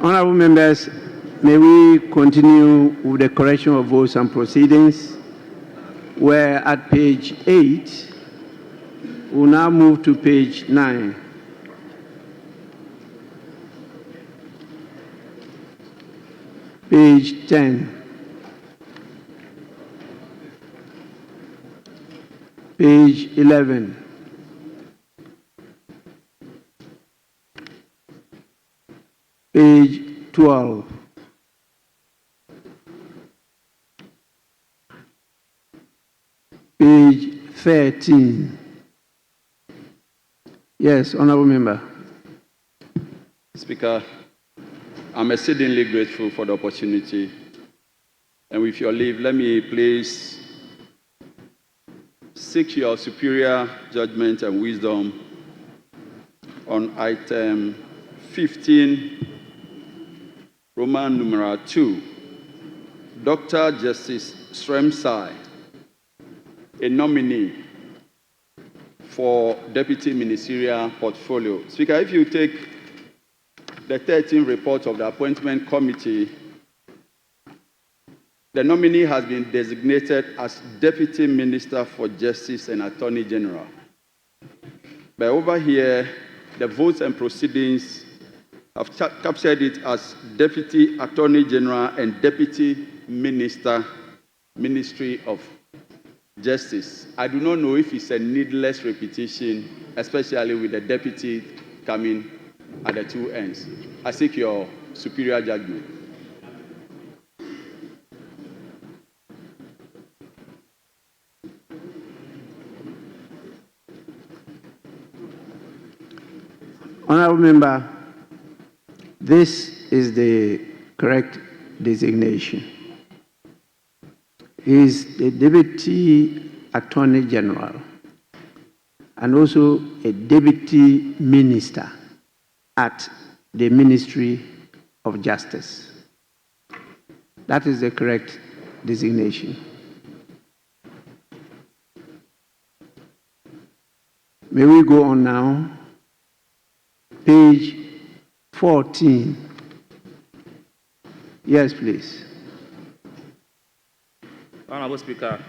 Honorable members, may we continue with the correction of votes and proceedings. We're at page 8. We'll now move to page 9. Page 10. Page 11. Page 12. Page 13. Yes, Honorable Member. Speaker, I'm exceedingly grateful for the opportunity. And with your leave, let me please seek your superior judgment and wisdom on item 15, Roman numeral 2, Dr. Justice Sremsai, a nominee for Deputy Ministerial Portfolio. Speaker, if you take the 13th report of the Appointment Committee, the nominee has been designated as Deputy Minister for Justice and Attorney General. But over here, the votes and proceedings have captured it as Deputy Attorney General and Deputy Minister, Ministry of Justice. I do not know if it's a needless repetition, especially with the deputy coming at the two ends. I seek your superior judgment. Honorable Member, this is the correct designation. He is the Deputy Attorney General and also a Deputy Minister at the Ministry of Justice. That is the correct designation. May we go on now? Page 14. Yes, please. Honorable Speaker,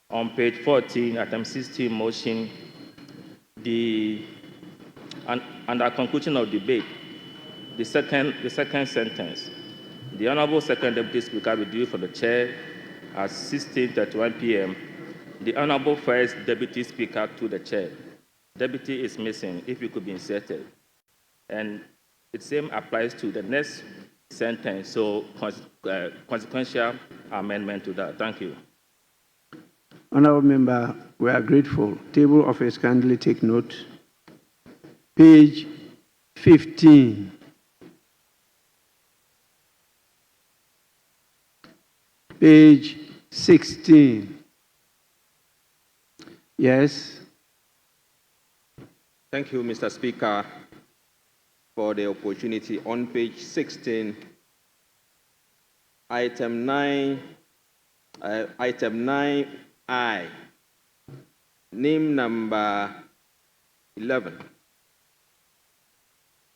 on page 14, item 16 motion, under conclusion of debate, the second sentence, the Honorable Second Deputy Speaker will do for the Chair at 16:31 p.m. The Honorable First Deputy Speaker to the Chair. Deputy is missing, if it could be inserted. And the same applies to the next sentence, so consequential amendment to that. Thank you. Honorable Member, we are grateful. Table office, kindly take note. Page 15. Page 16. Yes. Thank you, Mr. Speaker, for the opportunity. On page 16, item 9I, name number 11.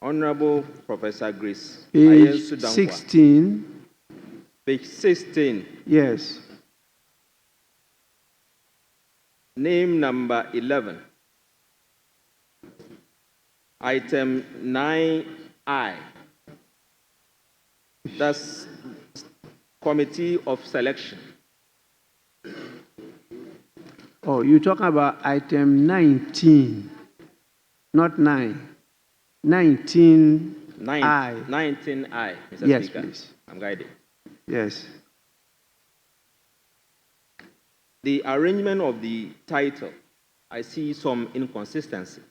Honorable Professor Grace. Page 16. Page 16. Yes. Name number 11. Item 9I. That's Committee of Selection. Oh, you're talking about item 19, not 9. 19I. 19I, Mr. Yes, Speaker. please. I'm guided. Yes. The arrangement of the title, I see some inconsistency.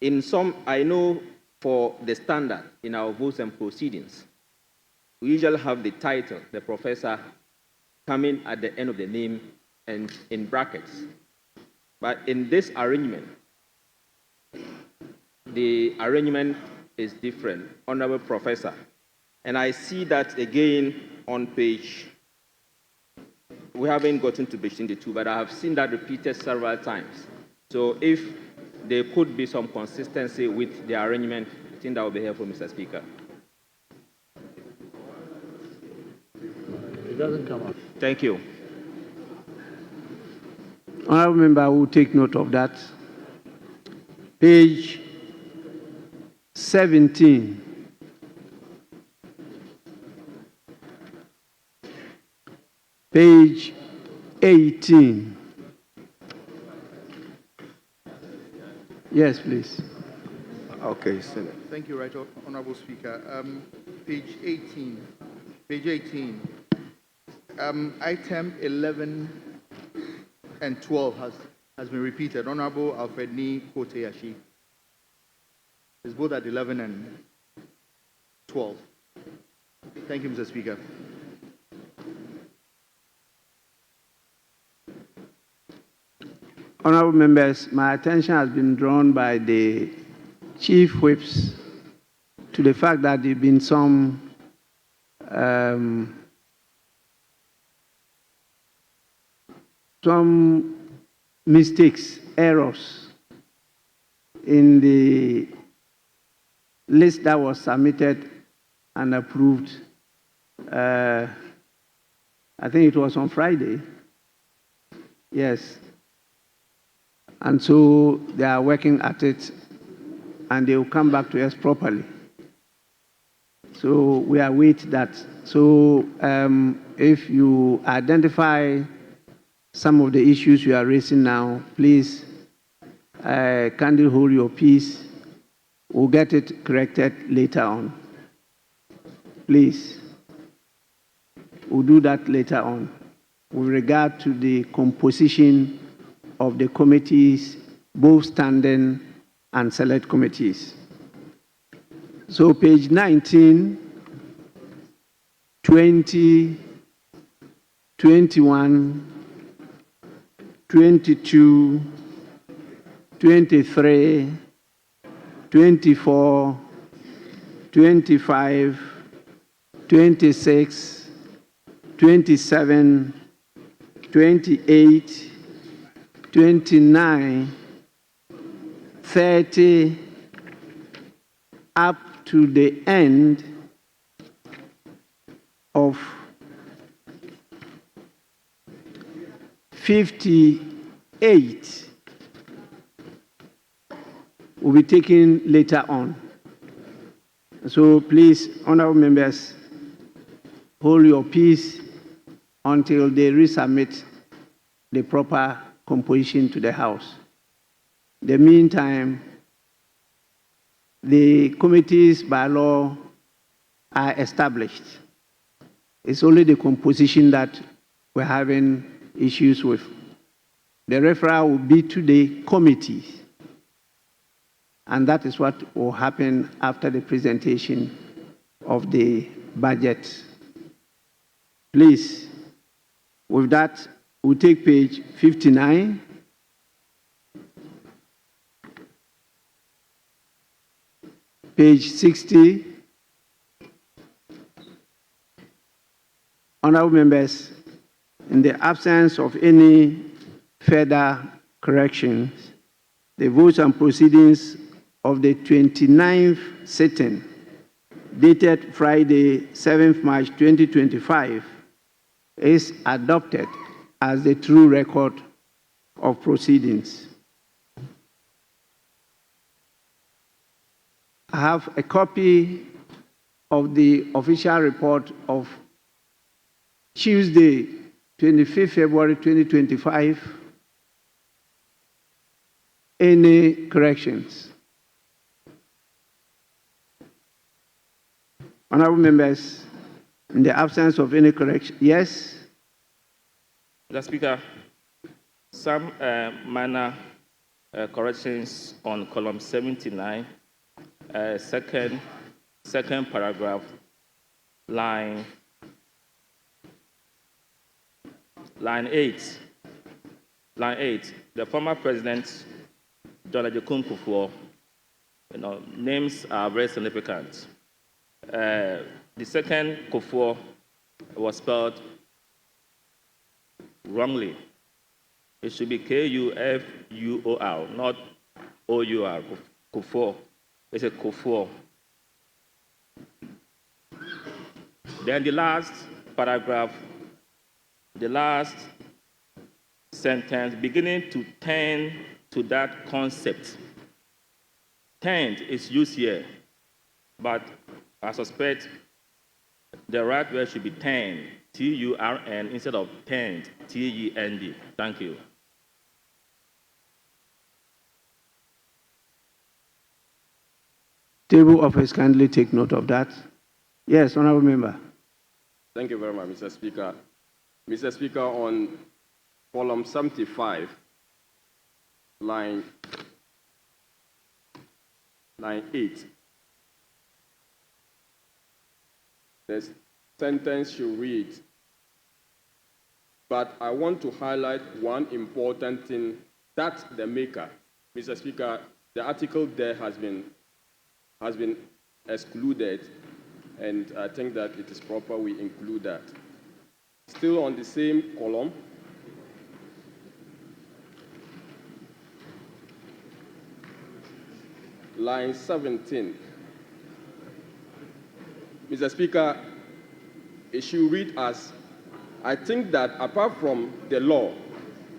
In some, I know for the standard in our votes and proceedings, we usually have the title, the professor, coming at the end of the name and in brackets. But in this arrangement, the arrangement is different, Honorable Professor. And I see that again on page, we haven't gotten to page 22, but I have seen that repeated several times. So if there could be some consistency with the arrangement, I think that would be helpful, Mr. Speaker. It doesn't come up. Thank you. Honorable member will take note of that. Page 17. Page 18. Yes, please. Okay, Senate. Thank you, Right Honorable Speaker. Page 18. Page 18. Item 11 and 12 has been repeated. Honorable Alfred Ni Koteyashi. It's both at 11 and 12. Thank you, Mr. Speaker. Honorable members, my attention has been drawn by the chief whips to the fact that there have been some mistakes, errors in the list that was submitted and approved. I think it was on Friday. Yes. And so they are working at it and they will come back to us properly. So we await that. So if you identify some of the issues you are raising now, please kindly hold your peace. We'll get it corrected later on. Please. We'll do that later on with regard to the composition of the committees, both standing and select committees. So page 19, 20, 21, 22, 23, 24, 25, 26, 27, 28, 29, 30, up to the end of 58 will be taken later on. So please, honorable members, hold your peace until they resubmit the proper composition to the House. In the meantime, the committees by law are established. It's only the composition that we're having issues with. The referral will be to the committees. And that is what will happen after the presentation of the budget. Please, with that, we'll take page 59. Page 60. Honorable members, in the absence of any further corrections, the votes and proceedings of the 29th sitting, dated Friday, 7th March 2025, is adopted as the true record of proceedings. I have a copy of the official report of Tuesday, 25th February 2025. Any corrections? Honorable members, in the absence of any correction, yes? Mr. Speaker, some minor corrections on column 79, second paragraph, line 8. Line 8, the former president, John Agyekum Kufuor, names are very significant. The second Kufuor was spelled wrongly. It should be Kufuor, not Our. Kufuor. It's a Kufuor. Then the last paragraph, the last sentence beginning to tend to that concept. Tend is used here, but I suspect the right word should be tend, T-U-R-N, instead of tend, T-E-N-D. Thank you. Table office kindly take note of that. Yes, honorable member. Thank you very much, Mr. Speaker. Mr. Speaker, on column 75, line 8, the sentence should read, but I want to highlight one important thing that the maker, Mr. Speaker, the article there has been excluded, and I think that it is proper we include that. Still on the same column, line 17. Mr. Speaker, it should read as, I think that apart from the law,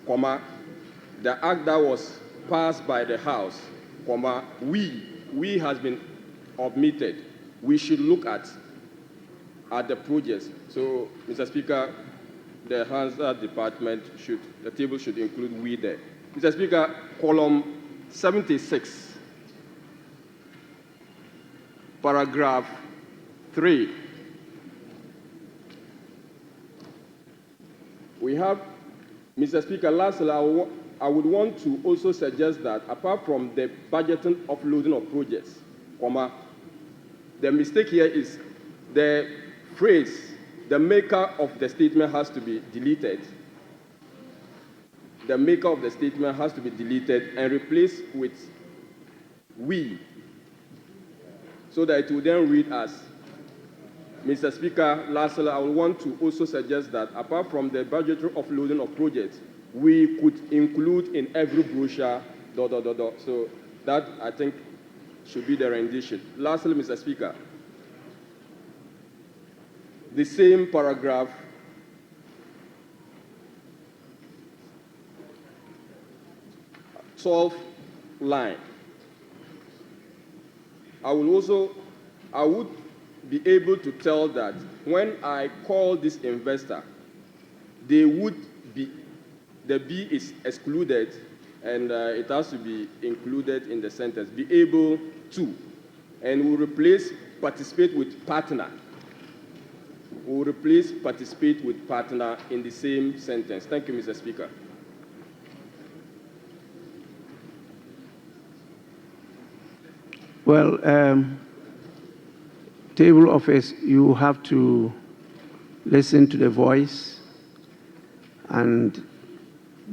the act that was passed by the House, we has been omitted. We should look at the projects. So, Mr. Speaker, the Hansard department the table should include we there. Mr. Speaker, column 76, paragraph 3. We have, Mr. Speaker, lastly, I would want to also suggest that apart from the budgeting offloading of projects, the mistake here is the phrase, the maker of the statement has to be deleted. The maker of the statement has to be deleted and replaced with we, so that it will then read as, Mr. Speaker, lastly, I would want to also suggest that apart from the budgetary offloading of projects, we could include in every brochure, ... So that, I think, should be the rendition. Lastly, Mr. Speaker, the same paragraph, _12 line. I would be able to tell that when I call this investor, the B is excluded, and it has to be included in the sentence, be able to, and we'll replace participate with partner. We'll replace participate with partner in the same sentence. Thank you, Mr. Speaker. Well, table office, you have to listen to the voice and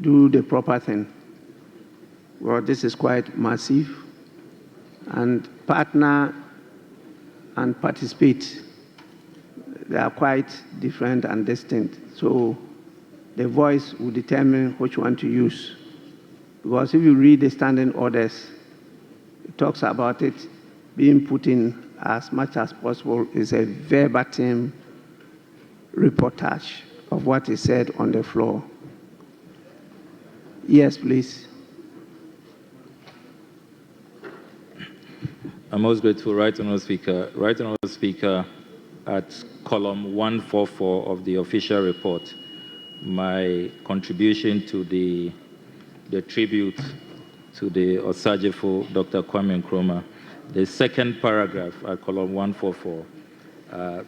do the proper thing. Well, this is quite massive, and partner and participate, they are quite different and distinct. So the voice will determine which one to use. Because if you read the standing orders, it talks about it being put in as much as possible. Is a verbatim reportage of what is said on the floor. Yes, please. I'm most grateful, Right Honourable Speaker. Right Honourable Speaker, at column 144 of the official report, my contribution to the tribute to the Osajefo, Dr. Kwame Nkrumah, the second paragraph at column 144,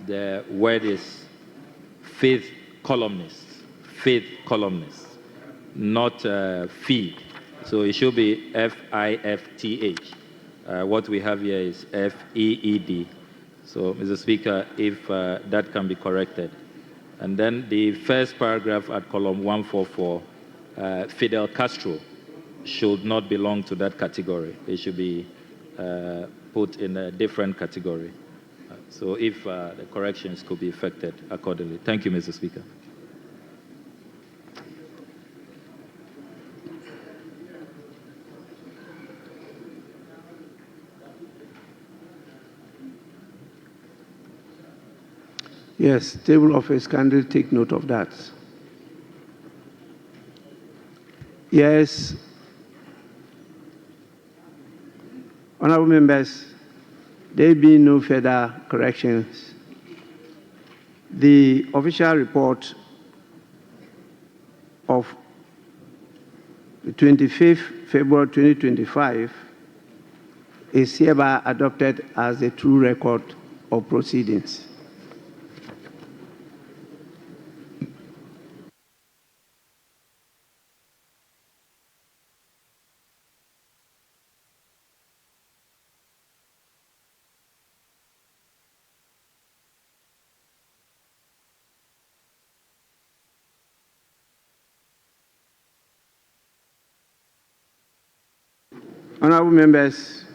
the word is faith columnists, not feed. So it should be F-I-F-T-H. What we have here is F-E-E-D. So, Mr. Speaker, if that can be corrected. And then the first paragraph at column 144, Fidel Castro should not belong to that category. It should be put in a different category. So if the corrections could be effected accordingly. Thank you, Mr. Speaker. Yes, table office, kindly take note of that. Yes. Honorable members, there being no further corrections, the official report of the 25th February 2025 is hereby adopted as the true record of proceedings. Honorable members,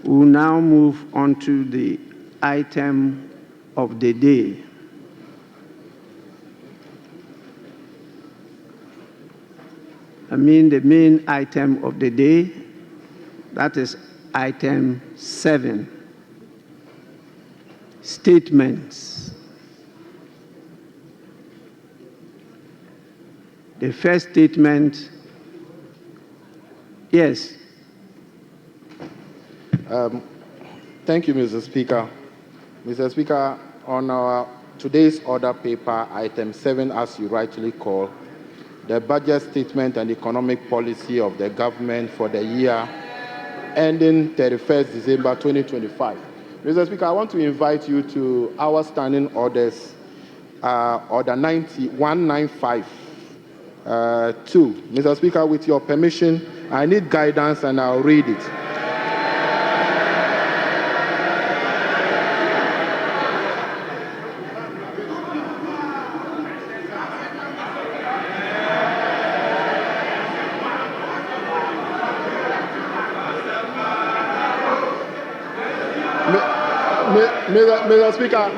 we will now move on to the item of the day. I mean the main item of the day, that is item 7, statements. The first statement, yes. Thank you, Mr. Speaker. Mr. Speaker, on our today's order paper, item 7, as you rightly call, the budget statement and economic policy of the government for the year ending 31st December 2025. Mr. Speaker, I want to invite you to our standing orders, order 195. 2. Mr. Speaker, with your permission, I need guidance and I'll read it. Mr. Speaker,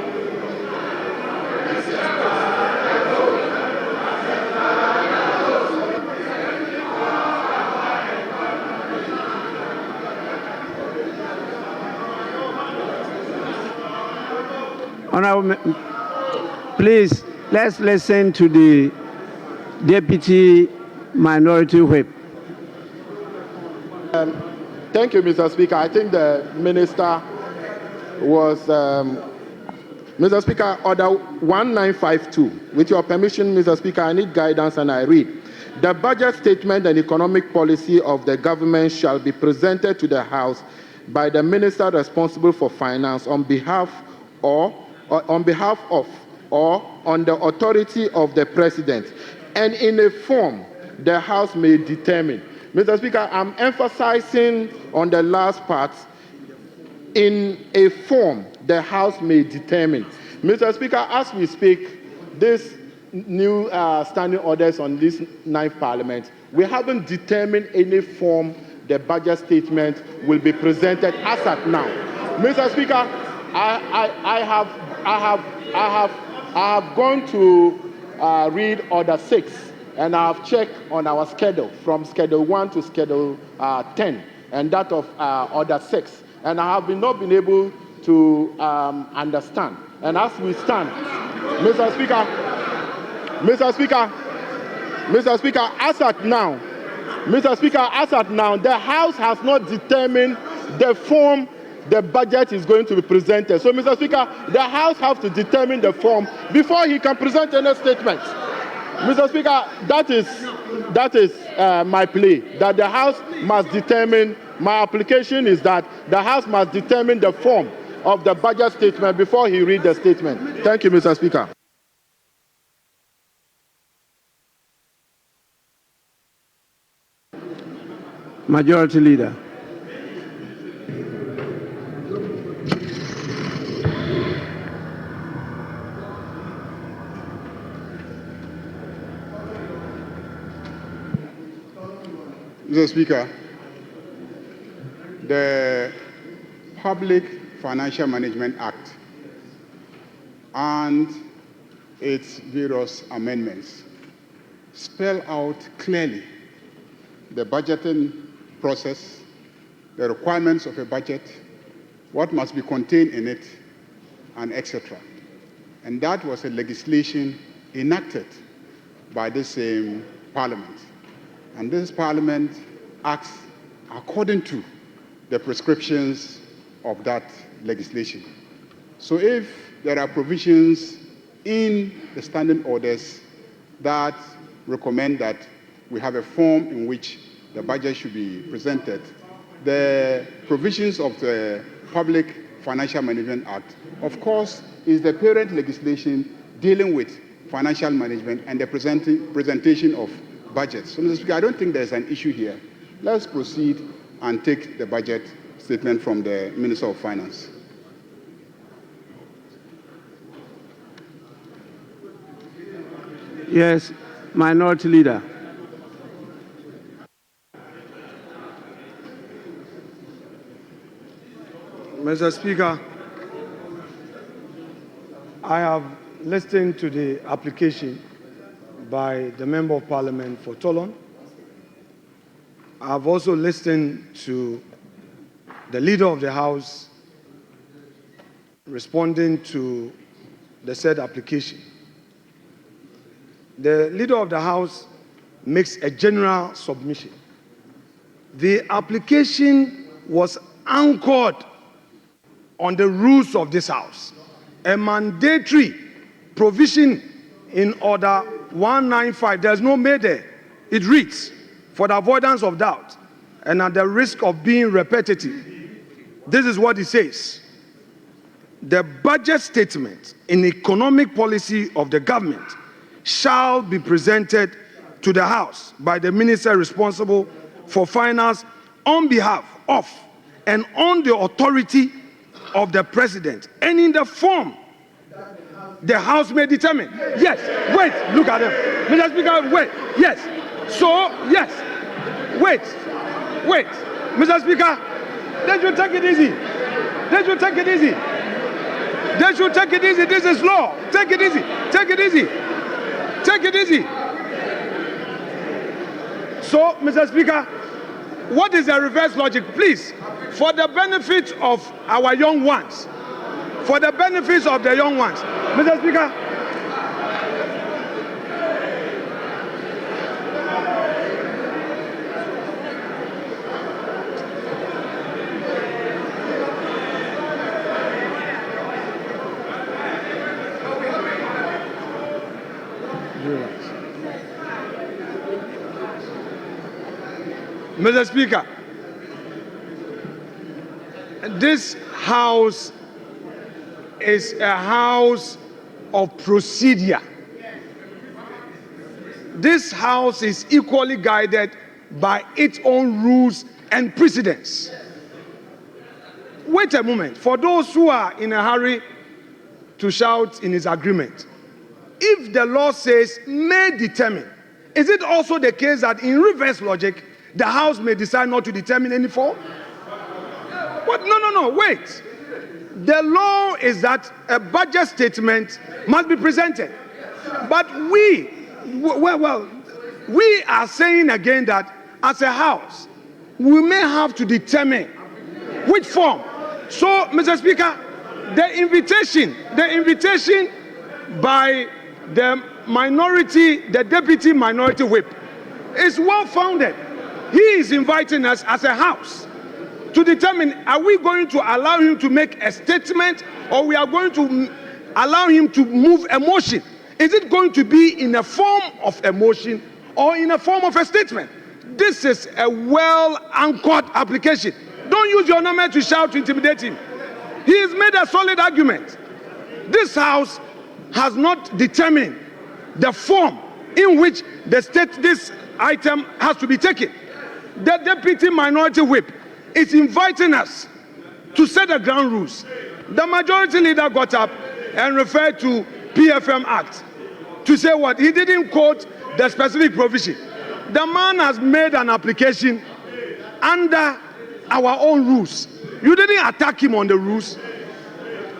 Honorable, please, let's listen to the Deputy Minority Whip. Thank you, Mr. Speaker. I think the Minister was, Mr. Speaker, order 1952. With your permission, Mr. Speaker, I need guidance and I read. The budget statement and economic policy of the government shall be presented to the House by the Minister responsible for finance on behalf of or on the authority of the President, and in a form the House may determine. Mr. Speaker, I'm emphasizing on the last part, in a form the House may determine. Mr. Speaker, as we speak, this new standing orders on this 9th Parliament, we haven't determined any form the budget statement will be presented as at now. Mr. Speaker, I have gone to read Order 6, and I have checked on our schedule from Schedule 1 to Schedule 10, and that of Order 6, and I have not been able to understand. And as we stand, Mr. Speaker, as at now, the House has not determined the form the budget is going to be presented. So, Mr. Speaker, the House has to determine the form before he can present any statement. Mr. Speaker, that is my plea, that the House must determine, my application is that the House must determine the form of the budget statement before he reads the statement. Thank you, Mr. Speaker. Majority Leader. Mr. Speaker, the Public Financial Management Act and its various amendments spell out clearly the budgeting process, the requirements of a budget, what must be contained in it, and etc. And that was a legislation enacted by this same Parliament. And this Parliament acts according to the prescriptions of that legislation. So if there are provisions in the standing orders that recommend that we have a form in which the budget should be presented, the provisions of the Public Financial Management Act, of course, is the parent legislation dealing with financial management and the presentation of budgets. So, Mr. Speaker, I don't think there's an issue here. Let's proceed and take the budget statement from the Minister of Finance. Yes, Minority Leader. Mr. Speaker, I have listened to the application by the Member of Parliament for Tolon. I have also listened to the Leader of the House responding to the said application. The Leader of the House makes a general submission. The application was anchored on the rules of this House. A mandatory provision in Order 195, there's no may there. It reads, for the avoidance of doubt and at the risk of being repetitive, this is what it says. The budget statement in economic policy of the government shall be presented to the House by the Minister responsible for finance on behalf of and on the authority of the President, and in the form the House may determine. Yes, wait, look at them. Mr. Speaker, wait, yes. So, yes, wait. Mr. Speaker, they should take it easy. They should take it easy. They should take it easy. This is law. Take it easy. Take it easy. Take it easy. So, Mr. Speaker, what is the reverse logic? Please, for the benefit of our young ones, for the benefits of the young ones, Mr. Speaker, Mr. Speaker, this House is a house of procedure. This House is equally guided by its own rules and precedents. Wait a moment. For those who are in a hurry to shout in his agreement, if the law says may determine, is it also the case that in reverse logic, the House may decide not to determine any form? What? No, wait. The law is that a budget statement must be presented. But we are saying again that as a House, we may have to determine which form. So, Mr. Speaker, the invitation by the Deputy Minority Whip is well founded. He is inviting us as a House to determine, are we going to allow him to make a statement, or we are going to allow him to move a motion? Is it going to be in a form of a motion or in a form of a statement? This is a well-anchored application. Don't use your number to shout to intimidate him. He has made a solid argument. This House has not determined the form in which this item has to be taken. The Deputy Minority Whip is inviting us to set the ground rules. The Majority Leader got up and referred to PFM Act to say what? He didn't quote the specific provision. The man has made an application under our own rules. You didn't attack him on the rules.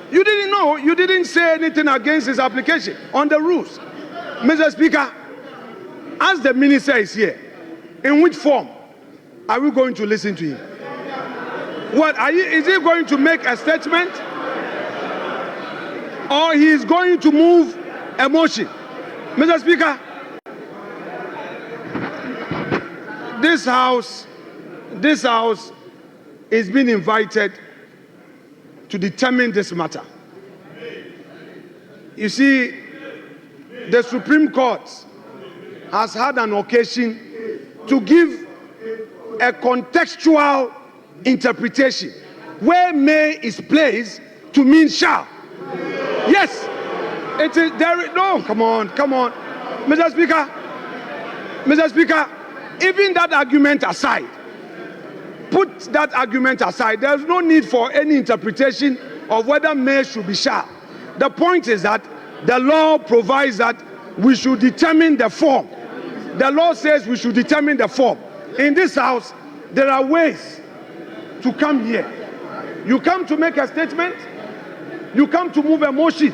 You didn't know. You didn't say anything against his application on the rules. Mr. Speaker, as the Minister is here, in which form are we going to listen to him? Is he going to make a statement? Or he is going to move a motion? Mr. Speaker, this house is being invited to determine this matter. You see, the Supreme Court has had an occasion to give a contextual interpretation where may is placed to mean shall. Yes, it is there. No, come on, Mr. Speaker, even that argument aside, put that argument aside. There's no need for any interpretation of whether may should be shall. The point is that the law provides that we should determine the form. The law says we should determine the form. In this house, there are ways to come here. You come to make a statement, you come to move a motion.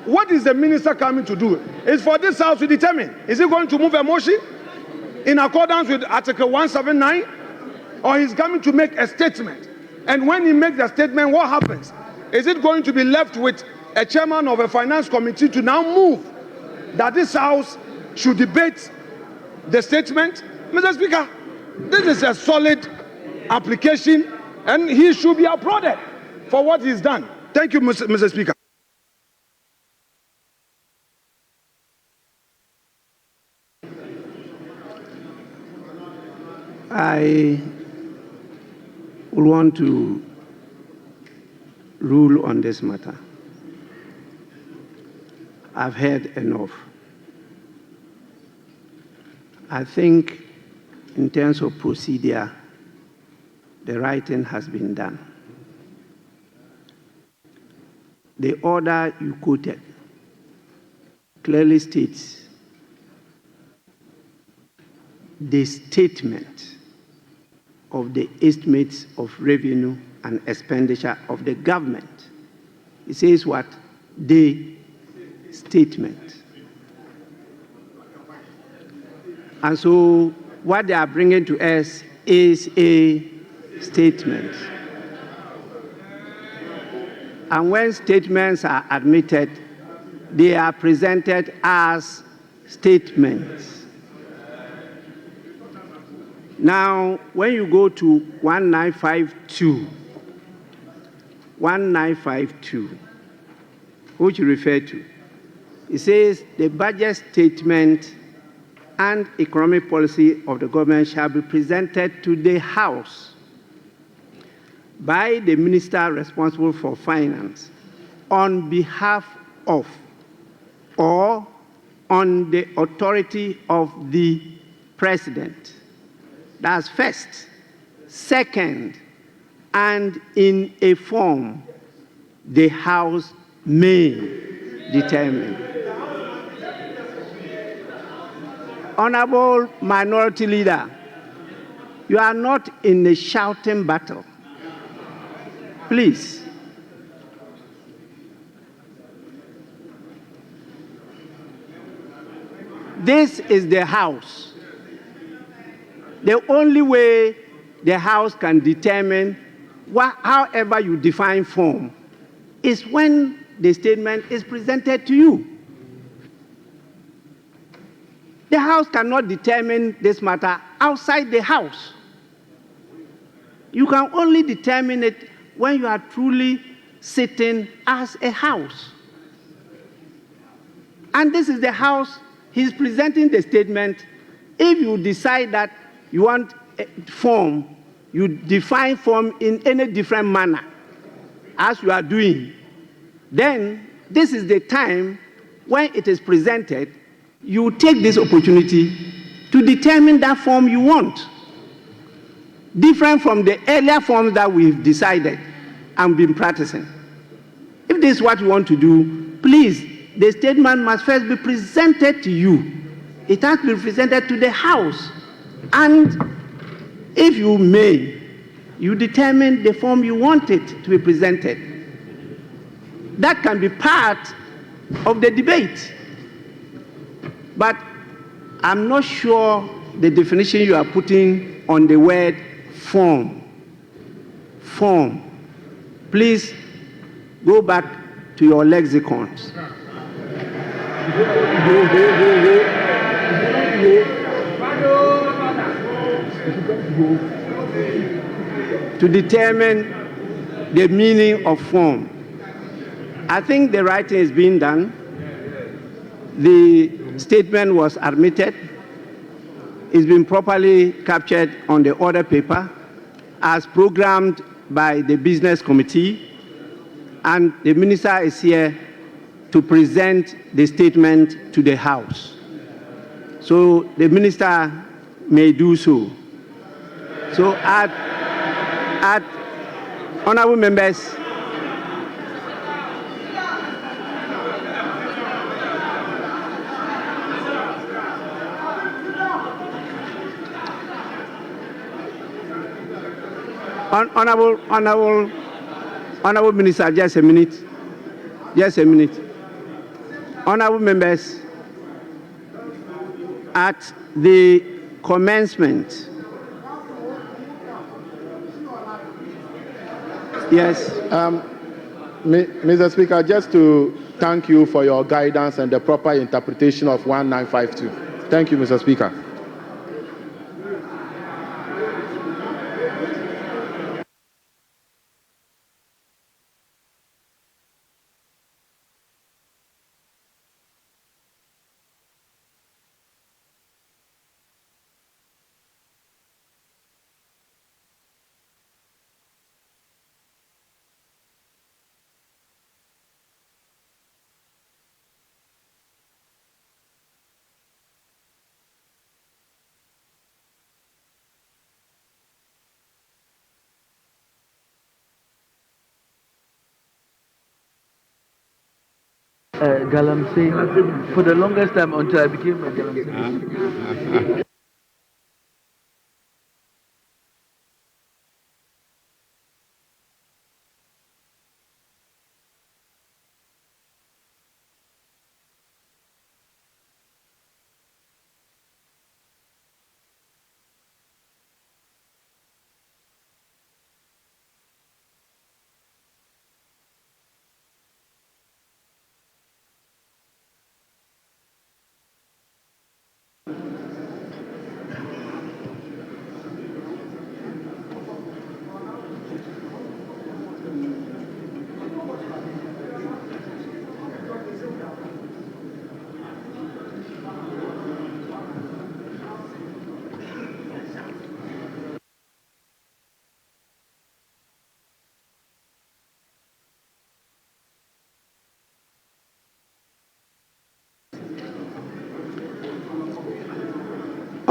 What is the minister coming to do? It's for this house to determine. Is he going to move a motion in accordance with Article 179? Or he's coming to make a statement? And when he makes the statement, what happens? Is it going to be left with a chairman of a finance committee to now move that this house should debate the statement? Mr. Speaker, this is a solid application and he should be applauded for what he's done. Thank you, Mr. Speaker. I would want to rule on this matter. I've heard enough. I think in terms of procedure, the right thing has been done. The order you quoted clearly states the statement of the estimates of revenue and expenditure of the government. It says what? The statement. And so what they are bringing to us is a statement. And when statements are admitted, they are presented as statements. Now, when you go to 1952, which you refer to, it says the budget statement and economic policy of the government shall be presented to the House by the minister responsible for finance on behalf of or on the authority of the president. That's first. Second, and in a form the House may determine. Honorable Minority Leader, you are not in a shouting battle. Please. This is the House. The only way the House can determine however you define form is when the statement is presented to you. The House cannot determine this matter outside the House. You can only determine it when you are truly sitting as a House. And this is the House. He's presenting the statement. If you decide that you want a form, you define form in any different manner as you are doing, then this is the time when it is presented, you take this opportunity to determine that form you want, different from the earlier forms that we've decided and been practicing. If this is what you want to do, please, the statement must first be presented to you. It has to be presented to the House. And if you may, you determine the form you want it to be presented. That can be part of the debate. But I'm not sure the definition you are putting on the word form. Form. Please go back to your lexicons. to determine the meaning of form. I think the writing is being done. The statement was admitted. It's been properly captured on the order paper as programmed by the business committee, and the minister is here to present the statement to the House. So the minister may do so. So honorable members, Honorable Minister, just a minute. Just a minute. Honorable members, at the commencement, yes. Mr. Speaker, just to thank you for your guidance and the proper interpretation of 1952. Thank you, Mr. Speaker. Galamsey for the longest time until I became a Galamsey.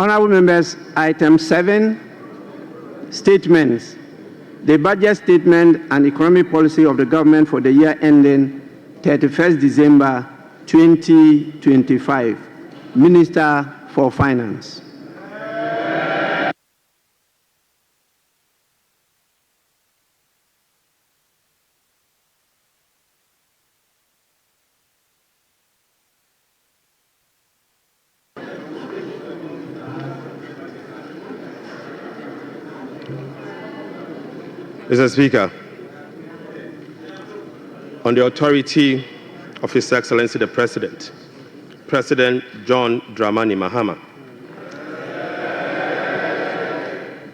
Honorable members, item 7, statements. The budget statement and economic policy of the government for the year ending 31st December 2025. Minister for Finance. Mr. Speaker, on the authority of His Excellency the President, President John Dramani Mahama,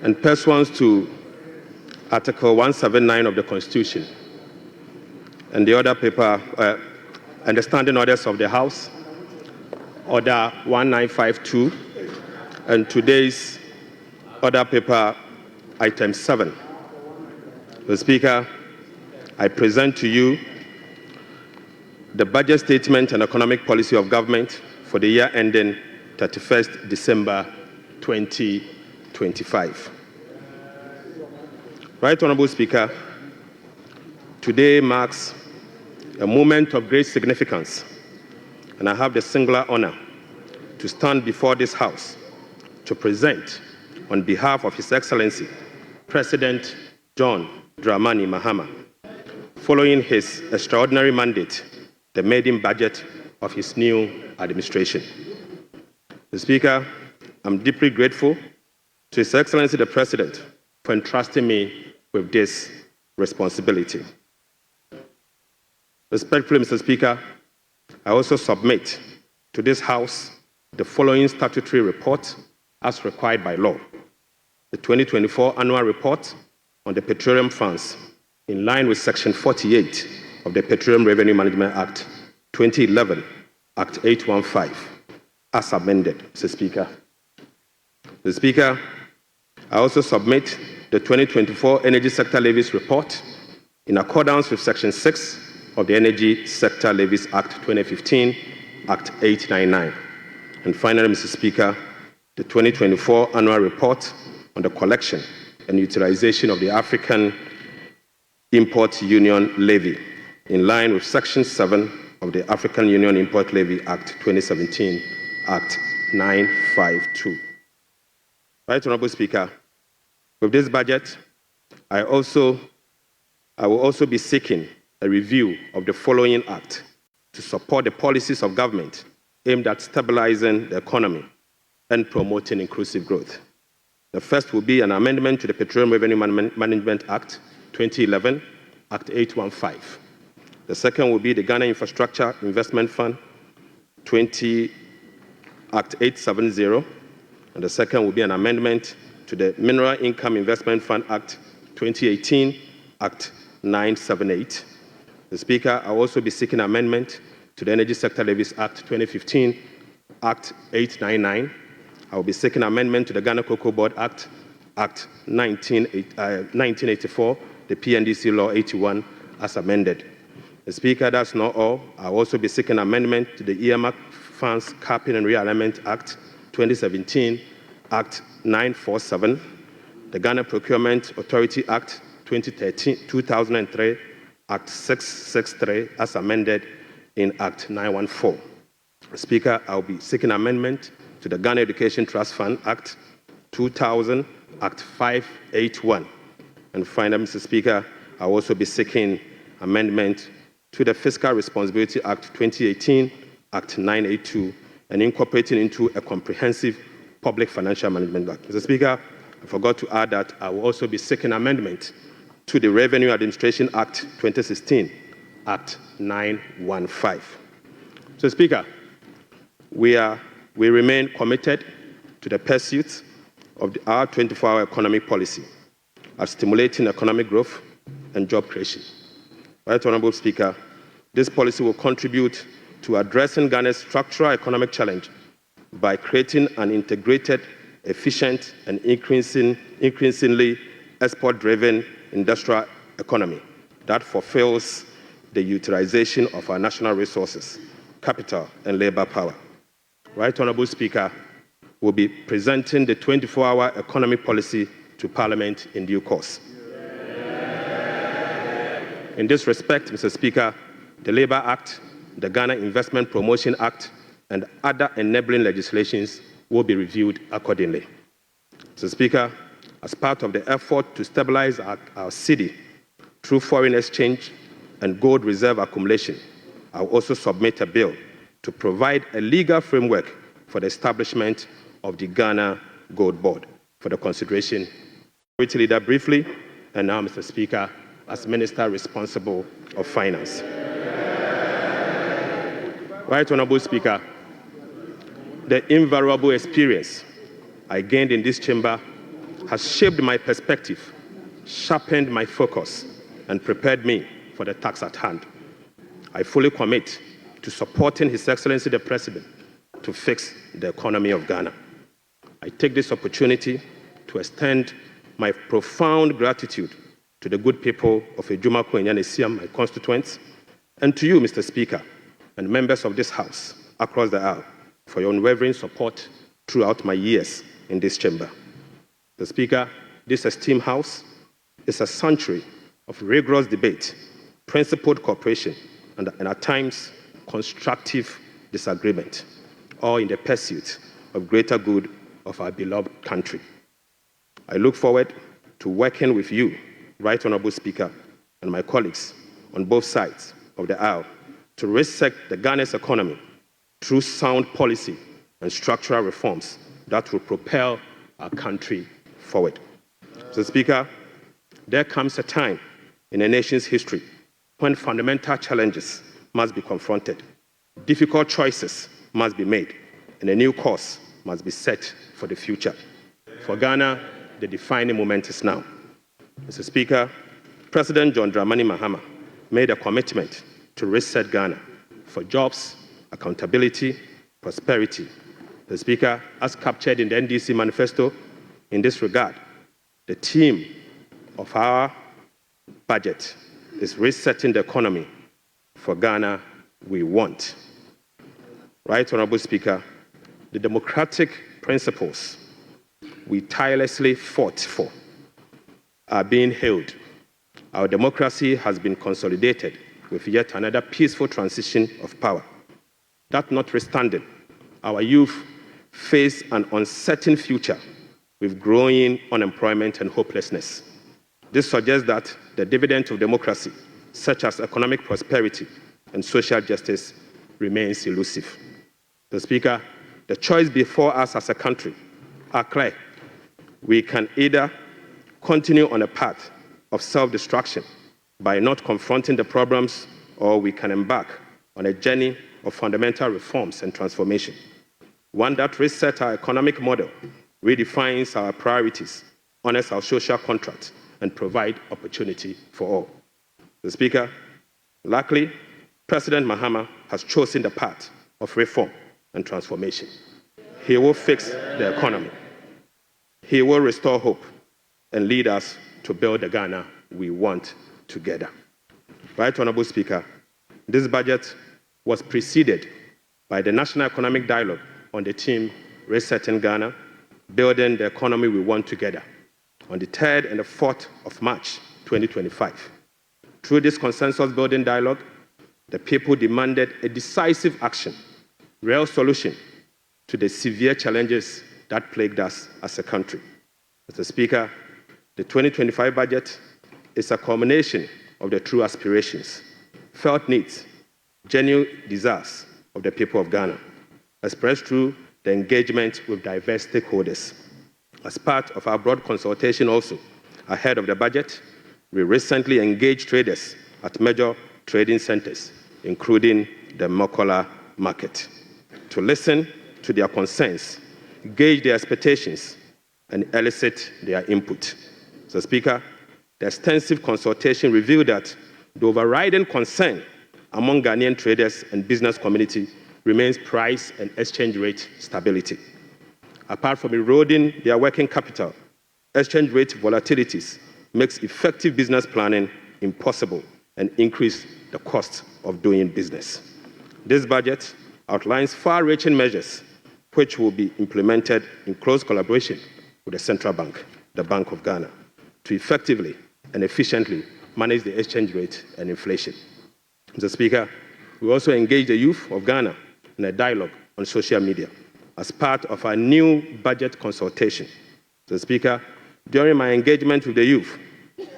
and pursuant to Article 179 of the Constitution and the other paper and the standing orders of the House, Order 1952, and today's order paper, item 7. Mr. Speaker, I present to you the budget statement and economic policy of government for the year ending 31st December 2025. Right Honorable Speaker, today marks a moment of great significance, and I have the singular honor to stand before this House to present, on behalf of His Excellency, President John Dramani Mahama, following his extraordinary mandate, the maiden budget of his new administration. Mr. Speaker, I'm deeply grateful to His Excellency the President for entrusting me with this responsibility. Respectfully, Mr. Speaker, I also submit to this House the following statutory report as required by law. the 2024 annual report on the petroleum funds in line with Section 48 of the Petroleum Revenue Management Act 2011, Act 815, as amended, Mr. Speaker. Mr. Speaker, I also submit the 2024 Energy Sector Levies Report in accordance with Section 6 of the Energy Sector Levies Act 2015, Act 899. And finally, Mr. Speaker, the 2024 Annual Report on the collection and utilization of the African Import Union Levy in line with Section 7 of the African Union Import Levy Act 2017, Act 952. Right, Honorable Speaker, with this budget, I will also be seeking a review of the following act to support the policies of government aimed at stabilizing the economy and promoting inclusive growth. The first will be an amendment to the Petroleum Revenue Management Act 2011, Act 815. The second will be the Ghana Infrastructure Investment Fund 20, Act 870. And the second will be an amendment to the Mineral Income Investment Fund Act 2018, Act 978. The Speaker, I will also be seeking amendment to the Energy Sector Levies Act 2015, Act 899. I will be seeking amendment to the Ghana Cocoa Board Act, Act 1984, the PNDC Law 81, as amended. The Speaker, that's not all. I will also be seeking amendment to the Earmark Funds Capping and Realignment Act 2017, Act 947, the Ghana Procurement Authority Act 2003, Act 663, as amended in Act 914. Speaker, I will be seeking amendment to the Ghana Education Trust Fund Act 2000, Act 581. And finally, Mr. Speaker, I will also be seeking amendment to the Fiscal Responsibility Act 2018, Act 982, and incorporating into a comprehensive public financial management act. Mr. Speaker, I forgot to add that I will also be seeking amendment to the Revenue Administration Act 2016, Act 915. So, Speaker, we remain committed to the pursuit of our 24-hour economic policy of stimulating economic growth and job creation. Right, Honorable Speaker, this policy will contribute to addressing Ghana's structural economic challenge by creating an integrated, efficient, and increasingly export-driven industrial economy that fulfills the utilization of our national resources, capital, and labor power. Right, Honorable Speaker, will be presenting the 24-hour economic policy to Parliament in due course. In this respect, Mr. Speaker, the Labour Act, the Ghana Investment Promotion Act, and other enabling legislations will be reviewed accordingly. Mr. Speaker, as part of the effort to stabilize our city through foreign exchange and gold reserve accumulation, I will also submit a bill to provide a legal framework for the establishment of the Ghana Gold Board for the consideration. Majority Leader briefly, and now, Mr. Speaker, as Minister responsible of Finance. Right, Honorable Speaker, the invaluable experience I gained in this chamber has shaped my perspective, sharpened my focus, and prepared me for the task at hand. I fully commit to supporting His Excellency the President to fix the economy of Ghana. I take this opportunity to extend my profound gratitude to the good people of Ejumako and Yanesiam, my constituents, and to you, Mr. Speaker, and members of this House across the aisle for your unwavering support throughout my years in this chamber. Mr. Speaker, this esteemed House is a sanctuary of rigorous debate, principled cooperation, and at times constructive disagreement, all in the pursuit of greater good of our beloved country. I look forward to working with you, Right Honorable Speaker, and my colleagues on both sides of the aisle to reset the Ghana's economy through sound policy and structural reforms that will propel our country forward. Mr. Speaker, there comes a time in a nation's history when fundamental challenges must be confronted, difficult choices must be made, and a new course must be set for the future. For Ghana, the defining moment is now. Mr. Speaker, President John Dramani Mahama made a commitment to reset Ghana for jobs, accountability, prosperity. The Speaker, as captured in the NDC manifesto, in this regard, the theme of our budget is resetting the economy for Ghana we want. Right, Honorable Speaker, the democratic principles we tirelessly fought for are being held. Our democracy has been consolidated with yet another peaceful transition of power. That notwithstanding, our youth face an uncertain future with growing unemployment and hopelessness. This suggests that the dividend of democracy, such as economic prosperity and social justice, remains elusive. Mr. Speaker, the choice before us as a country are clear. We can either continue on a path of self-destruction by not confronting the problems, or we can embark on a journey of fundamental reforms and transformation, one that resets our economic model, redefines our priorities, honors our social contract, and provides opportunity for all. Mr. Speaker, luckily, President Mahama has chosen the path of reform and transformation. He will fix the economy. He will restore hope and lead us to build the Ghana we want together. Right, Honorable Speaker, this budget was preceded by the National Economic Dialogue on the theme Resetting Ghana, Building the Economy We Want Together, on the 3rd and the 4th of March 2025. Through this consensus-building dialogue, the people demanded a decisive action, real solution to the severe challenges that plagued us as a country. Mr. Speaker, the 2025 budget is a culmination of the true aspirations, felt needs, genuine desires of the people of Ghana, expressed through the engagement with diverse stakeholders. As part of our broad consultation also, ahead of the budget, we recently engaged traders at major trading centers, including the Mokola market, to listen to their concerns, gauge their expectations, and elicit their input. Mr. Speaker, the extensive consultation revealed that the overriding concern among Ghanaian traders and business community remains price and exchange rate stability. Apart from eroding their working capital, exchange rate volatilities makes effective business planning impossible and increase the cost of doing business. This budget outlines far-reaching measures which will be implemented in close collaboration with the Central Bank, the Bank of Ghana, to effectively and efficiently manage the exchange rate and inflation. Mr. Speaker, we also engage the youth of Ghana in a dialogue on social media as part of our new budget consultation. Mr. Speaker, during my engagement with the youth,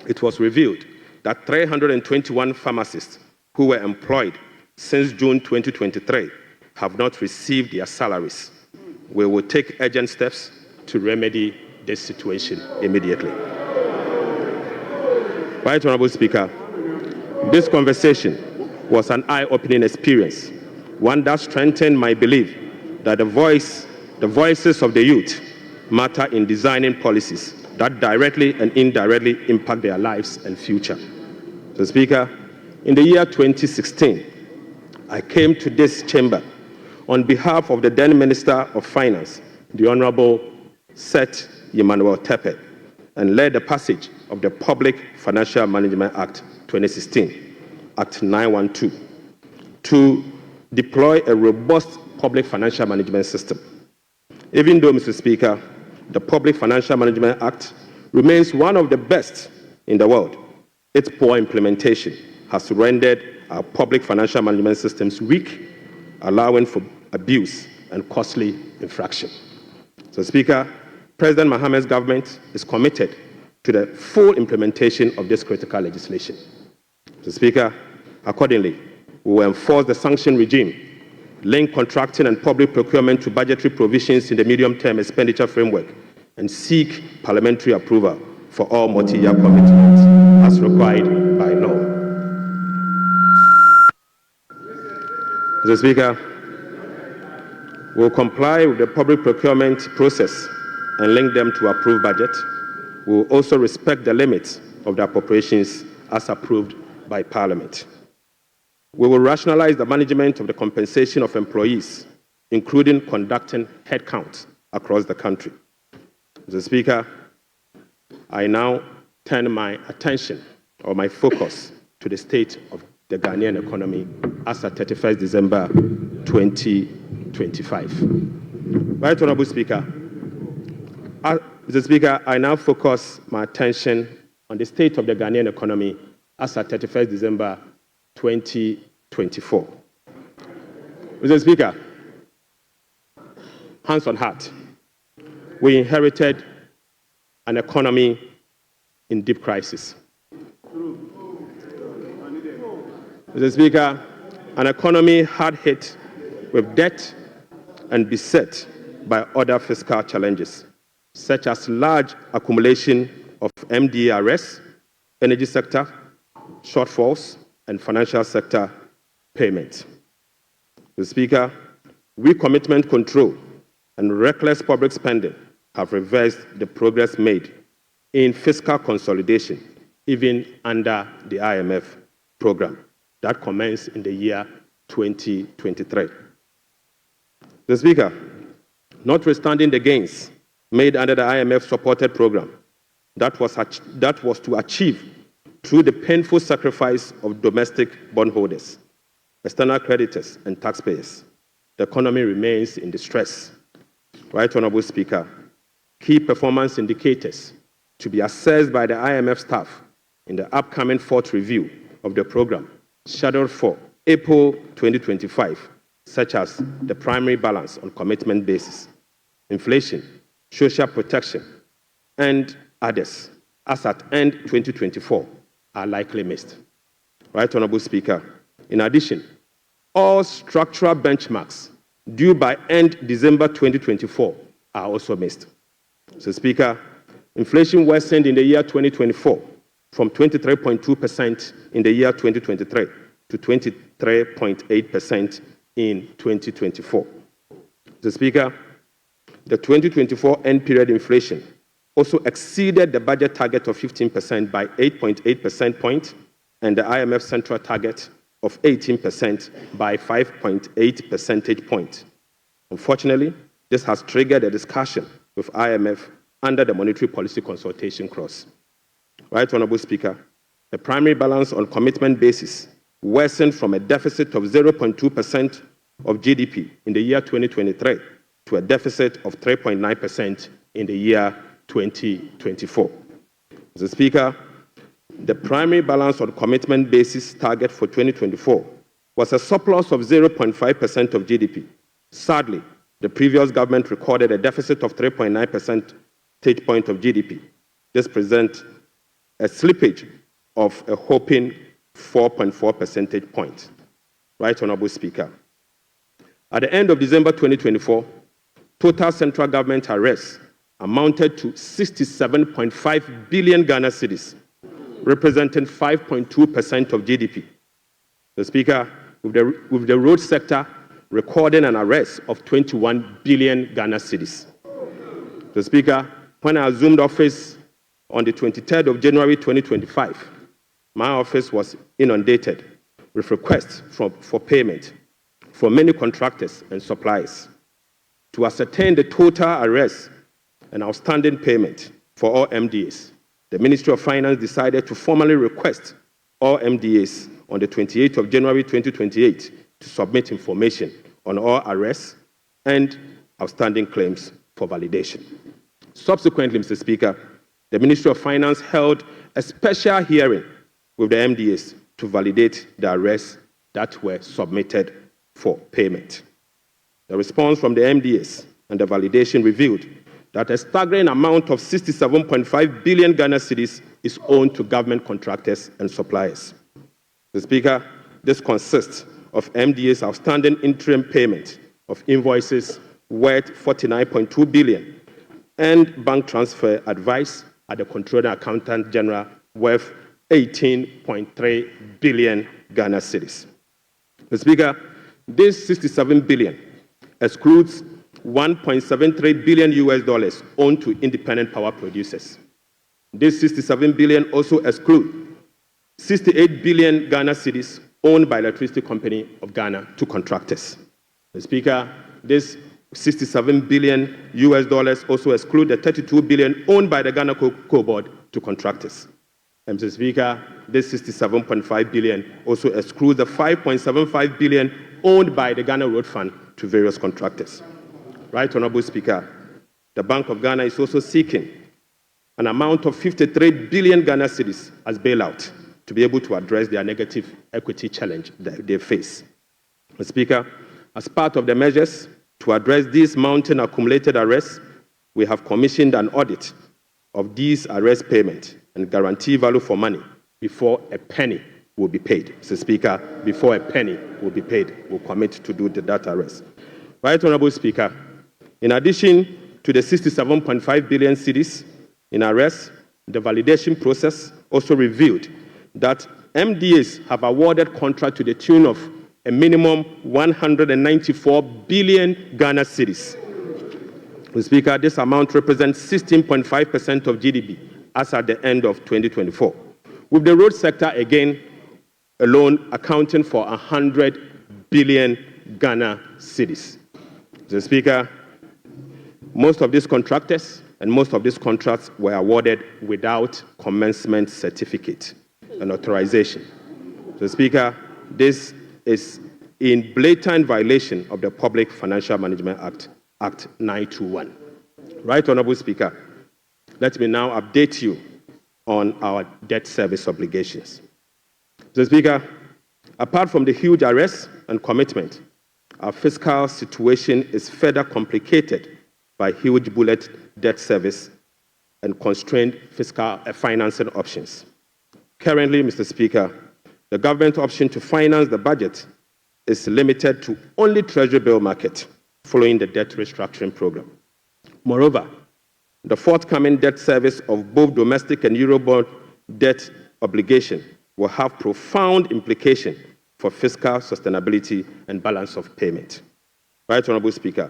it was revealed that 321 pharmacists who were employed since June 2023 have not received their salaries. We will take urgent steps to remedy this situation immediately. Right, Honorable Speaker, this conversation was an eye-opening experience, one that strengthened my belief that the voices of the youth matter in designing policies that directly and indirectly impact their lives and future. So, Speaker, in the year 2016, I came to this chamber on behalf of the then Minister of Finance, the Honorable Seth Emmanuel Tepe, and led the passage of the Public Financial Management Act 2016, Act 912, to deploy a robust public financial management system. Even though, Mr. Speaker, the Public Financial Management Act remains one of the best in the world, its poor implementation has rendered our public financial management systems weak, allowing for abuse and costly infraction. So, Speaker, President Mahama's government is committed to the full implementation of this critical legislation. So, Speaker, accordingly, we will enforce the sanction regime, link contracting and public procurement to budgetary provisions in the medium-term expenditure framework, and seek parliamentary approval for all multi-year commitments as required by law. Mr. Speaker, we will comply with the public procurement process and link them to approved budget. we will also respect the limits of the appropriations as approved by Parliament. We will rationalize the management of the compensation of employees, including conducting headcounts across the country. Mr. Speaker, I now turn my attention or my focus to the state of the Ghanaian economy as at 31st December 2025. Right Honorable Speaker, Mr. Speaker, I now focus my attention on the state of the Ghanaian economy as at 31st December 2024. Mr. Speaker, hands on heart, we inherited an economy in deep crisis. Mr. Speaker, an economy hard hit with debt and beset by other fiscal challenges, such as large accumulation of MDRS, energy sector shortfalls, and financial sector payments. Mr. Speaker, recommitment control and reckless public spending have reversed the progress made in fiscal consolidation, even under the IMF program that commenced in the year 2023. Mr. Speaker, notwithstanding the gains made under the IMF-supported program that was to achieve through the painful sacrifice of domestic bondholders, external creditors, and taxpayers, the economy remains in distress. Right Honorable Speaker, key performance indicators to be assessed by the IMF staff in the upcoming fourth review of the program, scheduled for April 2025, such as the primary balance on commitment basis, inflation, social protection, and others, as at end 2024, are likely missed. Right Honorable Speaker, in addition, all structural benchmarks due by end December 2024 are also missed. So, Speaker, inflation worsened in the year 2024 from 23.2% in the year 2023 to 23.8% in 2024. So, Speaker, the 2024 end period inflation also exceeded the budget target of 15% by 8.8 percentage points and the IMF central target of 18% by 5.8 percentage points. Unfortunately, this has triggered a discussion with IMF under the monetary policy consultation clause. Right Honorable Speaker, the primary balance on commitment basis worsened from a deficit of 0.2% of GDP in the year 2023 to a deficit of 3.9% in the year 2024. Mr. Speaker, the primary balance on commitment basis target for 2024 was a surplus of 0.5% of GDP. Sadly, the previous government recorded a deficit of 3.9 percentage point of GDP. This presents a slippage of a whopping 4.4 percentage points. Right Honorable Speaker, at the end of December 2024, total central government arrests amounted to 67.5 billion Ghana cedis, representing 5.2% of GDP. The Speaker, with the road sector recording an arrest of 21 billion Ghana cedis. The Speaker, when I assumed office on the 23rd of January 2025, my office was inundated with requests for payment from many contractors and suppliers. To ascertain the total arrests and outstanding payment for all MDAs, the Ministry of Finance decided to formally request all MDAs on the 28th of January 2028 to submit information on all arrests and outstanding claims for validation. Subsequently, Mr. Speaker, the Ministry of Finance held a special hearing with the MDAs to validate the arrests that were submitted for payment. The response from the MDAs and the validation revealed that a staggering amount of 67.5 billion Ghana cedis is owed to government contractors and suppliers. Mr. Speaker, this consists of MDA's outstanding interim payment of invoices worth 49.2 billion and bank transfer advice at the Controller Accountant General worth 18.3 billion Ghana cedis. Mr. Speaker, this 67 billion excludes 1.73 billion US dollars owed to independent power producers, This 67 billion also exclude 68 billion Ghana cedis owned by Electricity Company of Ghana to contractors. Mr. Speaker, this 67 billion US dollars also exclude the 32 billion owned by the Ghana Cocoa Board to contractors. And Mr. Speaker, this 67.5 billion also excludes the 5.75 billion owned by the Ghana Road Fund to various contractors. Right, Honorable Speaker, the Bank of Ghana is also seeking an amount of 53 billion Ghana cedis as bailout to be able to address their negative equity challenge that they face. Mr. Speaker, as part of the measures to address these mounting accumulated arrests, we have commissioned an audit of these arrest payments and guarantee value for money before a penny will be paid. Mr. Speaker, before a penny will be paid, we'll commit to do that arrest. Right, Honorable Speaker, in addition to the 67.5 billion cedis in arrests, the validation process also revealed that MDAs have awarded contract to the tune of a minimum 194 billion Ghana cedis. Mr. Speaker, this amount represents 16.5% of GDP as at the end of 2024, with the road sector again alone accounting for 100 billion Ghana cedis. Mr. Speaker, most of these contractors and most of these contracts were awarded without commencement certificate and authorization. Mr. Speaker, this is in blatant violation of the Public Financial Management Act, Act 921. Right, Honorable Speaker, let me now update you on our debt service obligations. Mr. Speaker, apart from the huge arrests and commitment, our fiscal situation is further complicated by huge bullet debt service and constrained fiscal financing options. Currently, Mr. Speaker, the government option to finance the budget is limited to only Treasury bill market following the debt restructuring program. Moreover, the forthcoming debt service of both domestic and Eurobond debt obligation will have profound implications for fiscal sustainability and balance of payment. Right, Honorable Speaker,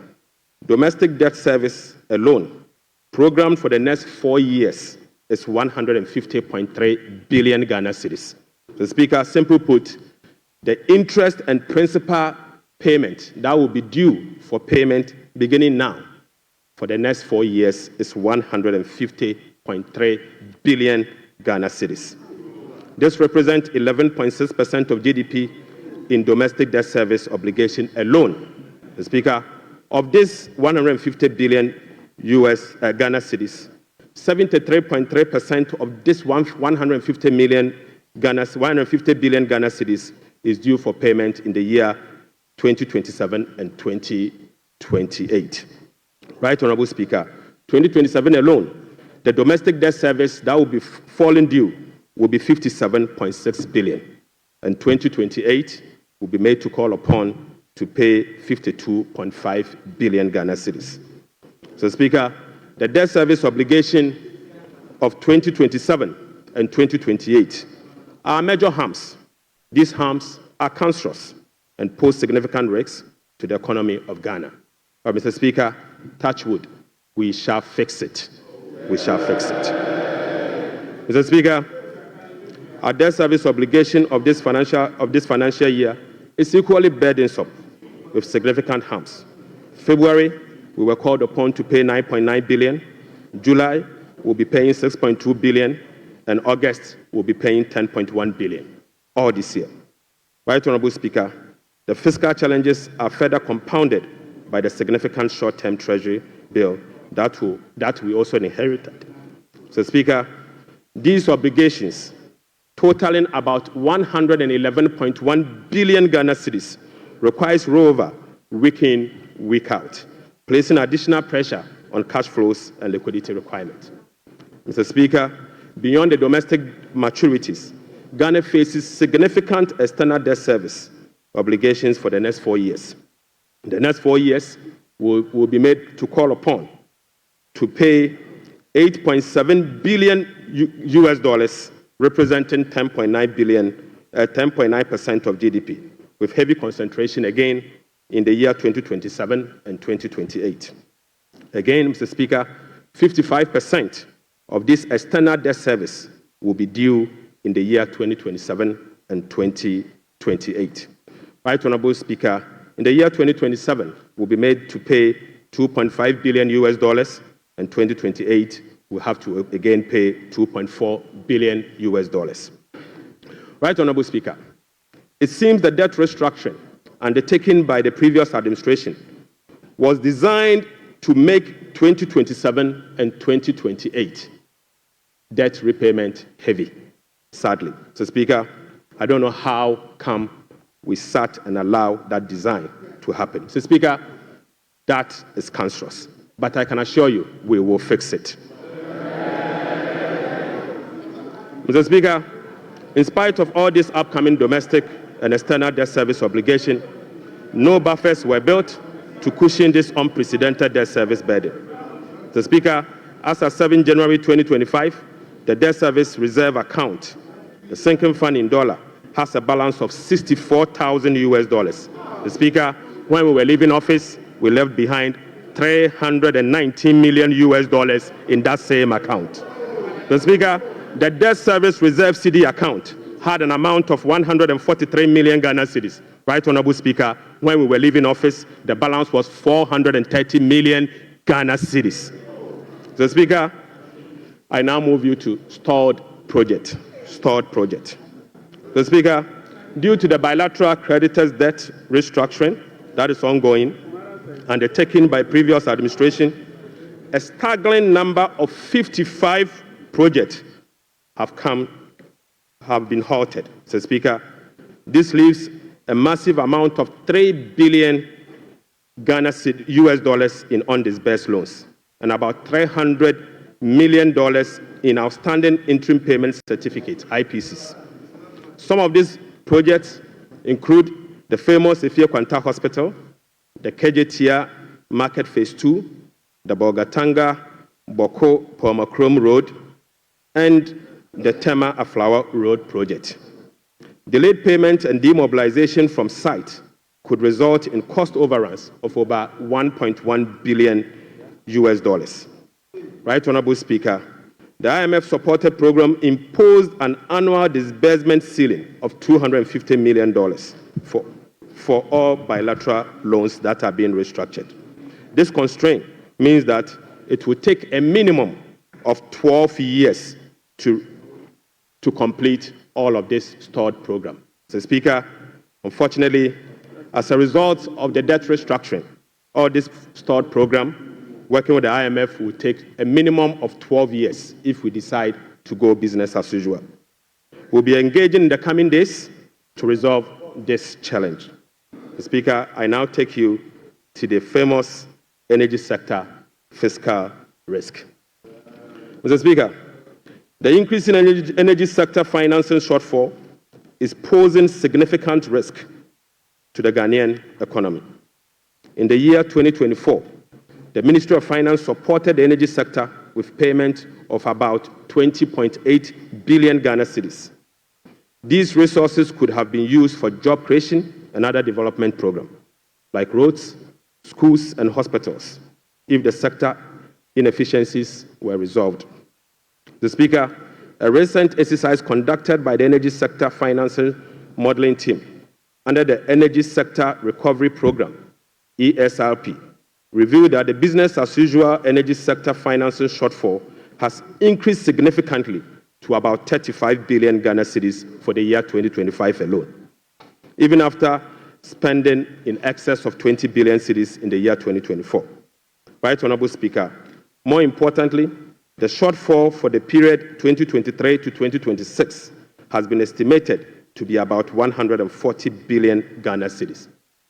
domestic debt service alone, programmed for the next 4 years, is 150.3 billion Ghana cedis. So, Speaker, simply put, the interest and principal payment that will be due for payment beginning now for the next 4 years is 150.3 billion Ghana cedis. This represents 11.6% of GDP in domestic debt service obligation alone. The Speaker, of this 150 billion US Ghana cedis, 73.3% of this 150 billion Ghana cedis is due for payment in the year 2027 and 2028. Right, Honorable Speaker, 2027 alone, the domestic debt service that will be falling due will be 57.6 billion, and 2028 will be made to call upon to pay 52.5 billion Ghana cedis. So, Speaker, the debt service obligation of 2027 and 2028 are major harms. These harms are cancerous and pose significant risks to the economy of Ghana. But, Mr. Speaker, touch wood, we shall fix it. We shall fix it. Mr. Speaker, our debt service obligation of this financial year is equally burdensome with significant harms. February, we were called upon to pay 9.9 billion. July, we'll be paying 6.2 billion. And August, we'll be paying 10.1 billion, all this year. Right, Honorable Speaker, the fiscal challenges are further compounded by the significant short-term Treasury bill that we also inherited. So, Speaker, these obligations, totaling about 111.1 billion Ghana cedis, requires rollover week in, week out, placing additional pressure on cash flows and liquidity requirements. Mr. Speaker, beyond the domestic maturities, Ghana faces significant external debt service obligations for the next 4 years. The next 4 years will be made to call upon to pay 8.7 billion US dollars, representing 10.9% of GDP, with heavy concentration again in the year 2027 and 2028. Again, Mr. Speaker, 55% of this external debt service will be due in the year 2027 and 2028. Right, Honorable Speaker, in the year 2027, we'll be made to pay $2.5 billion US, and 2028, we'll have to again pay $2.4 billion US. Right, Honorable Speaker, it seems the debt restructuring undertaken by the previous administration was designed to make 2027 and 2028 debt repayment heavy, sadly. So, Speaker, I don't know how come we sat and allowed that design to happen. So, Speaker, that is cancerous. But I can assure you, we will fix it. Mr. Speaker, in spite of all this upcoming domestic and external debt service obligation, no buffers were built to cushion this unprecedented debt service burden. Mr. Speaker, as of 7 January 2025, the debt service reserve account, the sinking fund in dollar, has a balance of $64,000 US. Mr. Speaker, when we were leaving office, we left behind $319 million US in that same account. Mr. Speaker, the debt service reserve CD account had an amount of 143 million Ghana cedis. Right, Honorable Speaker, when we were leaving office, the balance was 430 million Ghana cedis. So, Speaker, I now move you to stalled project. So, Speaker, due to the bilateral creditors' debt restructuring that is ongoing, undertaken by previous administration, a staggering number of 55 projects have been halted. So, Speaker, this leaves a massive amount of $3 billion US in undisbursed loans and about $300 million in outstanding interim payment certificates, IPCs. Some of these projects include the famous Efie Kwanta Hospital, the Kejetia Market Phase 2, the Bolgatanga Boko Pomokrom Road, and the Tema Aflawa Road project. Delayed payment and demobilization from site could result in cost overruns of over $1.1 billion US. Right, Honorable Speaker, the IMF-supported program imposed an annual disbursement ceiling of $250 million for all bilateral loans that are being restructured. This constraint means that it will take a minimum of 12 years to complete all of this stalled program. So, Speaker, unfortunately, as a result of the debt restructuring, all this stalled program, working with the IMF will take a minimum of 12 years if we decide to go business as usual. We'll be engaging in the coming days to resolve this challenge. Speaker, I now take you to the famous energy sector fiscal risk. Mr. Speaker, the increase in energy sector financing shortfall is posing significant risk to the Ghanaian economy. In the year 2024, the Ministry of Finance supported the energy sector with payment of about 20.8 billion Ghana cedis. These resources could have been used for job creation and other development programs, like roads, schools, and hospitals, if the sector inefficiencies were resolved. The Speaker, a recent exercise conducted by the Energy Sector Financing Modeling Team under the Energy Sector Recovery Program, ESRP, revealed that the business-as-usual energy sector financing shortfall has increased significantly to about 35 billion Ghana cedis for the year 2025 alone, even after spending in excess of 20 billion cedis in the year 2024. Right, Honorable Speaker, more importantly, the shortfall for the period 2023 to 2026 has been estimated to be about 140 billion Ghana cedis.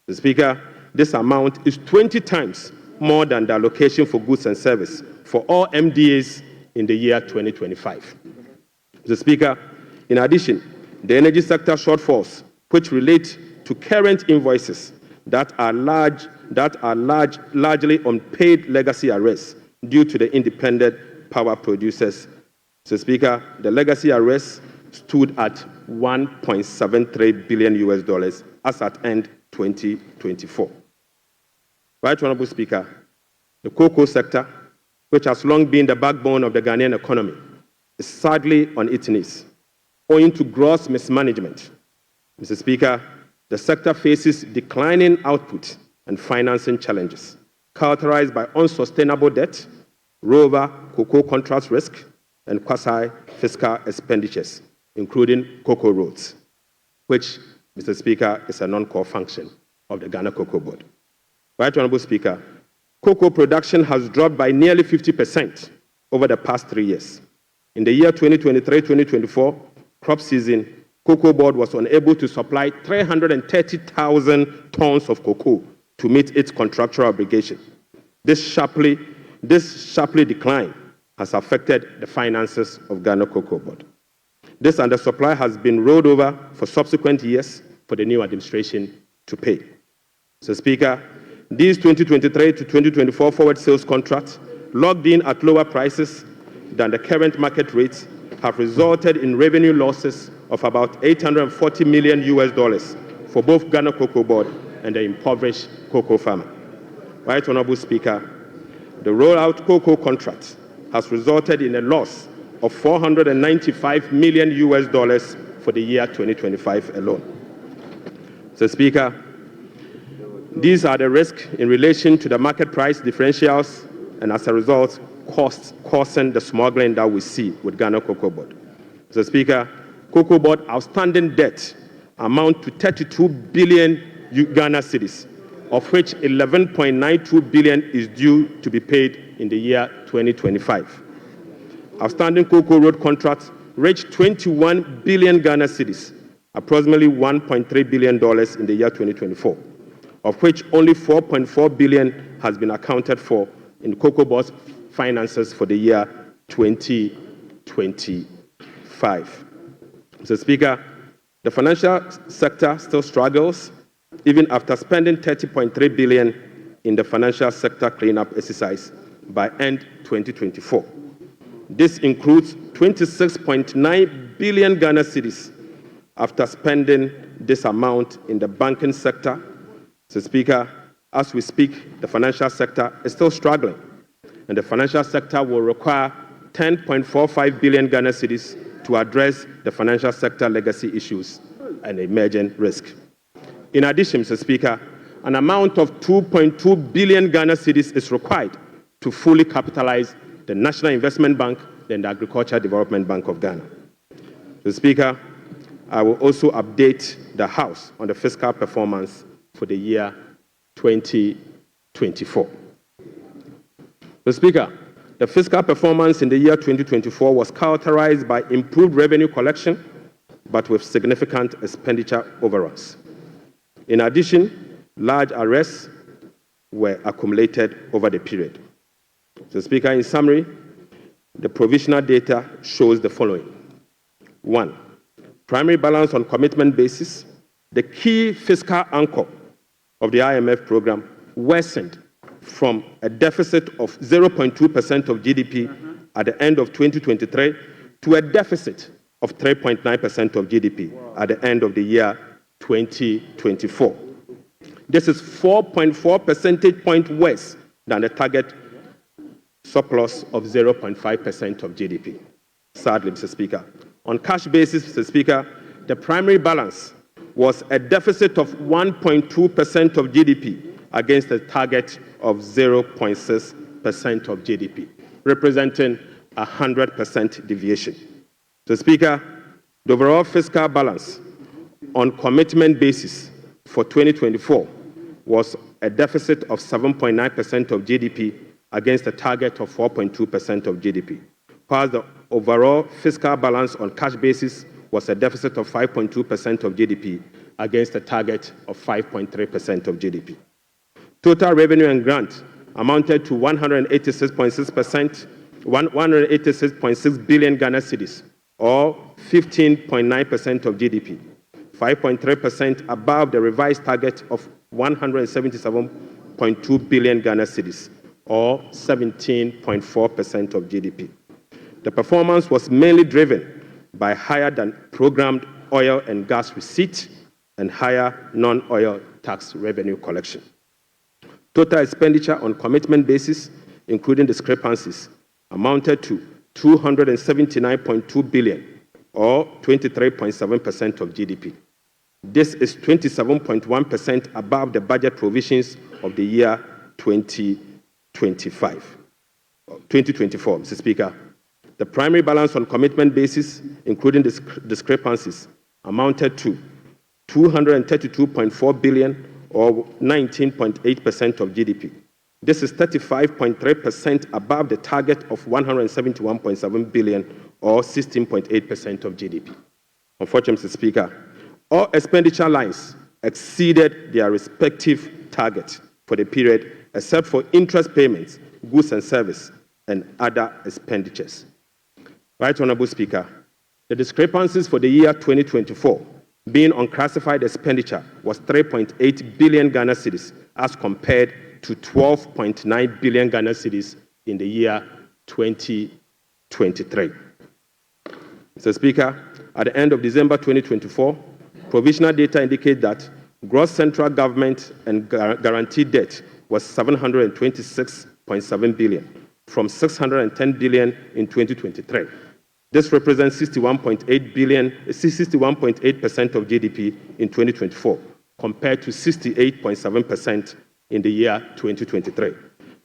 The Speaker, this amount is 20 times more than the allocation for goods and service for all MDAs in the year 2025. The Speaker, in addition, the energy sector shortfalls, which relate to current invoices that are largely unpaid legacy arrears due to the independent power producers. So, Speaker, the legacy arrears stood at $1.73 billion US as at end 2024. Right, Honorable Speaker, the cocoa sector, which has long been the backbone of the Ghanaian economy, is sadly on its knees, owing to gross mismanagement. Mr. Speaker, the sector faces declining output and financing challenges, characterized by unsustainable debt, rollover cocoa contract risk, and quasi-fiscal expenditures, including cocoa roads, which, Mr. Speaker, is a non-core function of the Ghana Cocoa Board. Right Honorable Speaker, cocoa production has dropped by nearly 50% over the past 3 years. In the year 2023-2024 crop season, Cocoa Board was unable to supply 330,000 tons of cocoa to meet its contractual obligation. This sharply decline has affected the finances of Ghana Cocoa Board. This undersupply has been rolled over for subsequent years for the new administration to pay. So, Speaker, these 2023 to 2024 forward sales contracts, locked in at lower prices than the current market rates, have resulted in revenue losses of about $840 million for both Ghana Cocoa Board and the impoverished cocoa farmer. Right Honorable Speaker, the rollout cocoa contract has resulted in a loss of $495 million for the year 2025 alone. So, Speaker, these are the risks in relation to the market price differentials and, as a result, costs causing the smuggling that we see with Ghana Cocoa Board. So, Speaker, Cocoa Board outstanding debt amount to 32 billion Ghana cedis, of which 11.92 billion is due to be paid in the year 2025. Outstanding cocoa road contracts reached 21 billion Ghana cedis, approximately $1.3 billion in the year 2024, of which only 4.4 billion has been accounted for in Cocoa Board's finances for the year 2025. Mr. Speaker, the financial sector still struggles even after spending 30.3 billion in the financial sector cleanup exercise by end 2024. This includes 26.9 billion Ghana cedis after spending this amount in the banking sector. Mr. Speaker, as we speak, the financial sector is still struggling, and the financial sector will require 10.45 billion Ghana cedis to address the financial sector legacy issues and emerging risk. In addition, Mr. Speaker, an amount of 2.2 billion Ghana cedis is required to fully capitalize the National Investment Bank and the Agricultural Development Bank of Ghana. Mr. Speaker, I will also update the House on the fiscal performance for the year 2024. Mr. Speaker, the fiscal performance in the year 2024 was characterized by improved revenue collection, but with significant expenditure overruns. In addition, large arrests were accumulated over the period. Mr. Speaker, in summary, the provisional data shows the following. 1, primary balance on commitment basis, the key fiscal anchor of the IMF program, worsened from a deficit of 0.2% of GDP at the end of 2023 to a deficit of 3.9% of GDP at the end of the year 2024. This is 4.4 percentage points worse than the target surplus of 0.5% of GDP. Sadly, Mr. Speaker, on cash basis, Mr. Speaker, the primary balance was a deficit of 1.2% of GDP against a target of 0.6% of GDP, representing a 100% deviation. Mr. Speaker, the overall fiscal balance on commitment basis for 2024 was a deficit of 7.9% of GDP against a target of 4.2% of GDP, while the overall fiscal balance on cash basis was a deficit of 5.2% of GDP against a target of 5.3% of GDP. Total revenue and grant amounted to 186.6 billion Ghana cedis, or 15.9% of GDP, 5.3% above the revised target of 177.2 billion Ghana cedis, or 17.4% of GDP. The performance was mainly driven by higher than programmed oil and gas receipt and higher non-oil tax revenue collection. Total expenditure on commitment basis including discrepancies, amounted to 279.2 billion, or 23.7% of GDP. This is 27.1% above the budget provisions of the year 2024, Mr. Speaker. The primary balance on commitment basis, including discrepancies, amounted to 232.4 billion, or 19.8% of GDP. This is 35.3% above the target of 171.7 billion, or 16.8% of GDP. Unfortunately, Mr. Speaker, all expenditure lines exceeded their respective targets for the period, except for interest payments, goods and service, and other expenditures. Right Honorable Speaker, the discrepancies for the year 2024 being unclassified expenditure was 3.8 billion Ghana cedis as compared to 12.9 billion Ghana cedis in the year 2023. Mr. Speaker, at the end of December 2024, provisional data indicate that gross central government and guaranteed debt was 726.7 billion from 610 billion in 2023. This represents 61.8% of GDP in 2024, compared to 68.7% in the year 2023.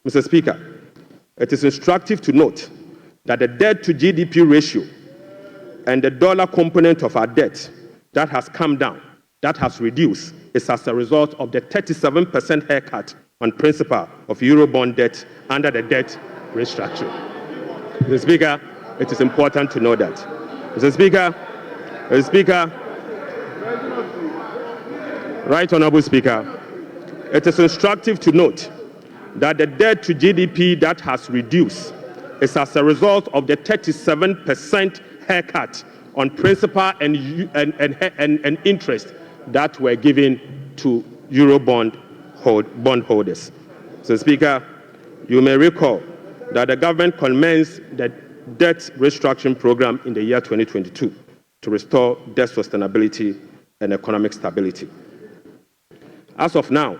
Mr. Speaker, it is instructive to note that the debt to GDP ratio and the dollar component of our debt that has come down, that has reduced, is as a result of the 37% haircut on principal of Eurobond debt under the debt restructuring. Mr. Speaker, it is important to know that. Mr. Speaker, Right Honorable Speaker, it is instructive to note that the debt to GDP that has reduced is as a result of the 37% haircut on principal and interest that were given to Eurobond bondholders. So, Speaker, you may recall that the government commenced the debt restructuring program in the year 2022 to restore debt sustainability and economic stability. As of now,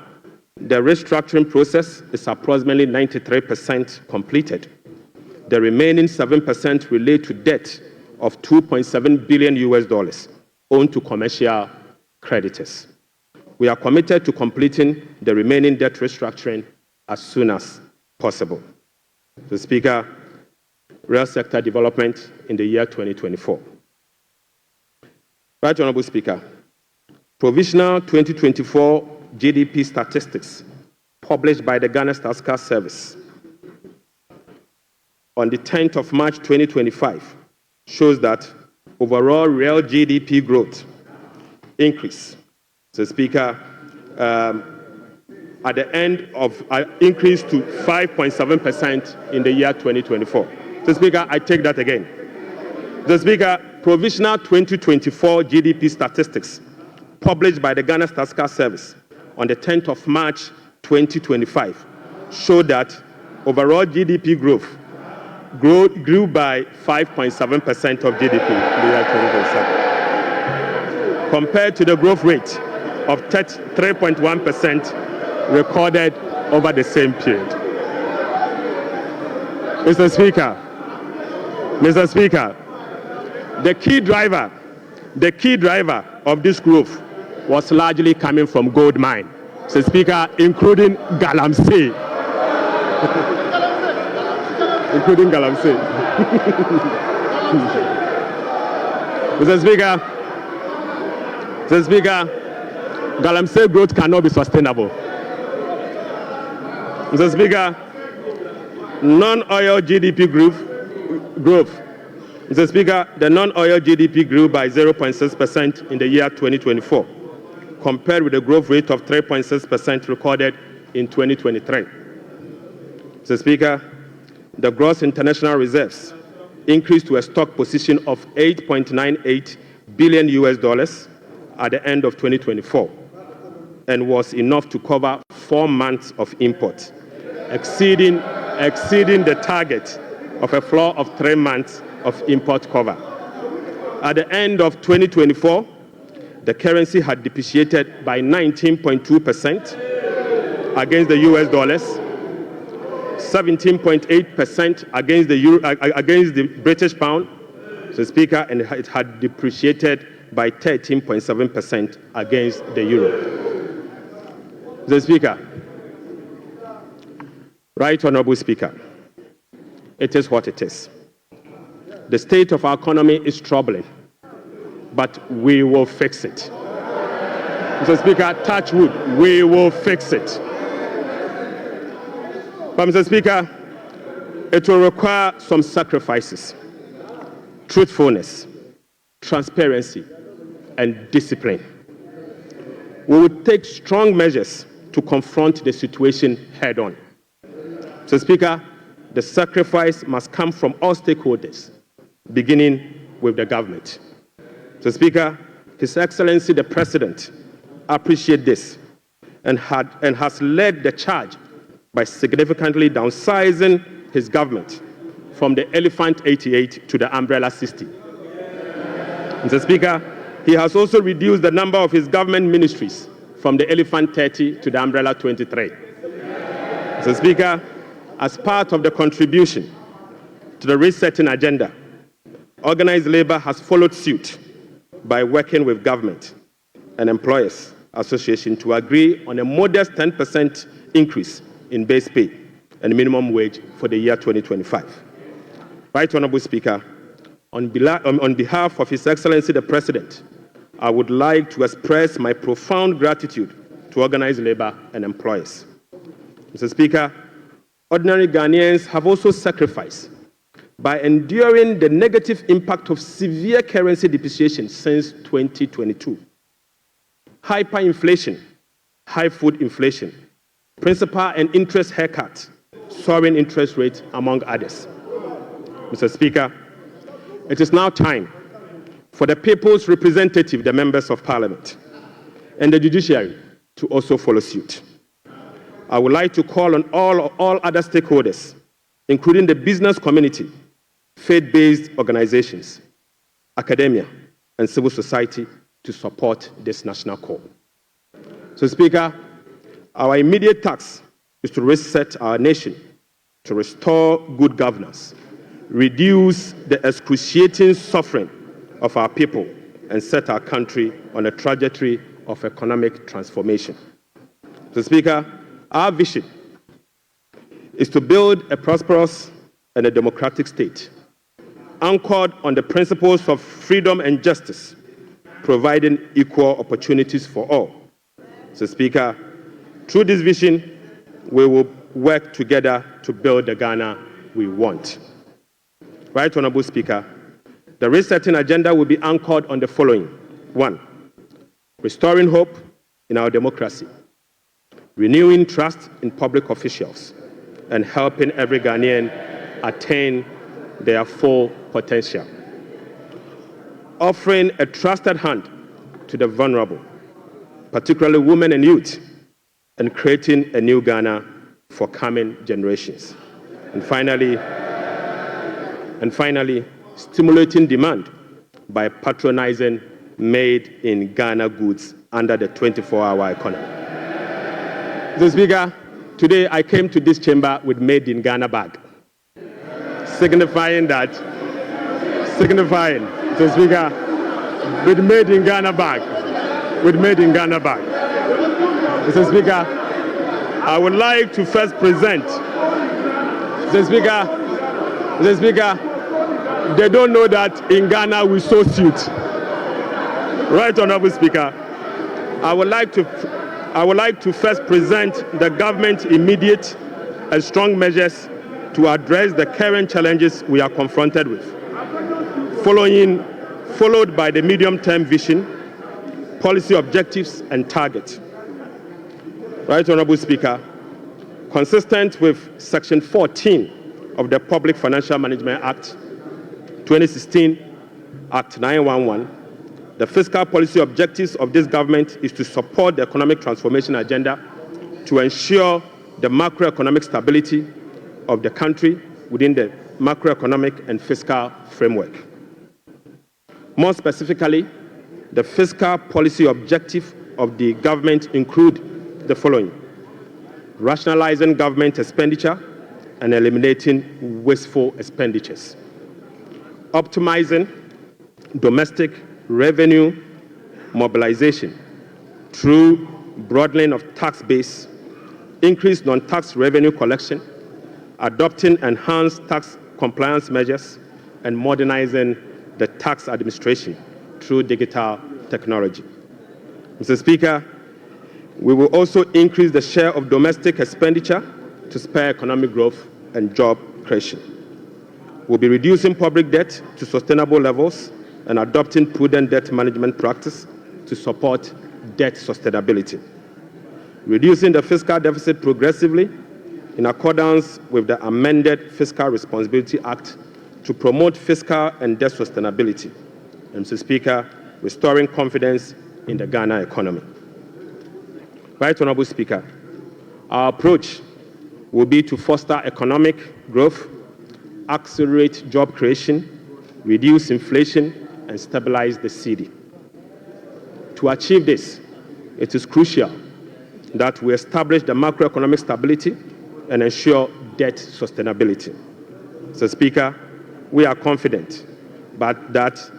the restructuring process is approximately 93% completed. The remaining 7% relate to debt of $2.7 billion owed to commercial creditors. We are committed to completing the remaining debt restructuring as soon as possible. So, Speaker, real sector development in the year 2024. Right Honorable Speaker, provisional 2024 GDP statistics published by the Ghana Statistical Service on the 10th of March 2025 shows that overall real GDP growth increase. So, Speaker, at the end of increased to 5.7% in the year 2024. So, Speaker, I take that again. The Speaker, provisional 2024 GDP statistics published by the Ghana Statistical Service on the 10th of March 2025 show that overall GDP growth grew by 5.7% of GDP in the year 2027, compared to the growth rate of 3.1% recorded over the same period. Mr. Speaker, the key driver of this growth was largely coming from gold mine. Mr. Speaker, including Galamsey. Including Galamsey. Mr. Speaker, Galamsey growth cannot be sustainable. Mr. Speaker, non-oil GDP growth. Mr. Speaker, the non-oil GDP grew by 0.6% in the year 2024, compared with the growth rate of 3.6% recorded in 2023. Mr. Speaker, the gross international reserves increased to a stock position of $8.98 billion at the end of 2024, and was enough to cover 4 months of imports, exceeding the target of a floor of 3 months of import cover. At the end of 2024, the currency had depreciated by 19.2% against the US dollars, 17.8% against the euro, against the British pound, Mr. Speaker, and it had depreciated by 13.7% against the euro. Mr. Speaker, Right Honourable Speaker, it is what it is. The state of our economy is troubling, but we will fix it. Mr. Speaker, touch wood, we will fix it. But Mr. Speaker, it will require some sacrifices, truthfulness, transparency, and discipline. We will take strong measures to confront the situation head on. Mr. Speaker, the sacrifice must come from all stakeholders, beginning with the government. Mr. Speaker, His Excellency the President appreciates this and has led the charge by significantly downsizing his government from the Elephant 88 to the Umbrella 60. Mr. Speaker, he has also reduced the number of his government ministries from the Elephant 30 to the Umbrella 23. Mr. Speaker, as part of the contribution to the resetting agenda, organized labor has followed suit by working with government and employers association to agree on a modest 10% increase in base pay and minimum wage for the year 2025. Right Honourable Speaker, on behalf of His Excellency the President, I would like to express my profound gratitude to organized labor and employers. Mr. Speaker, ordinary Ghanaians have also sacrificed by enduring the negative impact of severe currency depreciation since 2022. Hyperinflation, high food inflation, principal and interest haircuts, soaring interest rates, among others. Mr. Speaker, it is now time for the people's representative, the members of Parliament, and the judiciary to also follow suit. I would like to call on all other stakeholders, including the business community, faith-based organizations, academia, and civil society to support this national call. So, Speaker, our immediate task is to reset our nation, to restore good governance, reduce the excruciating suffering of our people, and set our country on a trajectory of economic transformation. So, Speaker, our vision is to build a prosperous and a democratic state, anchored on the principles of freedom and justice, providing equal opportunities for all. So, Speaker, through this vision, we will work together to build the Ghana we want. Right Honourable Speaker, the resetting agenda will be anchored on the following. 1, restoring hope in our democracy, renewing trust in public officials, and helping every Ghanaian attain their full potential. Offering a trusted hand to the vulnerable, particularly women and youth, and creating a new Ghana for coming generations. And finally, stimulating demand by patronizing made in Ghana goods under the 24-hour economy. Mr. Speaker, today I came to this chamber with made in Ghana bag, signifying, Mr. Speaker, with made in Ghana bag, Mr. Speaker, I would like to first present, Mr. Speaker, they don't know that in Ghana we sew suit. Right Honourable Speaker, I would like to first present the government's immediate and strong measures to address the current challenges we are confronted with, followed by the medium-term vision, policy objectives, and targets. Right Honourable Speaker, consistent with Section 14 of the Public Financial Management Act 2016, Act 911, the fiscal policy objectives of this government is to support the economic transformation agenda to ensure the macroeconomic stability of the country within the macroeconomic and fiscal framework. More specifically, the fiscal policy objective of the government include the following: rationalizing government expenditure, and eliminating wasteful expenditures. Optimizing domestic revenue mobilization through broadening of tax base, increased non-tax revenue collection, adopting enhanced tax compliance measures, and modernizing the tax administration through digital technology. Mr. Speaker, we will also increase the share of domestic expenditure to spur economic growth and job creation. We'll be reducing public debt to sustainable levels and adopting prudent debt management practice to support debt sustainability. Reducing the fiscal deficit progressively in accordance with the amended Fiscal Responsibility Act to promote fiscal and debt sustainability. And Mr. Speaker, restoring confidence in the Ghana economy. Right Honorable Speaker, our approach will be to foster economic growth, accelerate job creation, reduce inflation, and stabilize the cedi. To achieve this, it is crucial that we establish the macroeconomic stability and ensure debt sustainability. Mr. Speaker, we are confident that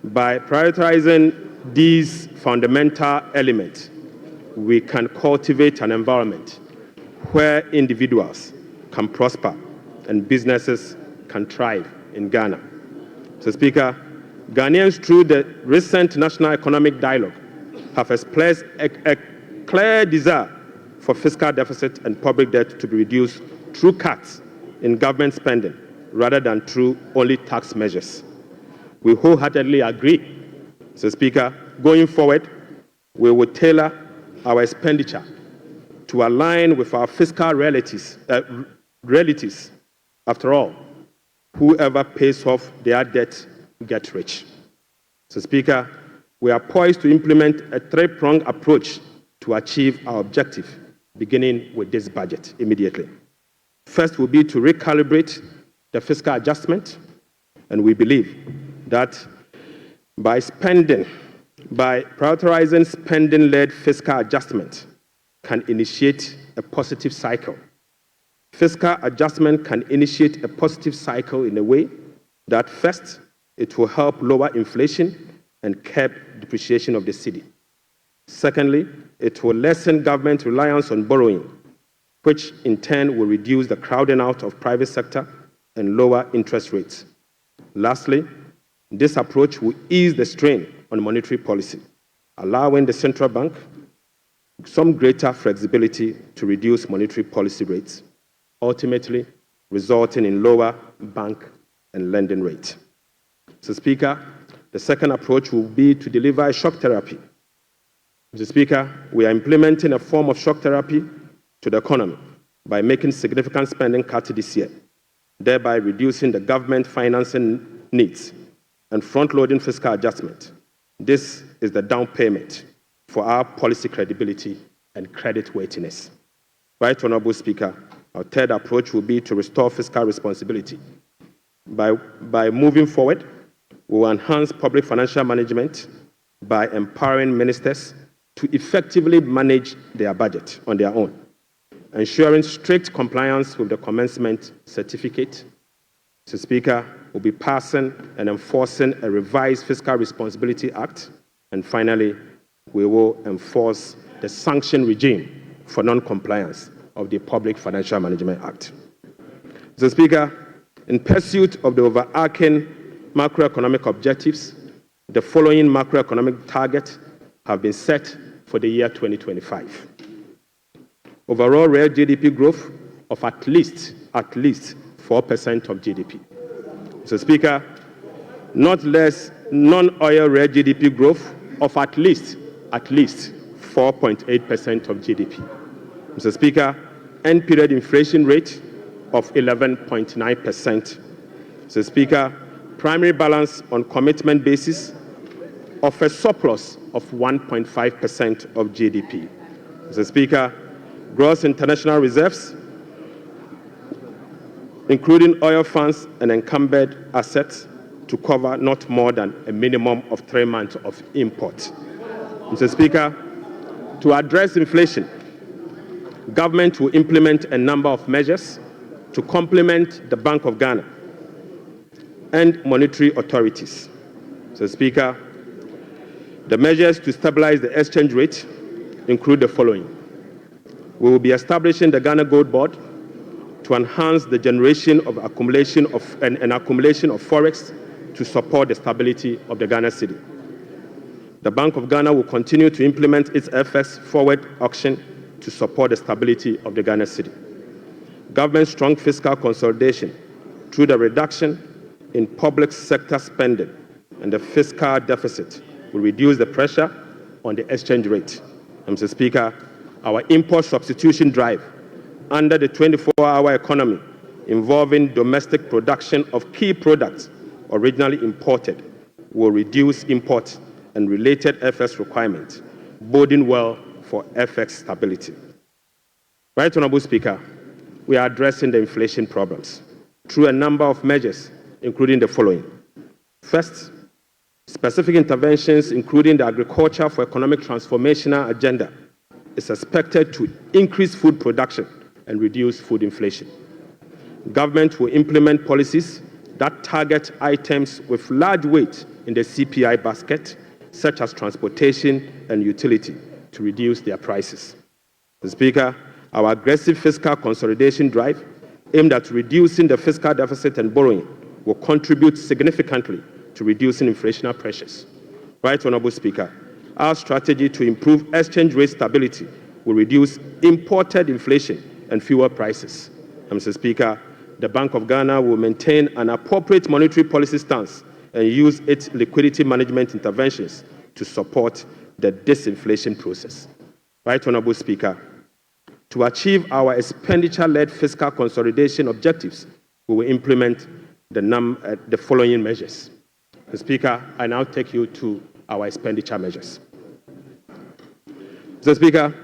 by prioritizing these fundamental elements, we can cultivate an environment where individuals can prosper and businesses can thrive in Ghana. Mr. Speaker, Ghanaians, through the recent National Economic Dialogue, have expressed a clear desire for fiscal deficit and public debt to be reduced through cuts in government spending rather than through only tax measures. We wholeheartedly agree, Mr. Speaker. Going forward, we will tailor our expenditure to align with our fiscal realities. After all, whoever pays off their debt gets rich. Mr. Speaker, we are poised to implement a three-pronged approach to achieve our objective, beginning with this budget immediately. First will be to recalibrate the fiscal adjustment, and we believe that by prioritizing spending-led fiscal adjustment can initiate a positive cycle. Fiscal adjustment can initiate a positive cycle in a way that first, it will help lower inflation and curb depreciation of the cedi. Secondly, it will lessen government reliance on borrowing, which in turn will reduce the crowding out of private sector and lower interest rates. Lastly, this approach will ease the strain on monetary policy, allowing the central bank some greater flexibility to reduce monetary policy rates, ultimately resulting in lower bank and lending rates. Mr. Speaker, the second approach will be to deliver a shock therapy. Mr. Speaker, we are implementing a form of shock therapy to the economy by making significant spending cuts this year, thereby reducing the government financing needs and front-loading fiscal adjustment. This is the down payment for our policy credibility and creditworthiness. Right Honorable Speaker, our third approach will be to restore fiscal responsibility. By moving forward, we will enhance public financial management by empowering ministers to effectively manage their budget on their own, ensuring strict compliance with the commencement certificate. Mr. Speaker, we'll be passing and enforcing a revised Fiscal Responsibility Act. And finally, we will enforce the sanction regime for non-compliance of the Public Financial Management Act. Mr. Speaker, in pursuit of the overarching macroeconomic objectives, the following macroeconomic targets have been set for the year 2025. Overall real GDP growth of at least 4% of GDP. Mr. Speaker, not less non-oil real GDP growth of at least 4.8% of GDP. Mr. Speaker, end period inflation rate of 11.9%. Mr. Speaker, primary balance on commitment basis of a surplus of 1.5% of GDP. Mr. Speaker, gross international reserves, including oil funds and encumbered assets, to cover not more than a minimum of 3 months of import. Mr. Speaker, to address inflation, government will implement a number of measures to complement the Bank of Ghana and monetary authorities. So, Speaker, the measures to stabilize the exchange rate include the following. We will be establishing the Ghana Gold Board to enhance the generation of accumulation of forex to support the stability of the Ghana cedi. The Bank of Ghana will continue to implement its FX forward auction to support the stability of the Ghana cedi. Government's strong fiscal consolidation through the reduction in public sector spending and the fiscal deficit will reduce the pressure on the exchange rate. Mr. Speaker, our import substitution drive under the 24-hour economy involving domestic production of key products originally imported will reduce import and related FX requirements, boding well for FX stability. Right Honourable Speaker, we are addressing the inflation problems through a number of measures, including the following. First, specific interventions, including the Agriculture for Economic Transformational Agenda, is expected to increase food production and reduce food inflation. Government will implement policies that target items with large weight in the CPI basket, such as transportation and utility, to reduce their prices. Mr. Speaker, our aggressive fiscal consolidation drive aimed at reducing the fiscal deficit and borrowing will contribute significantly to reducing inflationary pressures. Right Honourable Speaker, our strategy to improve exchange rate stability will reduce imported inflation and fuel prices. Mr. Speaker, the Bank of Ghana will maintain an appropriate monetary policy stance and use its liquidity management interventions to support the disinflation process. Right Honourable Speaker, to achieve our expenditure-led fiscal consolidation objectives, we will implement the following measures. Mr. Speaker, I now take you to our expenditure measures. Mr. Speaker,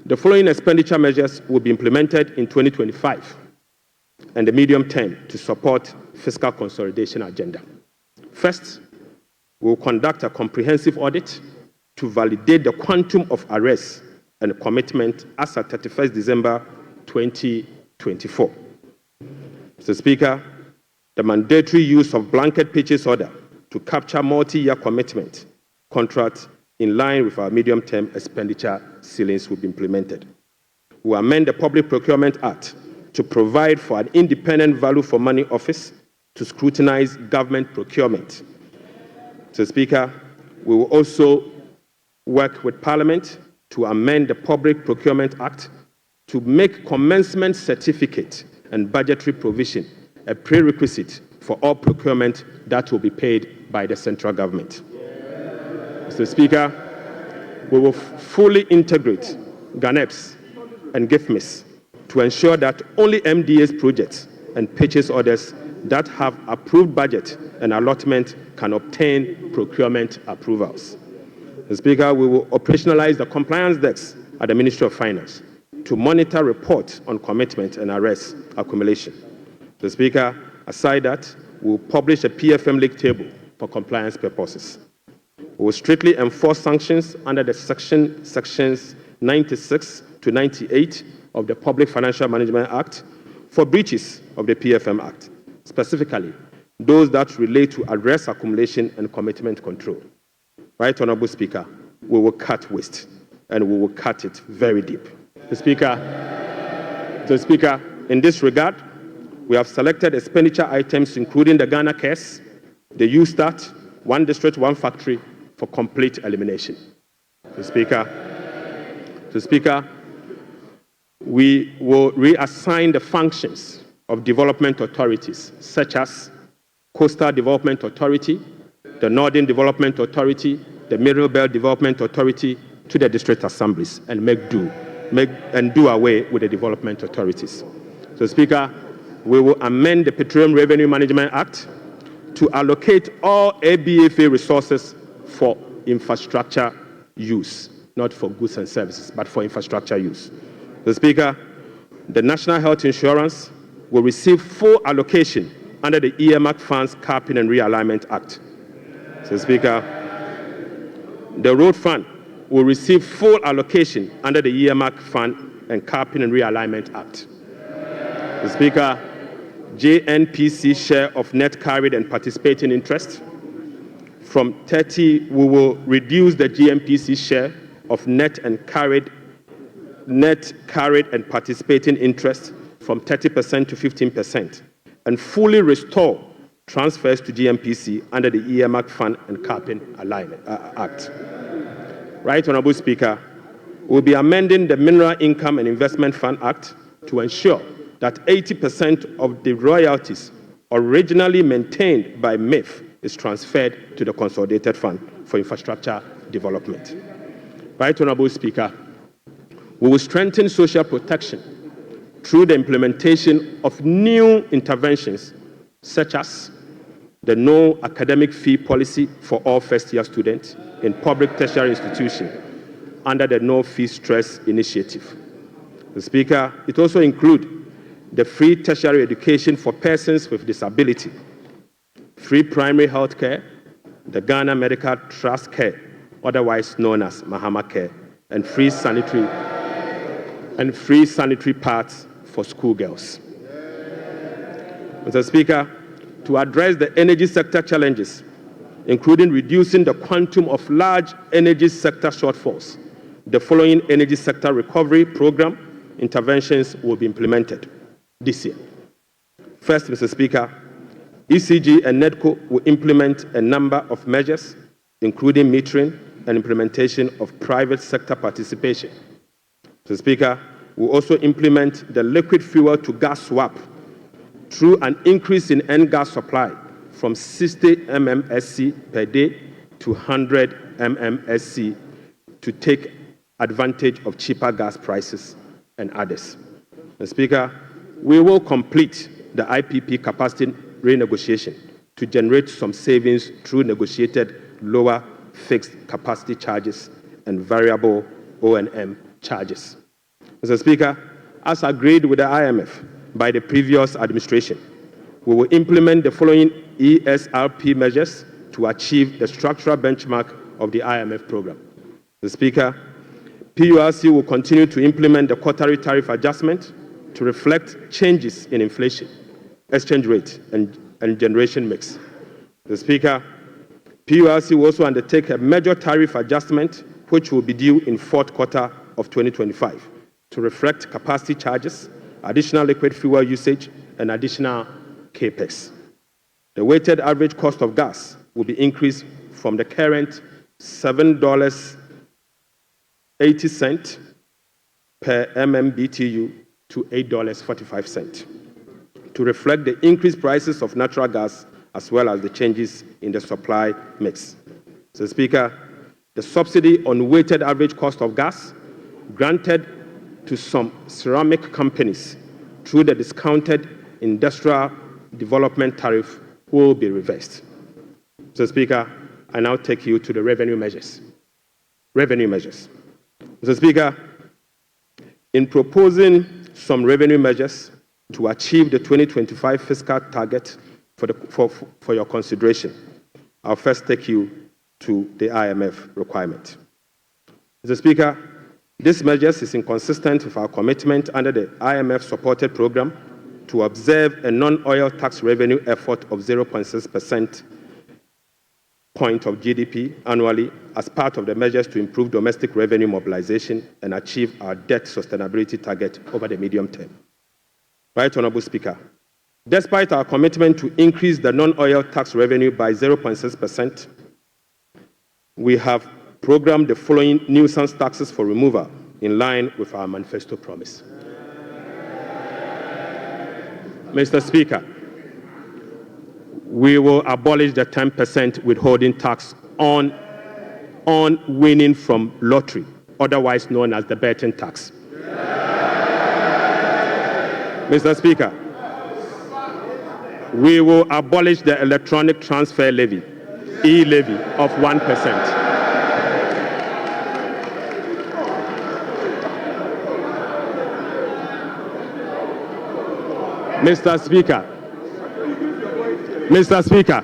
the following expenditure measures will be implemented in 2025 and the medium term to support fiscal consolidation agenda. First, we will conduct a comprehensive audit to validate the quantum of arrests and commitment as at 31st December 2024. Mr. Speaker, the mandatory use of blanket purchase order to capture multi-year commitment contracts in line with our medium-term expenditure ceilings will be implemented. We will amend the Public Procurement Act to provide for an independent value for money office to scrutinize government procurement. Mr. Speaker, we will also work with Parliament to amend the Public Procurement Act to make commencement certificate and budgetary provision a prerequisite for all procurement that will be paid by the central government. Mr. Speaker, we will fully integrate GANEPS and GIFMIS to ensure that only MDA's projects and purchase orders that have approved budget and allotment can obtain procurement approvals. Mr. Speaker, we will operationalize the compliance desk at the Ministry of Finance to monitor reports on commitment and arrest accumulation. Mr. Speaker, aside that, we will publish a PFM league table for compliance purposes. We will strictly enforce sanctions under the sections 96 to 98 of the Public Financial Management Act for breaches of the PFM Act, specifically those that relate to arrest accumulation and commitment control. Right Honourable Speaker, we will cut waste and we will cut it very deep. Mr. Speaker, in this regard, we have selected expenditure items including the Ghana Cares, the USTAT, One District, One Factory for complete elimination. Mr. Speaker, we will reassign the functions of development authorities such as Coastal Development Authority, the Northern Development Authority, the Middle Belt Development Authority to the district assemblies and do away with the development authorities. So, Speaker, we will amend the Petroleum Revenue Management Act to allocate all ABFA resources for infrastructure use, not for goods and services, but for infrastructure use. So, Speaker, the National Health Insurance will receive full allocation under the earmark funds capping and realignment act. So, Speaker, the road fund will receive full allocation under the earmark fund and capping and realignment act. So, Speaker, JNPC share of net carried and participating interest. From 30, we will reduce the GNPC share of net carried and participating interest from 30% to 15%, and fully restore transfers to GNPC under the earmark fund and capping alignment act. Right, Honorable Speaker, we'll be amending the Mineral Income and Investment Fund Act to ensure that 80% of the royalties originally maintained by MIF is transferred to the Consolidated Fund for Infrastructure Development. Right, Honorable Speaker, we will strengthen social protection through the implementation of new interventions such as the no academic fee policy for all first-year students in public tertiary institutions under the No Fee Stress Initiative. The Speaker, it also includes the free tertiary education for persons with disability, free primary health care, the Ghana Medical Trust Care, otherwise known as Mahama Care, and free sanitary pads for schoolgirls. Mr. Speaker, to address the energy sector challenges, including reducing the quantum of large energy sector shortfalls, the following energy sector recovery program interventions will be implemented this year. First, Mr. Speaker, ECG and NEDCO will implement a number of measures, including metering and implementation of private sector participation. Mr. Speaker, we'll also implement the liquid fuel to gas swap through an increase in N-gas supply from 60 MMSC per day to 100 MMSC to take advantage of cheaper gas prices and others. Mr. Speaker, we will complete the IPP capacity renegotiation to generate some savings through negotiated lower fixed capacity charges and variable O&M charges. Mr. Speaker, as agreed with the IMF by the previous administration, we will implement the following ESRP measures to achieve the structural benchmark of the IMF program. Mr. Speaker, PURC will continue to implement the quarterly tariff adjustment to reflect changes in inflation, exchange rate, and generation mix. Mr. Speaker, PURC will also undertake a major tariff adjustment, which will be due in fourth quarter of 2025, to reflect capacity charges, additional liquid fuel usage, and additional CAPEX. The weighted average cost of gas will be increased from the current $7.80 per MMBTU to $8.45 to reflect the increased prices of natural gas as well as the changes in the supply mix. Mr. Speaker, the subsidy on weighted average cost of gas granted to some ceramic companies through the discounted industrial development tariff will be reversed. Mr. Speaker, I now take you to the revenue measures. Mr. Speaker, in proposing some revenue measures to achieve the 2025 fiscal target for your consideration, I'll first take you to the IMF requirement. Mr. Speaker, this measure is inconsistent with our commitment under the IMF-supported program to observe a non-oil tax revenue effort of 0.6% point of GDP annually as part of the measures to improve domestic revenue mobilization and achieve our debt sustainability target over the medium term. Right, Honorable Speaker, despite our commitment to increase the non-oil tax revenue by 0.6%, we have programmed the following nuisance taxes for removal in line with our manifesto promise. Mr. Speaker, we will abolish the 10% withholding tax on winning from lottery, otherwise known as the betting tax. Mr. Speaker, we will abolish the electronic transfer levy, e-levy, of 1%. Mr. Speaker,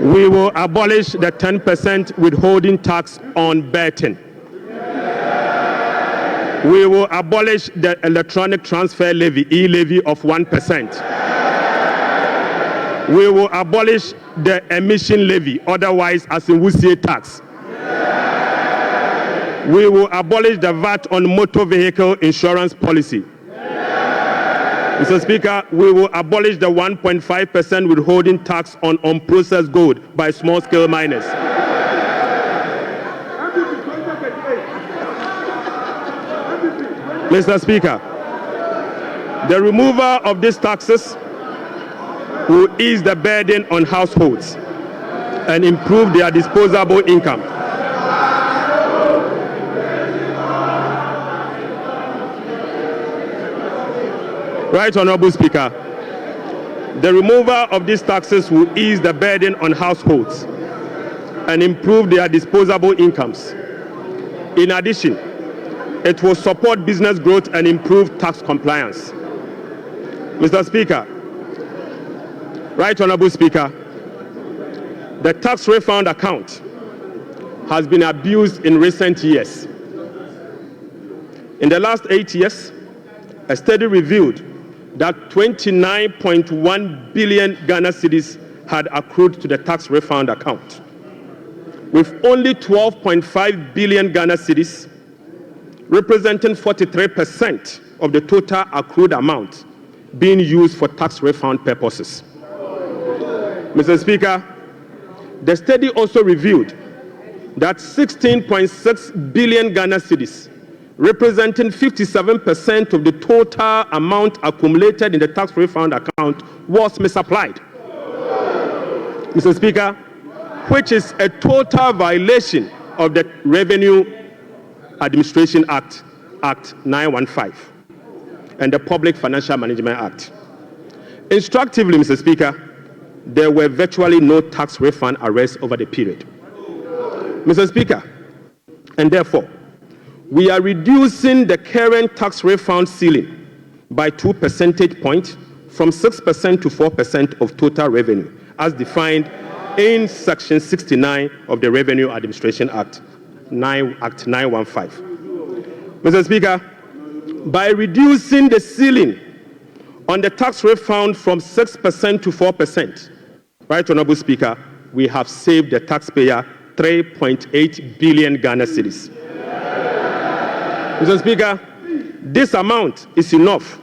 we will abolish the 10% withholding tax on betting. We will abolish the electronic transfer levy, e-levy of 1%. We will abolish the emission levy, otherwise as in Wusie tax. We will abolish the VAT on motor vehicle insurance policy. Mr. Speaker, we will abolish the 1.5% withholding tax on unprocessed gold by small-scale miners. Mr. Speaker, the removal of these taxes will ease the burden on households and improve their disposable income. Right, Honorable Speaker, the removal of these taxes will ease the burden on households and improve their disposable incomes. In addition, it will support business growth and improve tax compliance. Mr. Speaker, Right Honorable Speaker, the tax refund account has been abused in recent years. In the last 8 years, a study revealed that 29.1 billion Ghana cedis had accrued to the tax refund account, with only 12.5 billion Ghana cedis, representing 43% of the total accrued amount, being used for tax refund purposes. Mr. Speaker, the study also revealed that 16.6 billion Ghana cedis, representing 57% of the total amount accumulated in the tax refund account, was misapplied. Mr. Speaker, which is a total violation of the Revenue Administration Act, Act 915, and the Public Financial Management Act. Instructively, Mr. Speaker, there were virtually no tax refund arrests over the period. Mr. Speaker, and therefore, we are reducing the current tax refund ceiling by 2 percentage points from 6% to 4% of total revenue, as defined in Section 69 of the Revenue Administration Act, Act 915. Mr. Speaker, by reducing the ceiling on the tax refund from 6% to 4%, Right Honorable Speaker, we have saved the taxpayer 3.8 billion Ghana cedis. Mr. Speaker, this amount is enough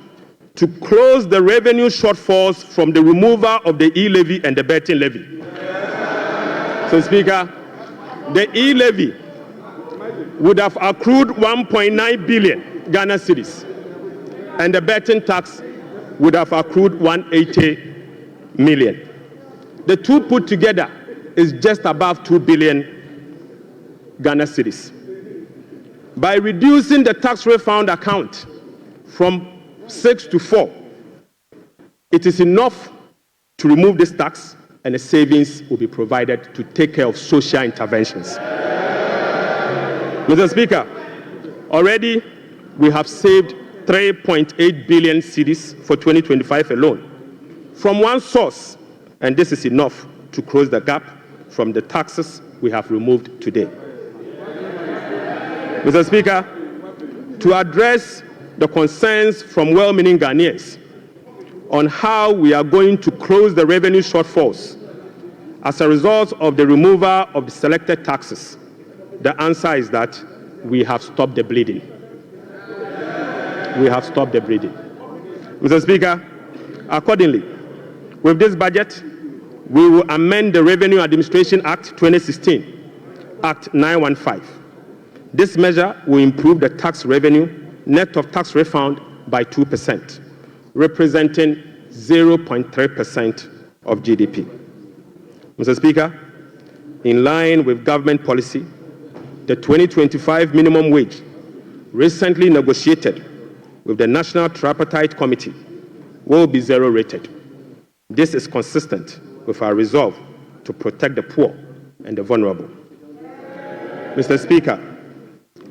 to close the revenue shortfalls from the removal of the e-levy and the betting levy. So, Speaker, the e-levy would have accrued 1.9 billion Ghana cedis, and the betting tax would have accrued 180 million. The two put together is just above 2 billion Ghana cedis. By reducing the tax refund account from 6 to 4, it is enough to remove this tax, and the savings will be provided to take care of social interventions. Mr. Speaker, already we have saved 3.8 billion cedis for 2025 alone from one source, and this is enough to close the gap from the taxes we have removed today. Mr. Speaker, to address the concerns from well-meaning Ghanaians on how we are going to close the revenue shortfalls as a result of the removal of the selected taxes, the answer is that we have stopped the bleeding. We have stopped the bleeding. Mr. Speaker, accordingly, with this budget, we will amend the Revenue Administration Act 2016, Act 915. This measure will improve the tax revenue net of tax refund by 2%, representing 0.3% of GDP. Mr. Speaker, in line with government policy, the 2025 minimum wage, recently negotiated with the National Tripartite Committee, will be zero rated. This is consistent with our resolve to protect the poor and the vulnerable. Mr. Speaker,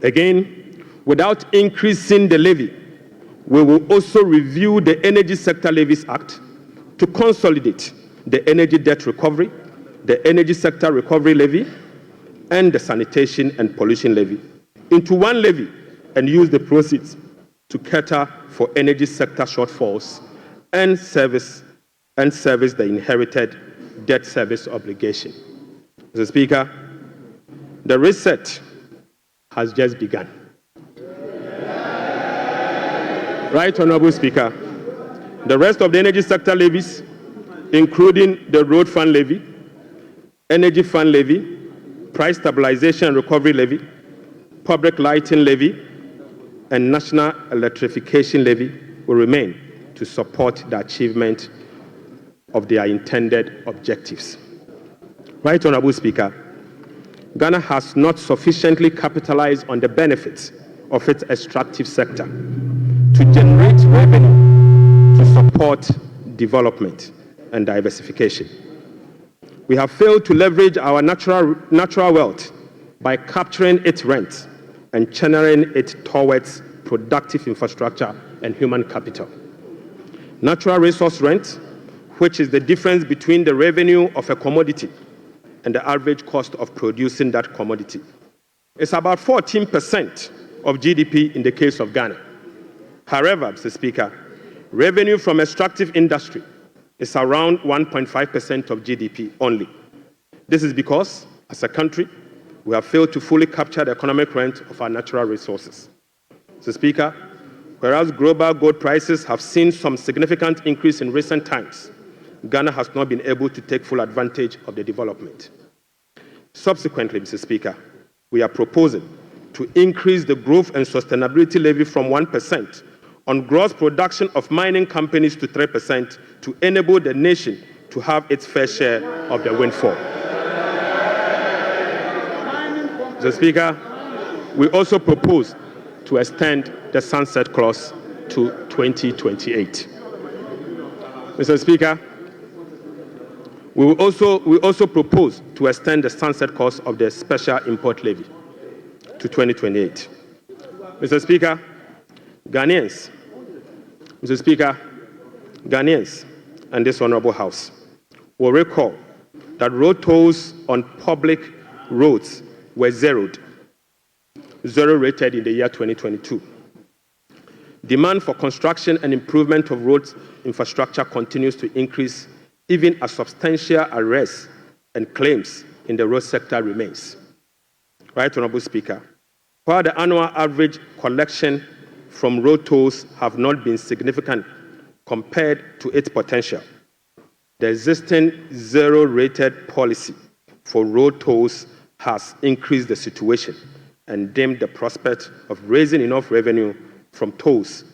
again, without increasing the levy, we will also review the Energy Sector Levies Act to consolidate the energy debt recovery, the Energy Sector Recovery Levy, and the Sanitation and Pollution Levy into one levy and use the proceeds to cater for energy sector shortfalls and service the inherited debt service obligation. Mr. Speaker, the reset has just begun. Right, Honorable Speaker, the rest of the energy sector levies, including the road fund levy, energy fund levy, price stabilization and recovery levy, public lighting levy, and national electrification levy will remain to support the achievement of their intended objectives. Right, Honorable Speaker, Ghana has not sufficiently capitalized on the benefits of its extractive sector to generate revenue to support development and diversification. We have failed to leverage our natural wealth by capturing its rent and channeling it towards productive infrastructure and human capital. Natural resource rent, which is the difference between the revenue of a commodity and the average cost of producing that commodity, is about 14% of GDP in the case of Ghana. However, Mr. Speaker, revenue from extractive industry is around 1.5% of GDP only. This is because, as a country, we have failed to fully capture the economic rent of our natural resources. Mr. Speaker, whereas global gold prices have seen some significant increase in recent times, Ghana has not been able to take full advantage of the development. Subsequently, Mr. Speaker, we are proposing to increase the growth and sustainability levy from 1% on gross production of mining companies to 3% to enable the nation to have its fair share of the windfall. Mr. Speaker, we also propose to extend the sunset clause to 2028. Mr. Speaker, we also propose to extend the sunset clause of the special import levy to 2028. Mr. Speaker, Ghanaians and this Honorable House will recall that road tolls on public roads were zero rated in the year 2022. Demand for construction and improvement of road infrastructure continues to increase, even as substantial arrests and claims in the road sector remains. Right, Honorable Speaker, while the annual average collection from road tolls have not been significant compared to its potential, the existing zero-rated policy for road tolls has increased the situation and dimmed the prospect of raising enough revenue from tolls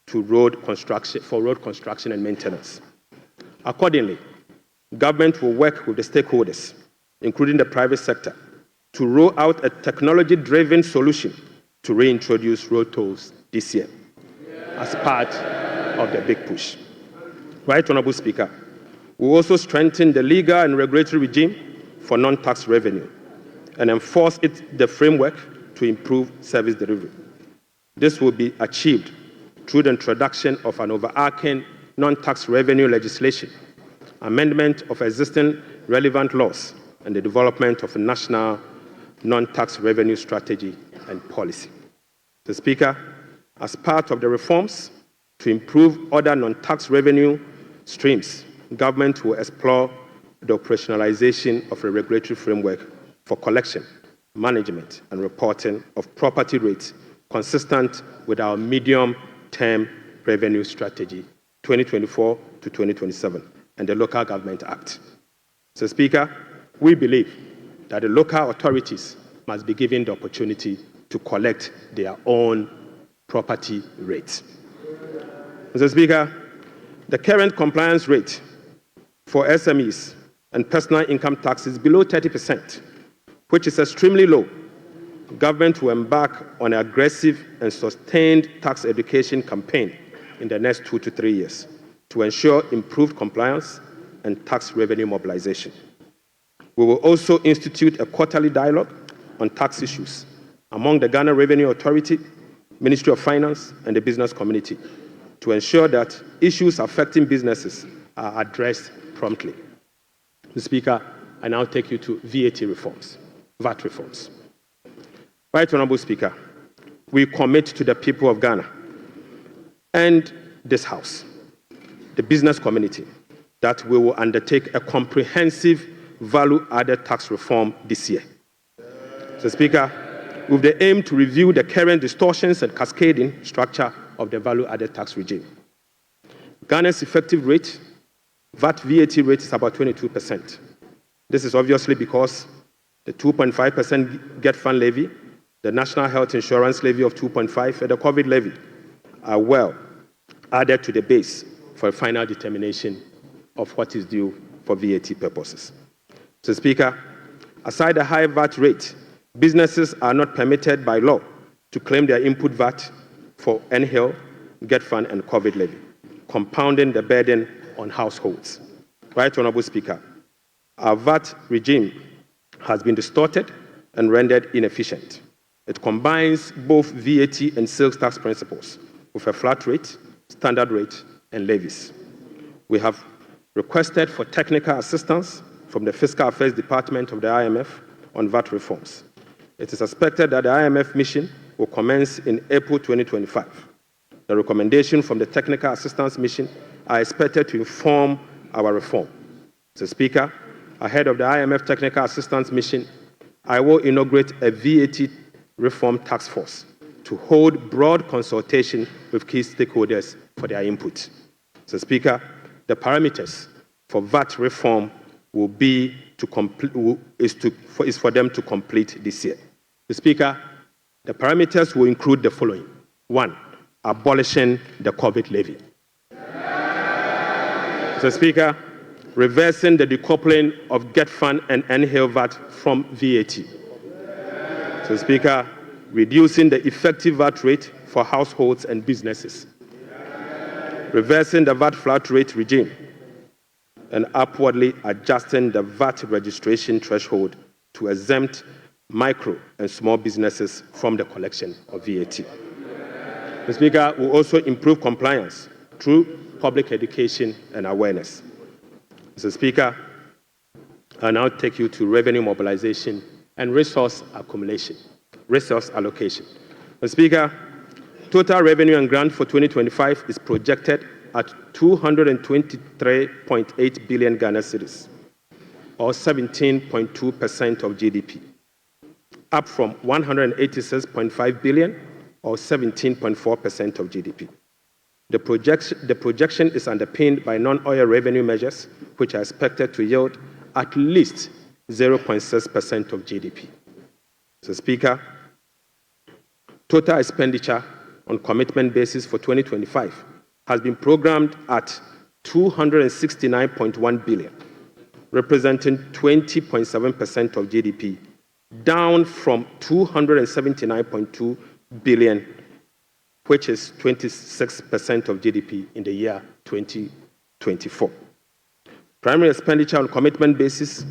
to road construction and maintenance. Accordingly, government will work with the stakeholders, including the private sector, to roll out a technology-driven solution to reintroduce road tolls this year as part of the big push. Right, Honorable Speaker, we will also strengthen the legal and regulatory regime for non-tax revenue and enforce the framework to improve service delivery. This will be achieved through the introduction of an overarching non-tax revenue legislation, amendment of existing relevant laws, and the development of a national non-tax revenue strategy and policy. Mr. Speaker, as part of the reforms to improve other non-tax revenue streams, government will explore the operationalization of a regulatory framework for collection, management, and reporting of property rates consistent with our medium-term revenue strategy, 2024 to 2027, and the Local Government Act. Mr. Speaker, we believe that the local authorities must be given the opportunity to collect their own property rates. Mr. Speaker, the current compliance rate for SMEs and personal income tax is below 30%, which is extremely low. Government will embark on an aggressive and sustained tax education campaign in the next 2 to 3 years to ensure improved compliance and tax revenue mobilization. We will also institute a quarterly dialogue on tax issues among the Ghana Revenue Authority, Ministry of Finance, and the business community to ensure that issues affecting businesses are addressed promptly. Mr. Speaker, I now take you to VAT reforms. Right, Honorable Speaker, we commit to the people of Ghana and this House, the business community, that we will undertake a comprehensive value-added tax reform this year. Mr. Speaker, with the aim to review the current distortions and cascading structure of the value-added tax regime. Ghana's effective rate, VAT rate, is about 22%. This is obviously because the 2.5% Get Fund levy, the National Health Insurance levy of 2.5%, and the COVID levy are well added to the base for a final determination of what is due for VAT purposes. Mr. Speaker, aside the high VAT rate, businesses are not permitted by law to claim their input VAT for NHIL, Get Fund, and COVID levy, compounding the burden on households. Right Honourable Speaker, our VAT regime has been distorted and rendered inefficient. It combines both VAT and sales tax principles with a flat rate, standard rate, and levies. We have requested for technical assistance from the Fiscal Affairs Department of the IMF on VAT reforms. It is expected that the IMF mission will commence in April 2025. The recommendations from the Technical Assistance Mission are expected to inform our reform. Mr. Speaker, ahead of the IMF Technical Assistance Mission, I will inaugurate a VAT reform task force to hold broad consultation with key stakeholders for their input. Mr. Speaker, the parameters for VAT reform will be is for them to complete this year. Mr. Speaker, the parameters will include the following. 1, abolishing the COVID levy. Mr. Speaker, reversing the decoupling of Get Fund and NHIL VAT from VAT. Mr. Speaker, reducing the effective VAT rate for households and businesses. Reversing the VAT flat rate regime and upwardly adjusting the VAT registration threshold to exempt micro and small businesses from the collection of VAT. Mr. Speaker, will also improve compliance through public education and awareness. Mr. Speaker, I now take you to revenue mobilization and resource allocation. Mr. Speaker, total revenue and grant for 2025 is projected at 223.8 billion Ghana cedis, or 17.2% of GDP, up from 186.5 billion, or 17.4% of GDP. The projection is underpinned by non-oil revenue measures, which are expected to yield at least 0.6% of GDP. Mr. Speaker, total expenditure on commitment basis for 2025 has been programmed at 269.1 billion, representing 20.7% of GDP, down from 279.2 billion, which is 26% of GDP in the year 2024. Primary expenditure on commitment basis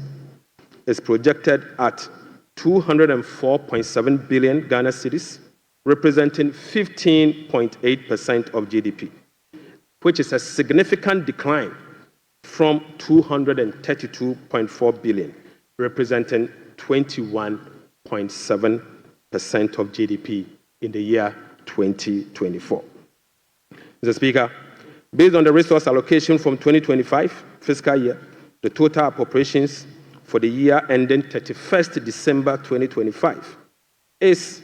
is projected at 204.7 billion Ghana cedis, representing 15.8% of GDP, which is a significant decline from 232.4 billion, representing 21.7% of GDP in the year 2024. Mr. Speaker, based on the resource allocation from 2025 fiscal year, the total appropriations for the year ending 31st December 2025 is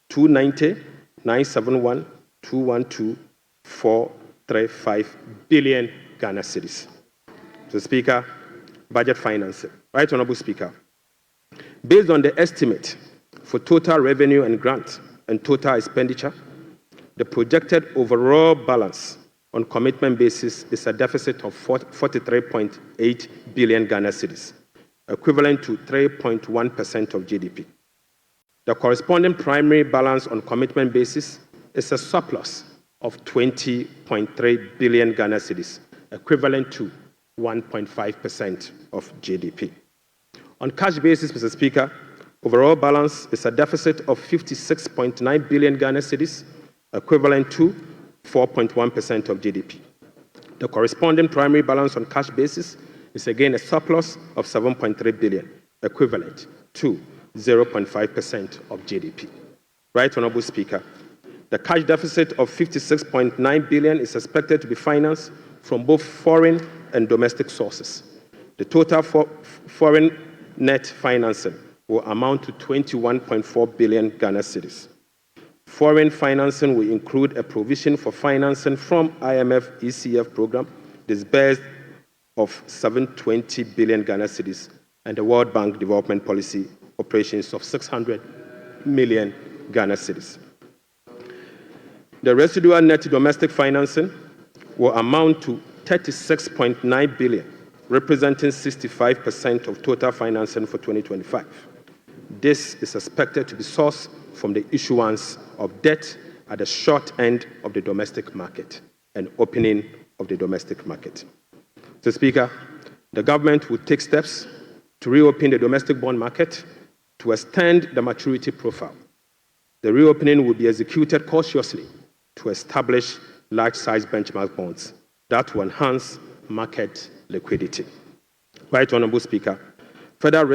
290,971,212,435 billion Ghana cedis. Mr. Speaker, budget financing. Right Honourable Speaker, based on the estimate for total revenue and grant and total expenditure, the projected overall balance on commitment basis is a deficit of 43.8 billion Ghana cedis, equivalent to 3.1% of GDP. The corresponding primary balance on commitment basis is a surplus of 20.3 billion Ghana cedis, equivalent to 1.5% of GDP. On cash basis, Mr. Speaker, overall balance is a deficit of 56.9 billion Ghana cedis, equivalent to 4.1% of GDP. The corresponding primary balance on cash basis is again a surplus of 7.3 billion, equivalent to 0.5% of GDP. Right Honourable Speaker, The cash deficit of 56.9 billion is expected to be financed from both foreign and domestic sources. The total foreign net financing will amount to 21.4 billion Ghana cedis. Foreign financing will include a provision for financing from IMF ECF program disbursed of 720 billion Ghana cedis and the World Bank Development Policy operations of 600 million Ghana cedis. The residual net domestic financing will amount to 36.9 billion, representing 65% of total financing for 2025. This is expected to be sourced from the issuance of debt at the short end of the domestic market and opening of the domestic market. Mr. Speaker, the government will take steps to reopen the domestic bond market to extend the maturity profile. The reopening will be executed cautiously to establish large-size benchmark bonds that will enhance market liquidity. Right Honourable Speaker, further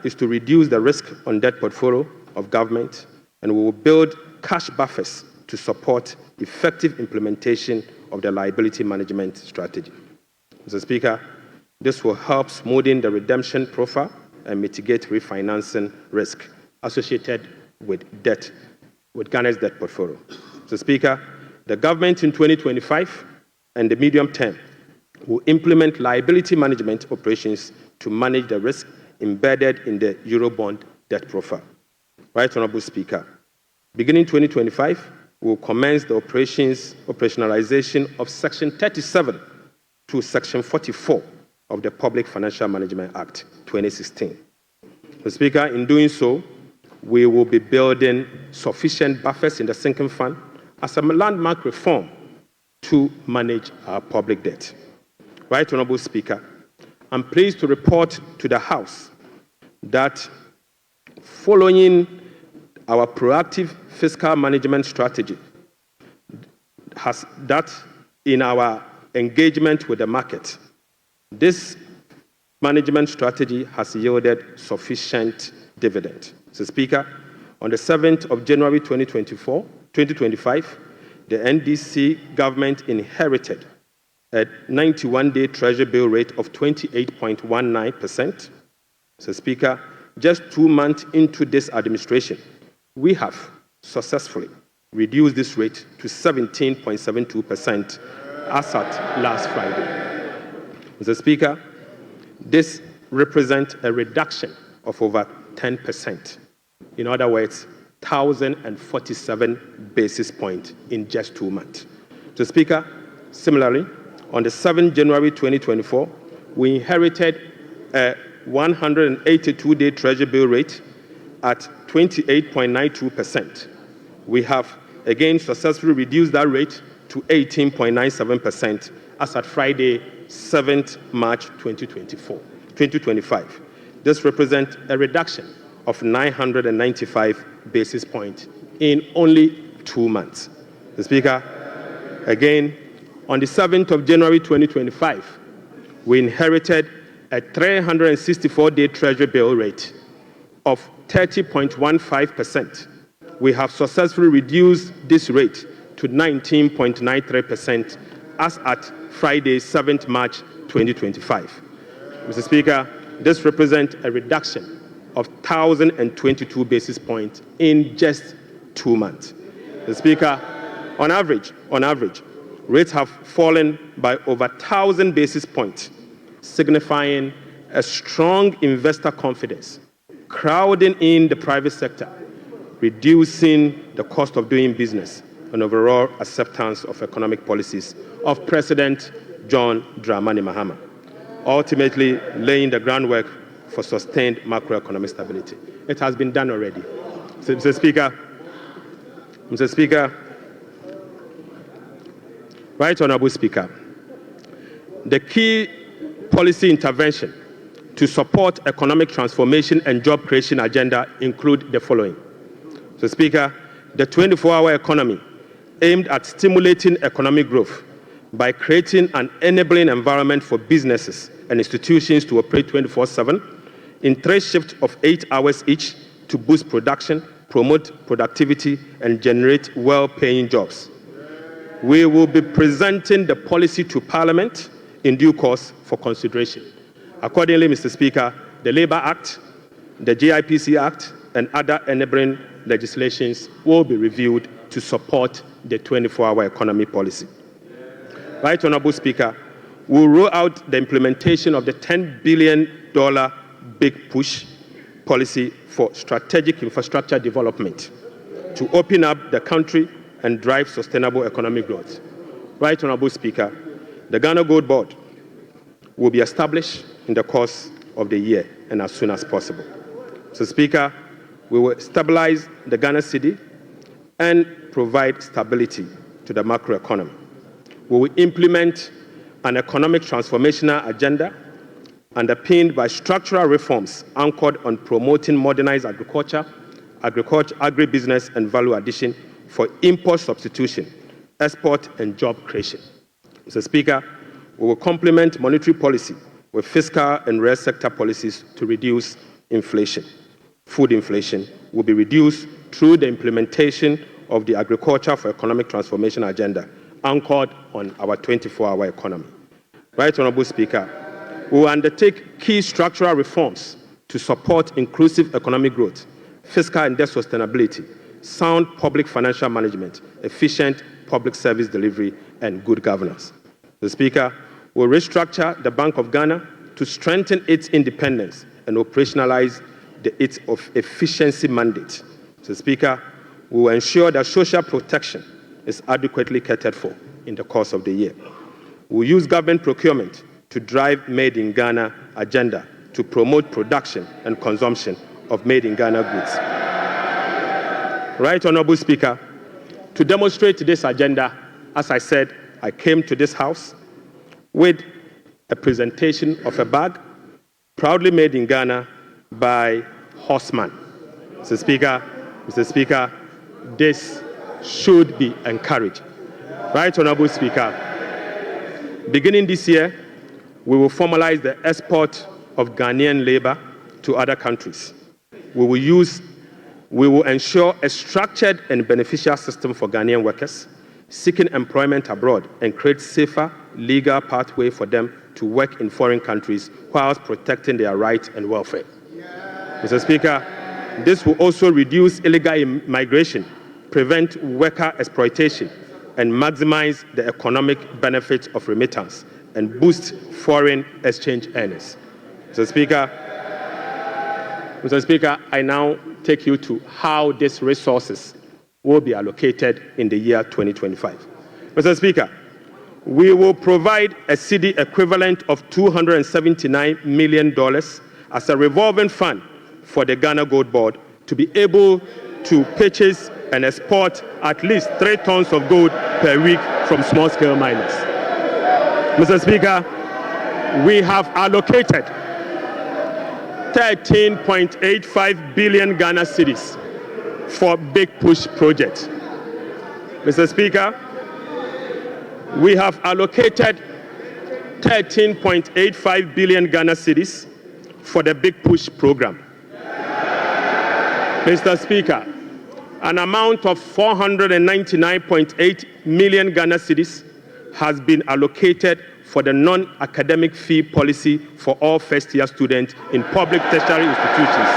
is to reduce the risk on debt portfolio of government, and we will build cash buffers to support effective implementation of the liability management strategy. Mr. Speaker, this will help smoothen the redemption profile and mitigate refinancing risk associated with Ghana's debt portfolio. Mr. Speaker, the government in 2025 and the medium term will implement liability management operations to manage the risk embedded in the Eurobond debt profile. Right Honourable Speaker, beginning 2025, we will commence the operationalization of Section 37 to Section 44 of the Public Financial Management Act 2016. Mr. Speaker, in doing so, we will be building sufficient buffers in the sinking fund as a landmark reform to manage our public debt. Right Honourable Speaker, I'm pleased to report to the House that following our proactive fiscal management strategy, that in our engagement with the market, this management strategy has yielded sufficient dividend. Mr. Speaker, on the 7th of January 2025, the NDC government inherited a 91-day Treasury bill rate of 28.19%. Mr. Speaker, just 2 months into this administration, we have successfully reduced this rate to 17.72% as at last Friday. Mr. Speaker, this represents a reduction of over 10%. In other words, 1,047 basis points in just 2 months. Mr. Speaker, similarly, on the 7th January 2024, we inherited a 182-day Treasury bill rate at 28.92%. We have again successfully reduced that rate to 18.97% as at Friday, 7th March 2025. This represents a reduction of 995 basis points in only 2 months. Mr. Speaker, again, on the 7th of January 2025, we inherited a 364-day Treasury bill rate of 30.15%. We have successfully reduced this rate to 19.93% as at Friday, 7th March 2025. Mr. Speaker, this represents a reduction of 1,022 basis points in just 2 months. Mr. Speaker, on average, rates have fallen by over 1,000 basis points, signifying a strong investor confidence, crowding in the private sector, reducing the cost of doing business, and overall acceptance of economic policies of President John Dramani Mahama, ultimately laying the groundwork for sustained macroeconomic stability. It has been done already. Mr. Speaker, Right Honourable Speaker, the key policy intervention to support economic transformation and job creation agenda include the following. Mr. Speaker, the 24-hour economy aimed at stimulating economic growth by creating an enabling environment for businesses and institutions to operate 24/7 in 3 shifts of 8 hours each to boost production promote productivity, and generate well-paying jobs. We will be presenting the policy to Parliament in due course for consideration. Accordingly, Mr. Speaker, the Labour Act, the GIPC Act, and other enabling legislations will be reviewed to support the 24-hour economy policy. Right Honourable Speaker, we'll roll out the implementation of the $10 billion Big Push policy for strategic infrastructure development to open up the country and drive sustainable economic growth. Right Honourable Speaker, the Ghana Gold Board will be established in the course of the year and as soon as possible. So, Speaker, we will stabilize the Ghana cedi and provide stability to the macroeconomy. We will implement an economic transformational agenda underpinned by structural reforms anchored on promoting modernized agriculture, agribusiness, and value addition for import substitution, export, and job creation. Mr. Speaker, we will complement monetary policy with fiscal and real sector policies to reduce inflation. Food inflation will be reduced through the implementation of the Agriculture for Economic Transformation agenda, anchored on our 24-hour economy. Right Honourable Speaker, we will undertake key structural reforms to support inclusive economic growth, fiscal and debt sustainability, sound public financial management, efficient public service delivery, and good governance. The Speaker will restructure the Bank of Ghana to strengthen its independence and operationalize its efficiency mandate. So, Speaker, we will ensure that social protection is adequately catered for in the course of the year. We will use government procurement to drive Made in Ghana agenda to promote production and consumption of Made in Ghana goods. Right Honourable Speaker, to demonstrate this agenda, as I said, I came to this House with a presentation of a bag proudly made in Ghana by Horseman. Mr. Speaker, this should be encouraged. Right Honourable Speaker, beginning this year, we will formalize the export of Ghanaian labor to other countries. We will ensure a structured and beneficial system for Ghanaian workers seeking employment abroad and create safer legal pathway for them to work in foreign countries whilst protecting their rights and welfare. Mr. Speaker, this will also reduce illegal migration, prevent worker exploitation, and maximize the economic benefits of remittance and boost foreign exchange earnings. Mr. Speaker, I now take you to how these resources will be allocated in the year 2025. Mr. Speaker, we will provide a cedi equivalent of $279 million as a revolving fund for the Ghana Gold Board to be able to purchase and export at least 3 tons of gold per week from small-scale miners. Mr. Speaker, we have allocated 13.85 billion Ghana cedis for Big Push project. Mr. Speaker, we have allocated 13.85 billion Ghana cedis for the Big Push program. Mr. Speaker, an amount of 499.8 million Ghana cedis has been allocated for the non-academic fee policy for all first-year students in public tertiary institutions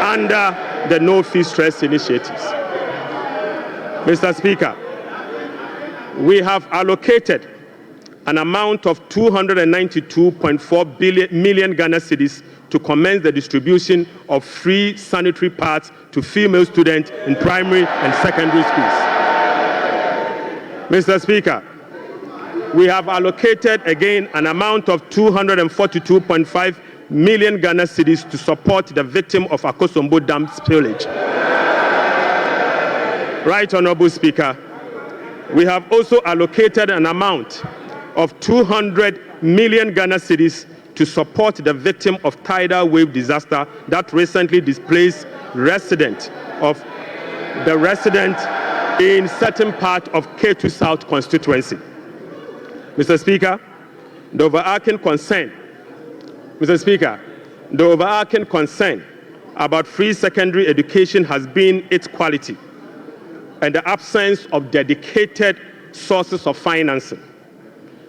under the No Fee Stress initiatives. Mr. Speaker, we have allocated an amount of 292.4 million Ghana cedis to commence the distribution of free sanitary pads to female students in primary and secondary schools. Mr. Speaker, we have allocated again an amount of 242.5 million Ghana cedis to support the victim of Akosombo Dam spillage. Right Honourable Speaker, we have also allocated an amount of 200 million Ghana cedis to support the victim of tidal wave disaster that recently displaced resident in certain part of K2 South constituency. Mr. Speaker, the overarching concern about free secondary education has been its quality and the absence of dedicated sources of financing.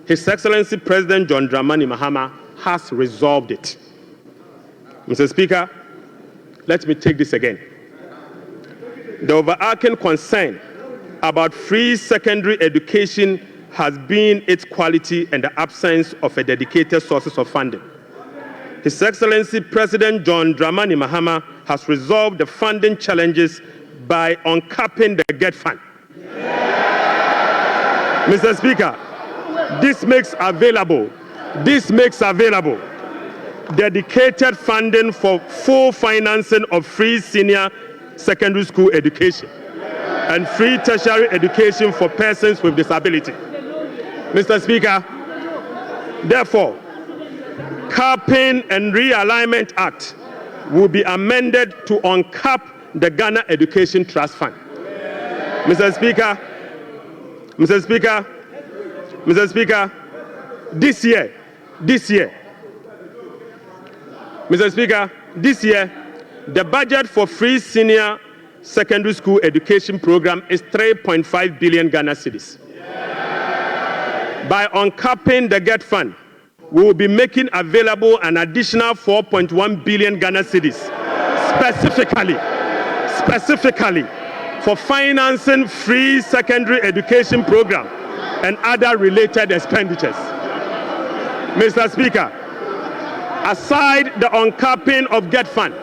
His Excellency President John Dramani Mahama has resolved it. Mr. Speaker, let me take this again. The overarching concern about free secondary education has been its quality and the absence of a dedicated sources of funding. His Excellency President John Dramani Mahama has resolved the funding challenges by uncapping the GET Fund. Mr. Speaker, this makes available dedicated funding for full financing of free senior secondary school education and free tertiary education for persons with disability. Mr. Speaker, therefore, Capping and Realignment Act will be amended to uncap the Ghana Education Trust Fund. Mr. Speaker, this year, the budget for free senior secondary school education program is 3.5 billion Ghana cedis. By uncapping the GET Fund, we will be making available an additional 4.1 billion Ghana cedis specifically for financing free secondary education program and other related expenditures. Mr. Speaker, aside the uncapping of GET Fund,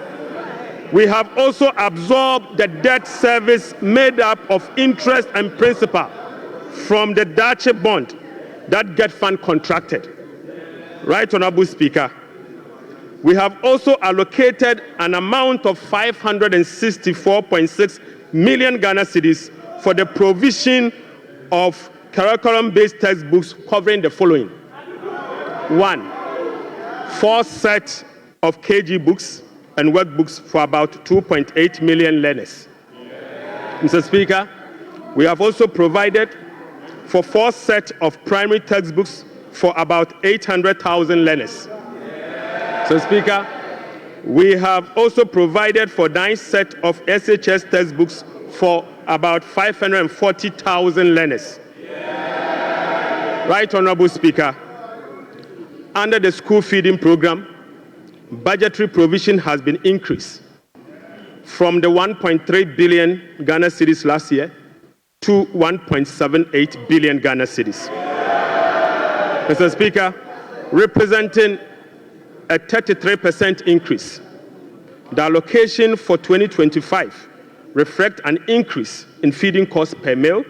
we have also absorbed the debt service made up of interest and principal from the Dache bond that GET Fund contracted. Right, Honorable Speaker, we have also allocated an amount of 564.6 million Ghana cedis for the provision of curriculum-based textbooks covering the following. 1, 4 sets of KG books and workbooks for about 2.8 million learners. Mr. Speaker, we have also provided for 4 sets of primary textbooks for about 800,000 learners. Mr. Speaker, we have also provided for 9 sets of SHS textbooks for about 540,000 learners. Right, Honorable Speaker, under the school feeding program, budgetary provision has been increased from the 1.3 billion Ghana cedis last year to 1.78 billion Ghana cedis. Mr. Speaker, representing a 33% increase. The allocation for 2025 reflects an increase in feeding costs per meal,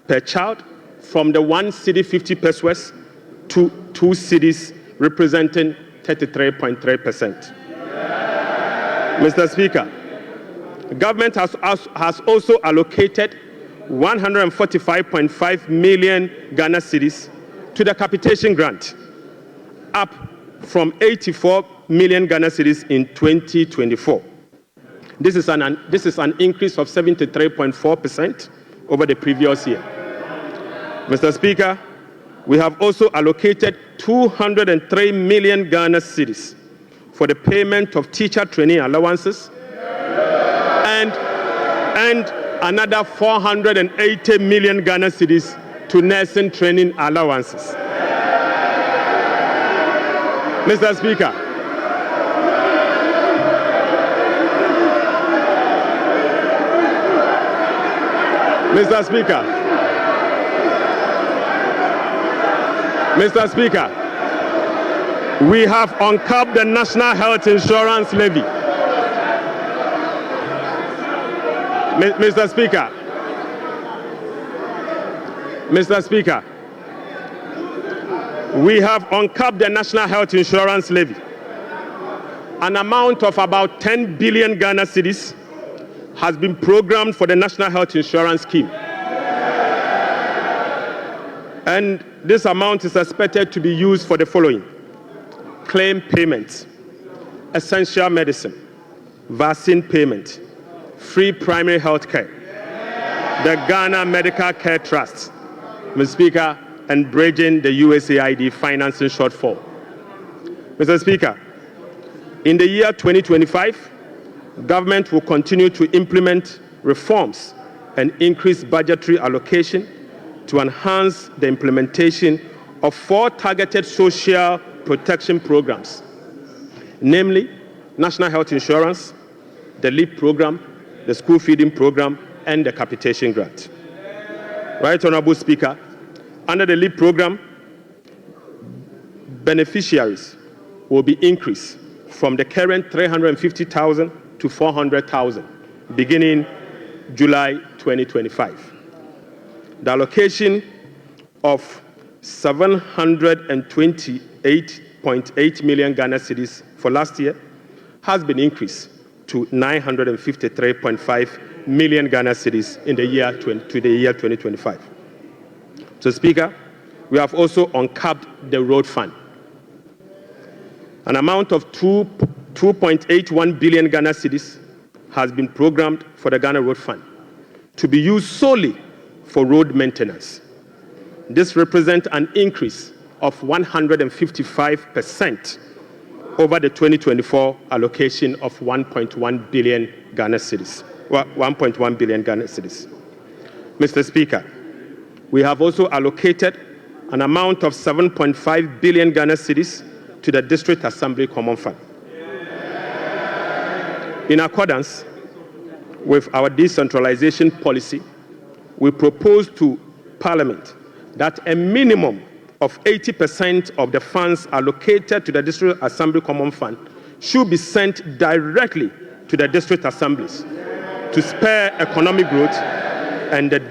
per child, from the 1 cedi 50 pesos to 2 cedis, representing 33.3%. Mr. Speaker, the government has also allocated 145.5 million Ghana cedis to the capitation grant, up from 84 million Ghana cedis in 2024. This is an increase of 73.4% over the previous year. Mr. Speaker, we have also allocated 203 million Ghana cedis for the payment of teacher training allowances and another 480 million Ghana cedis to nursing training allowances. Mr. Speaker, we have uncapped the National Health Insurance Levy. Mr. Speaker, we have uncapped the National Health Insurance Levy. An amount of about 10 billion Ghana cedis has been programmed for the National Health Insurance Scheme. And this amount is expected to be used for the following: claim payments, essential medicine, vaccine payment, free primary health care, the Ghana Medical Care Trust, Mr. Speaker, and bridging the USAID financing shortfall. Mr. Speaker, in the year 2025, government will continue to implement reforms and increase budgetary allocation to enhance the implementation of 4 targeted social protection programs, namely National Health Insurance, the LEAP program, the school feeding program, and the capitation grant. Right, Honorable Speaker, under the LEAP program, beneficiaries will be increased from the current 350,000 to 400,000 beginning July 2025. The allocation of 728.8 million Ghana cedis for last year has been increased to 953.5 million Ghana cedis in the year 2025. So, Speaker, we have also uncapped the road fund. An amount of 2.81 billion Ghana cedis has been programmed for the Ghana Road Fund to be used solely for road maintenance. This represents an increase of 155% over the 2024 allocation of 1.1 billion Ghana cedis. 1.1 billion Ghana cedis. Mr. Speaker, we have also allocated an amount of 7.5 billion Ghana cedis to the District Assembly Common Fund. In accordance with our decentralization policy, we propose to Parliament that a minimum of 80% of the funds allocated to the District Assembly Common Fund should be sent directly to the district assemblies to spur economic growth and at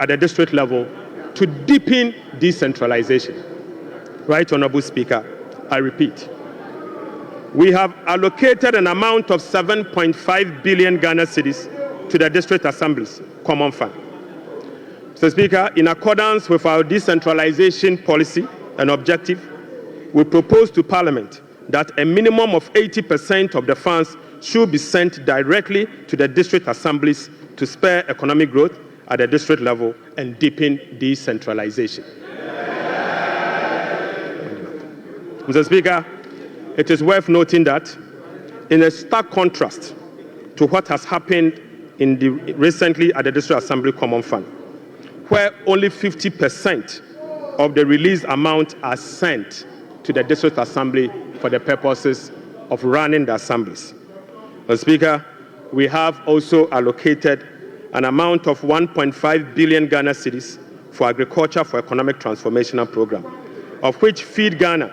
the district level to deepen decentralization. Right, Honorable Speaker, I repeat, we have allocated an amount of 7.5 billion Ghana cedis to the district assemblies common fund. Mr. Speaker, in accordance with our decentralization policy and objective, we propose to Parliament that a minimum of 80% of the funds should be sent directly to the district assemblies to spur economic growth at the district level and deepen decentralization. Mr. Speaker, it is worth noting that in a stark contrast to what has happened recently at the District Assembly Common Fund, where only 50% of the released amount are sent to the District Assembly for the purposes of running the assemblies. Mr. Speaker, we have also allocated an amount of 1.5 billion Ghana cedis for Agriculture for Economic Transformation Program, of which Feed Ghana,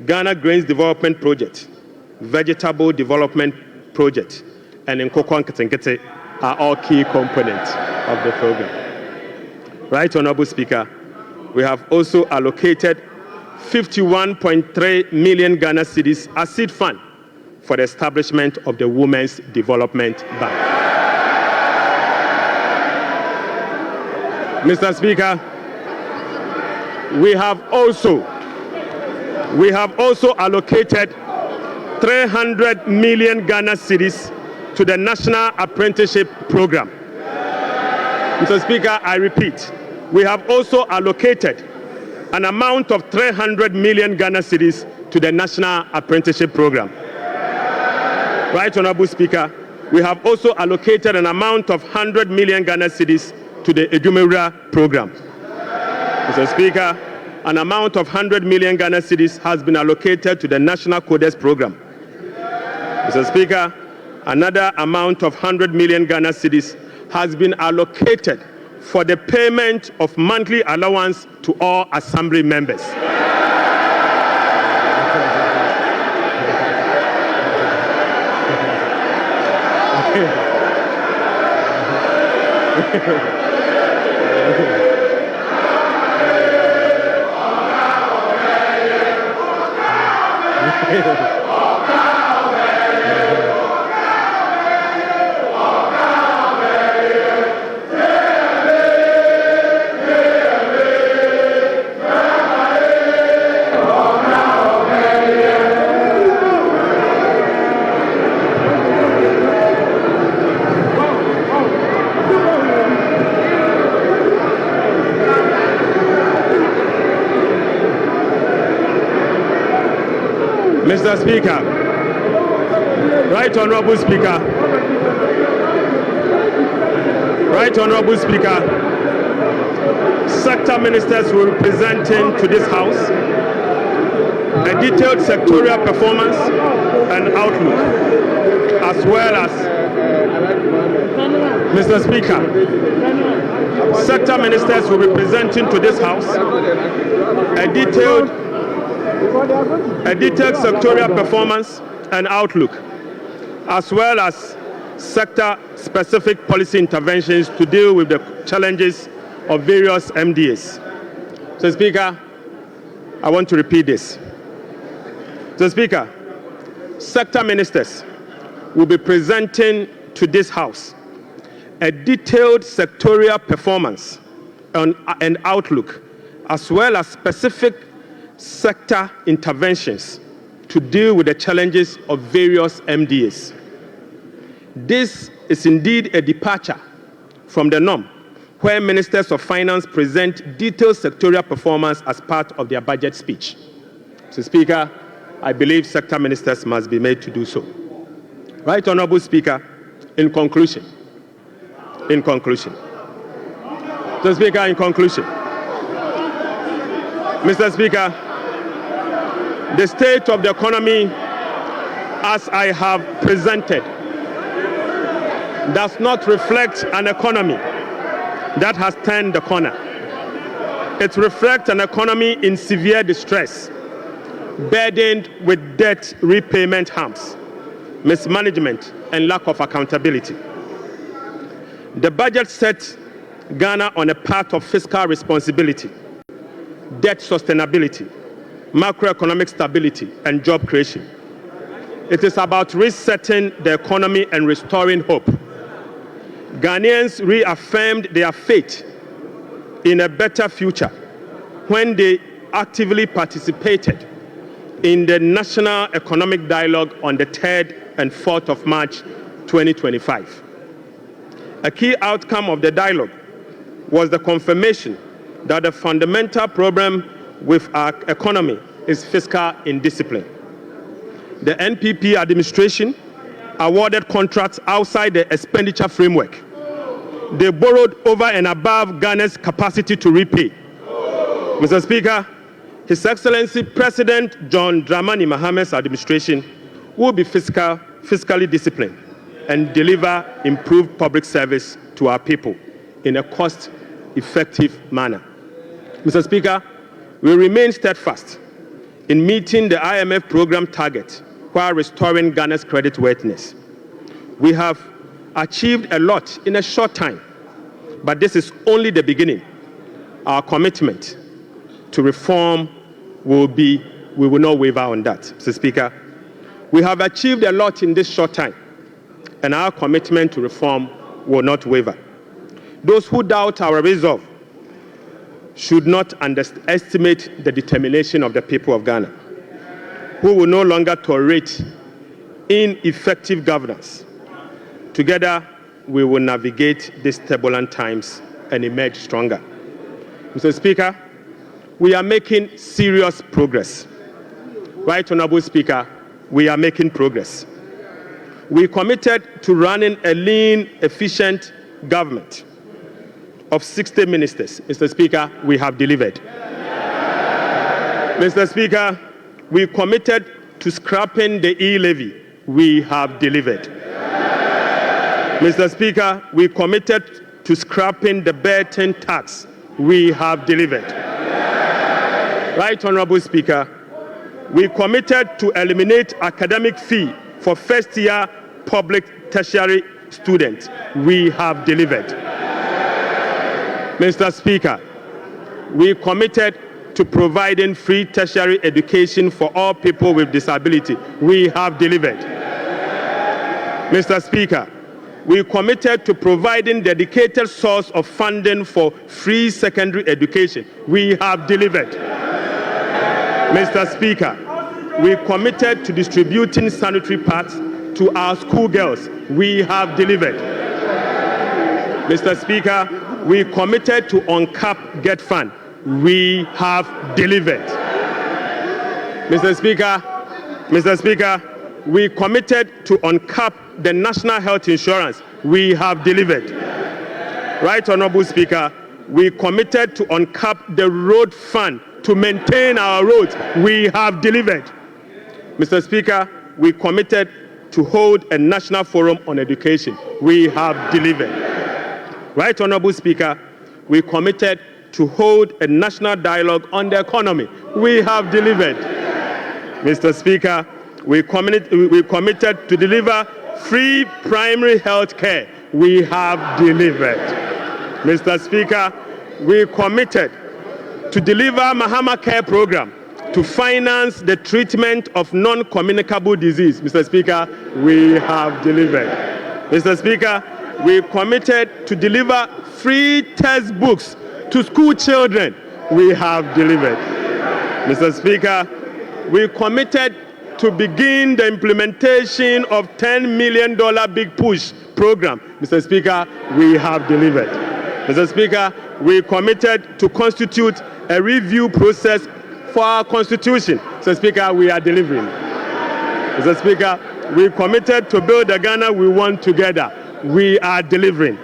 Ghana Grains Development Project, Vegetable Development Project, and Nkoko Nketenkete are all key components of the program. Right, Honorable Speaker, we have also allocated 51.3 million Ghana cedis as seed fund for the establishment of the Women's Development Bank. Mr. Speaker, we have also allocated 300 million Ghana cedis to the National Apprenticeship Program. Mr. Speaker, I repeat, we have also allocated an amount of 300 million Ghana cedis to the National Apprenticeship Program. Right, Honorable Speaker, we have also allocated an amount of 100 million Ghana cedis to the Edumewura Program. Mr. Speaker, an amount of 100 million Ghana cedis has been allocated to the National Codes Program. Mr. Speaker, another amount of 100 million Ghana cedis has been allocated for the payment of monthly allowance to all assembly members. Mr. Speaker, Right Honorable Speaker. Right Honorable Speaker. Sector ministers will be presenting to this House a detailed sectorial performance and outlook, as well as, Mr. Speaker, sector ministers will be presenting to this House a detailed sectorial performance and outlook, as well as sector-specific policy interventions to deal with the challenges of various MDAs. So, Speaker, I want to repeat this. So, Speaker, sector ministers will be presenting to this House a detailed sectorial performance and outlook, as well as specific sector interventions to deal with the challenges of various MDAs. This is indeed a departure from the norm, where ministers of finance present detailed sectorial performance as part of their budget speech. So, Speaker, I believe sector ministers must be made to do so. Right Honorable Speaker, in conclusion. So, Speaker, in conclusion. Mr. Speaker, the state of the economy, as I have presented, does not reflect an economy that has turned the corner. It reflects an economy in severe distress, burdened with debt repayment harms, mismanagement, and lack of accountability. The budget sets Ghana on a path of fiscal responsibility, debt sustainability, macroeconomic stability, and job creation. It is about resetting the economy and restoring hope. Ghanaians reaffirmed their faith in a better future when they actively participated in the National Economic Dialogue on the 3rd and 4th of March 2025. A key outcome of the dialogue was the confirmation that the fundamental problem with our economy is fiscal indiscipline. The NPP administration awarded contracts outside the expenditure framework. They borrowed over and above Ghana's capacity to repay. Mr. Speaker, His Excellency President John Dramani Mahamad's administration will be fiscally disciplined and deliver improved public service to our people in a cost-effective manner. Mr. Speaker, we remain steadfast in meeting the IMF program target while restoring Ghana's creditworthiness. We have achieved a lot in a short time, but this is only the beginning. Our commitment to reform we will not waver on that. Mr. Speaker, we have achieved a lot in this short time, and our commitment to reform will not waver. Those who doubt our resolve should not underestimate the determination of the people of Ghana, who will no longer tolerate ineffective governance. Together, we will navigate these turbulent times and emerge stronger. Mr. Speaker, we are making serious progress. Right Honorable Speaker, we are making progress. We committed to running a lean, efficient government of 60 ministers. Mr. Speaker, we have delivered. Mr. Speaker, we committed to scrapping the e-levy. We have delivered. Mr. Speaker, we committed to scrapping the burden tax. We have delivered. Right Honorable Speaker, we committed to eliminate academic fee for first-year public tertiary students. We have delivered. Mr. Speaker, we committed to providing free tertiary education for all people with disability. We have delivered. Mr. Speaker, we committed to providing dedicated source of funding for free secondary education. We have delivered. Mr. Speaker, we committed to distributing sanitary pads to our schoolgirls. We have delivered. Mr. Speaker, we committed to uncap Get Fund. We have delivered. Mr. Speaker, we committed to uncap the national health insurance. We have delivered. Right, Honorable Speaker, we committed to uncap the road fund to maintain our roads. We have delivered. Mr. Speaker, we committed to hold a national forum on education. We have delivered. Right, Honorable Speaker, we committed to hold a national dialogue on the economy. We have delivered. Mr. Speaker, we committed to deliver free primary health care. We have delivered. Mr. Speaker, we committed to deliver Mahama Care Program to finance the treatment of non-communicable disease. Mr. Speaker, we have delivered. Mr. Speaker, we committed to deliver free textbooks to school children. We have delivered. Mr. Speaker, we committed to begin the implementation of $10 million Big Push program. Mr. Speaker, we have delivered. Mr. Speaker, we committed to constitute a review process for our constitution. Mr. Speaker, we are delivering. Mr. Speaker, we committed to build the Ghana we want together. We are delivering.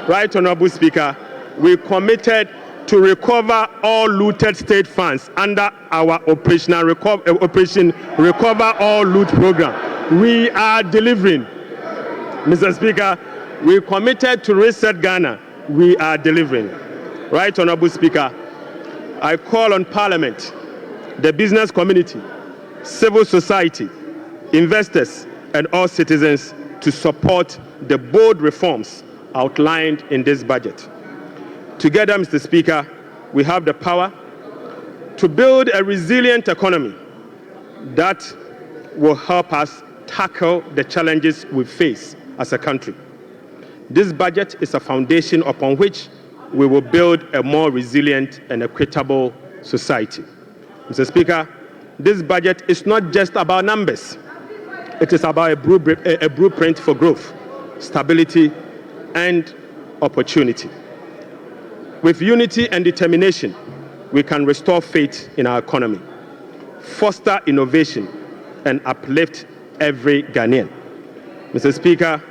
Right, Honorable Speaker, we committed to recover all looted state funds under our Operation Recover All Loot program. We are delivering. Mr. Speaker, we committed to reset Ghana. We are delivering. Right, Honorable Speaker, I call on Parliament, the business community, civil society, investors, and all citizens to support the bold reforms outlined in this budget. Together, Mr. Speaker, we have the power to build a resilient economy that will help us tackle the challenges we face as a country. This budget is a foundation upon which we will build a more resilient and equitable society. Mr. Speaker, this budget is not just about numbers. It is about a blueprint for growth, stability, and opportunity. With unity and determination, we can restore faith in our economy, foster innovation, and uplift every Ghanaian. Mr. Speaker,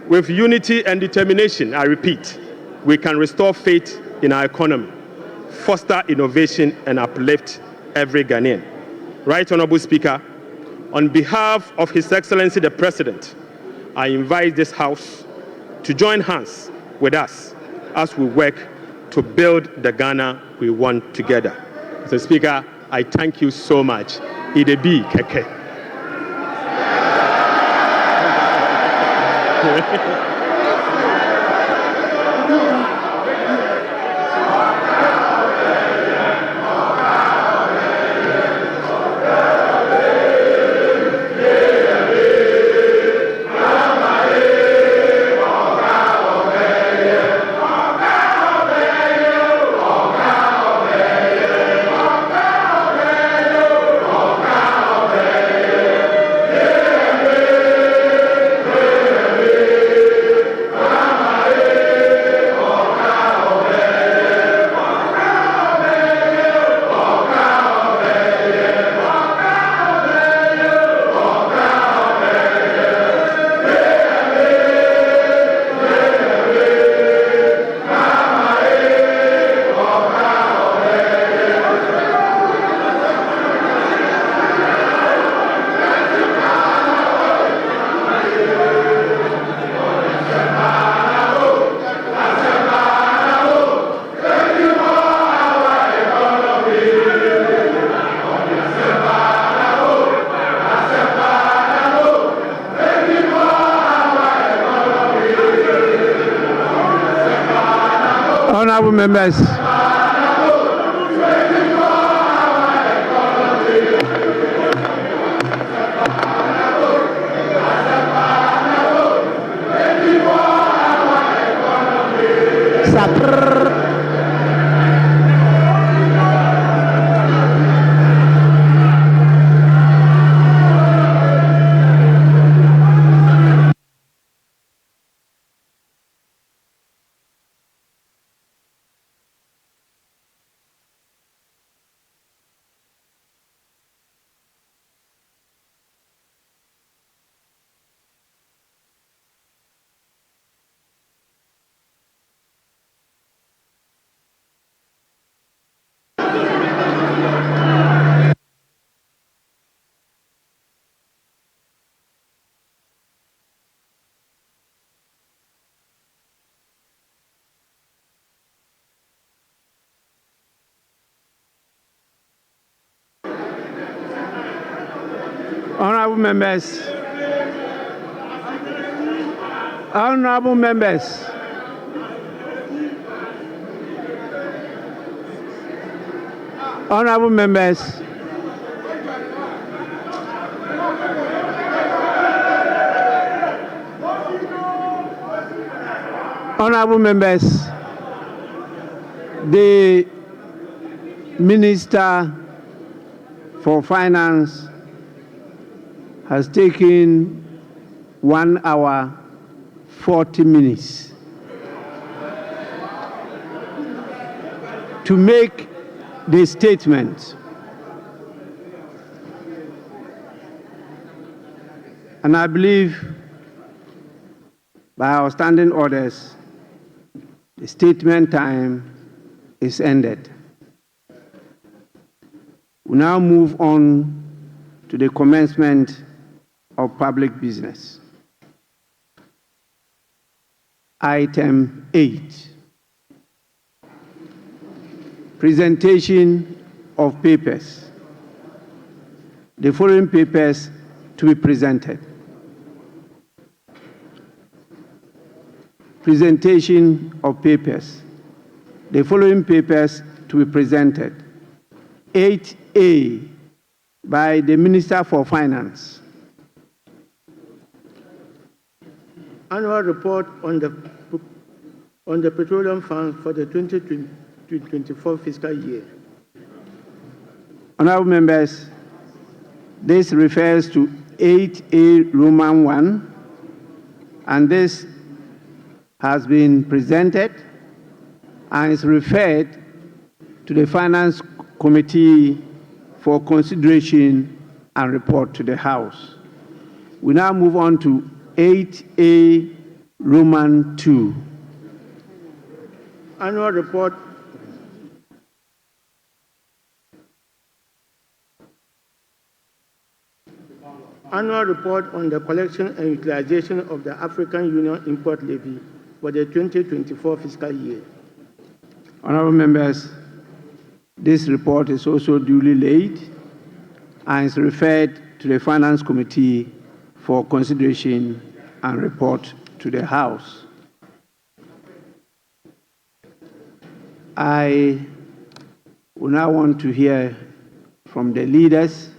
with unity and determination, I repeat, we can restore faith in our economy, foster innovation, and uplift every Ghanaian. Right, Honorable Speaker, on behalf of His Excellency the President, I invite this House to join hands with us as we work to build the Ghana we want together. Mr. Speaker, I thank you so much. Idebi Keke. Honorable members. Honorable members. Honorable members. Honorable members. Honorable members, the Minister for Finance has taken 1 hour 40 minutes to make the statement. And I believe by our standing orders, the statement time is ended. We now move on to the commencement of public business. Item 8, presentation of papers. The following papers to be presented. Presentation of papers. The following papers to be presented. 8A by the Minister for Finance. Annual report on the petroleum fund for the 2024 fiscal year. Honorable members, this refers to 8A Roman 1, and this has been presented and is referred to the Finance Committee for consideration and report to the House. We now move on to 8A Roman 2. Annual report on the collection and utilization of the African Union import levy for the 2024 fiscal year. Honorable members, this report is also duly laid and is referred to the Finance Committee for consideration and report to the House. I will now want to hear from the leaders.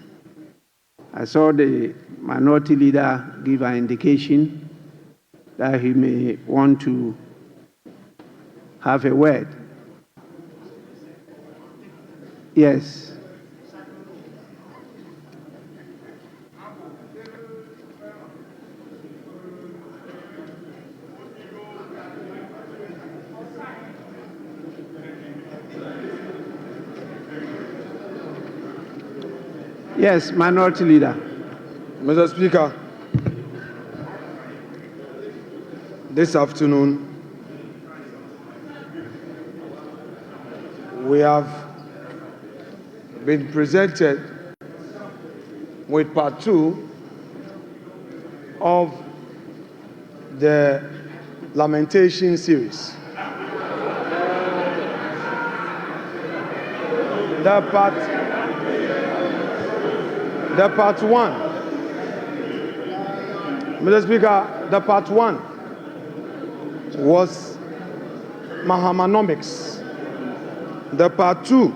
I saw the minority leader give an indication that he may want to have a word. Yes. Yes, minority leader. Mr. Speaker, this afternoon we have been presented with part 2 of the lamentation series. The part 1, Mr. Speaker, the part 1 was Mahamanomics. The part 2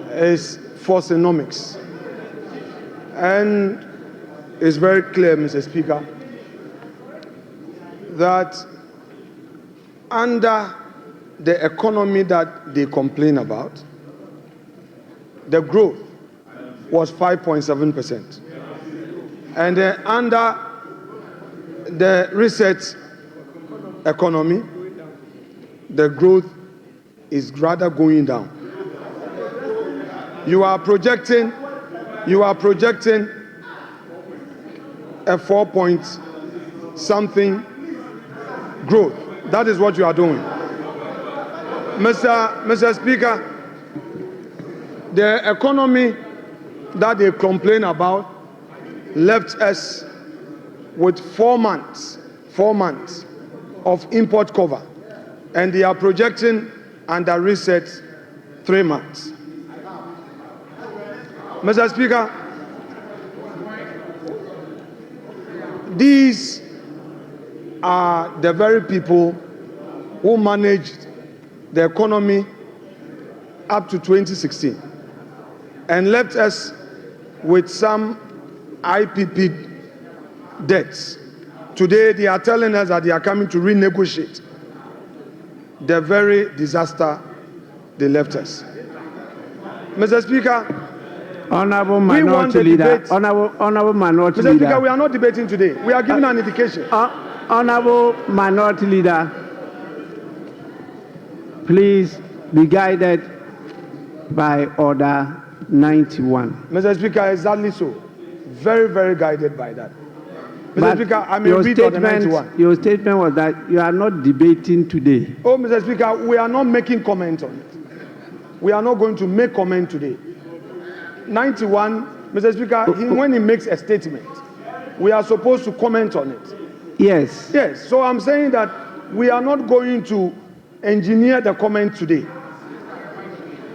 is Forcenomics. And it's very clear, Mr. Speaker, that under the economy that they complain about, the growth was 5.7%. And under the research economy, the growth is rather going down. You are projecting a 4-point-something growth. That is what you are doing. Mr. Speaker, the economy that they complain about left us with 4 months of import cover, and they are projecting under reset 3 months. Mr. Speaker, these are the very people who managed the economy up to 2016 and left us with some IPP debts. Today, they are telling us that they are coming to renegotiate the very disaster they left us. Mr. Speaker, Honorable we want Minority the Leader. debate. Honorable Minority Mr. Leader. Speaker, we are not debating today. We are giving an indication. Honorable Minority Leader, please be guided by Order 91. Mr. Speaker, exactly so. Very, very guided by that. Mr. But Speaker, I may your read Order 91. Your statement was that you are not debating today. Oh, Mr. Speaker, we are not making comment on it. We are not going to make comment today. 91, Mr. Speaker, when he makes a statement, we are supposed to comment on it. Yes. Yes, so I'm saying that we are not going to engineer the comment today.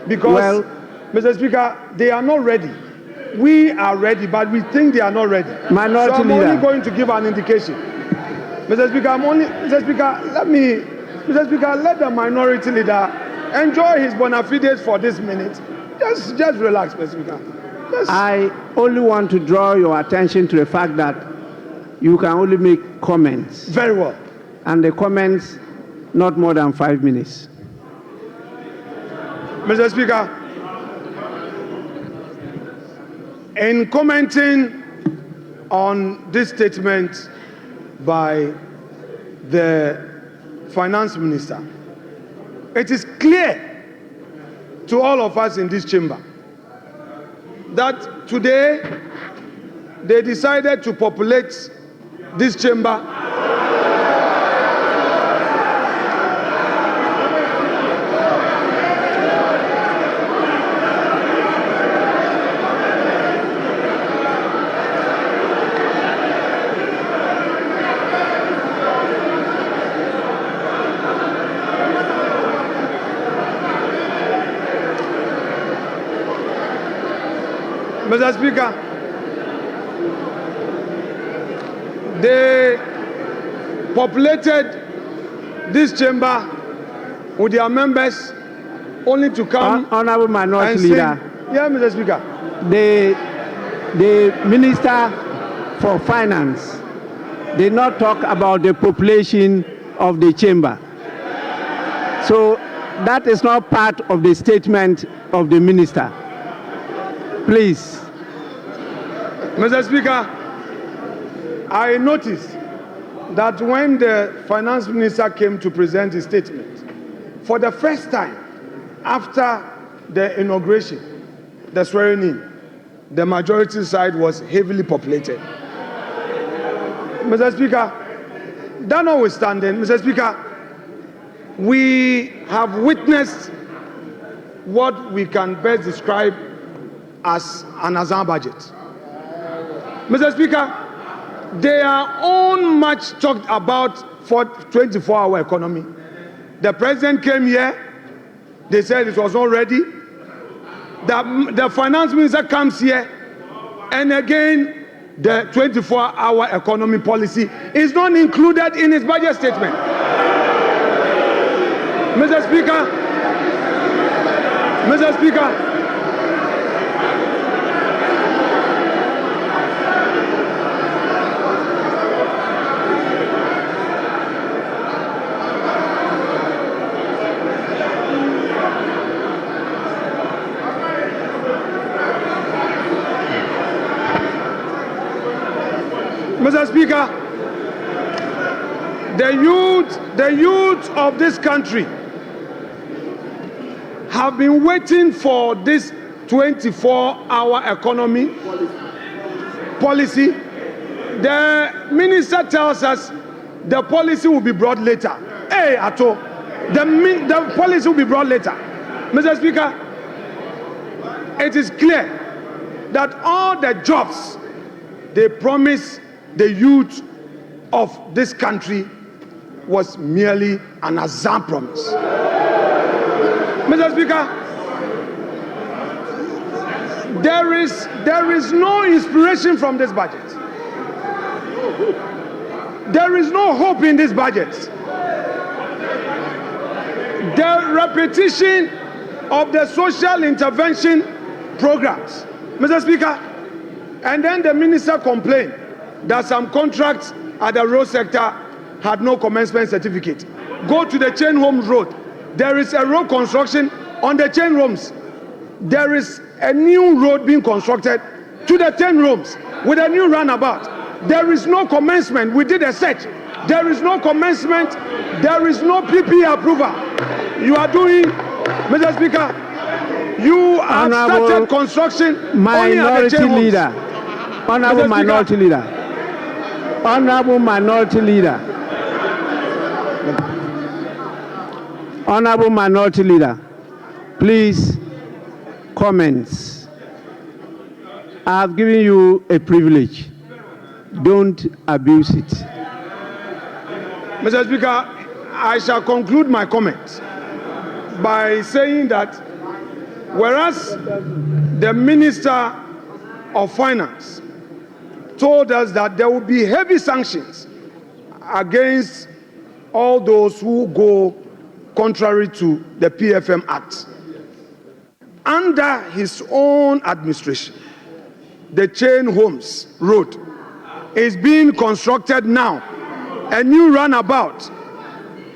Because, Mr. Speaker, they are not ready. We are ready, but we think they are not ready. Minority so I'm Leader. only going to give an indication. Mr. Speaker, Mr. Speaker, let the Minority Leader enjoy his bona fides for this minute. Just relax, Mr. Speaker. I only want to draw your attention to the fact that you can only make comments. Very well. And the comments, not more than 5 minutes. Mr. Speaker, in commenting on this statement by the Finance Minister, it is clear to all of us in this chamber that today they decided to populate this chamber Mr. Speaker, they populated this chamber with their members only to come. Honorable Minority Leader. Yeah, Mr. Speaker. The Minister for Finance did not talk about the population of the chamber. So that is not part of the statement of the Minister. Please. Mr. Speaker, I noticed that when the Finance Minister came to present his statement, for the first time after the inauguration, the swearing in, the majority side was heavily populated. Mr. Speaker, that notwithstanding, Mr. Speaker, we have witnessed what we can best describe as an Azan budget. Mr. Speaker, they are on much talked about for 24-hour economy. The president came here, they said it was not ready. The finance minister comes here, and again, the 24-hour economy policy is not included in his budget statement. Mr. Speaker, Mr. Speaker, the youth of this country have been waiting for this 24-hour economy policy. The minister tells us the policy will be brought later. Hey, Ato, the policy will be brought later. Mr. Speaker, it is clear that all the jobs they promised the youth of this country was merely an Azan promise. Mr. Speaker, there is no inspiration from this budget. There is no hope in this budget. The repetition of the social intervention programs, Mr. Speaker, and then the minister complained that some contracts at the road sector had no commencement certificate. Go to the Chain Homes Road. There is a road construction on the Chain Homes. There is a new road being constructed to the 10 rooms with a new runabout. There is no commencement. We did a search. There is no commencement. There is no PP approval. You are doing, Mr. Speaker, you have started construction only at the Chain Homes. Honorable Minority Leader. Honorable Minority Leader. Honorable Minority Leader, please, comments. I have given you a privilege. Don't abuse it. Mr. Speaker, I shall conclude my comments by saying that whereas the Minister of Finance told us that there will be heavy sanctions against all those who go contrary to the PFM Act, under his own administration, the Chain Homes Road is being constructed now. A new runabout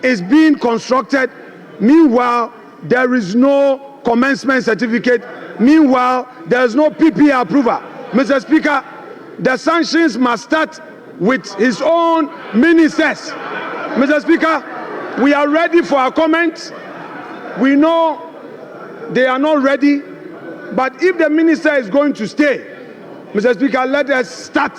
is being constructed. Meanwhile, there is no commencement certificate. Meanwhile, there is no PP approval. Mr. Speaker, the sanctions must start with his own ministers. Mr. Speaker, we are ready for our comments. We know they are not ready, but if the minister is going to stay, Mr. Speaker, let us start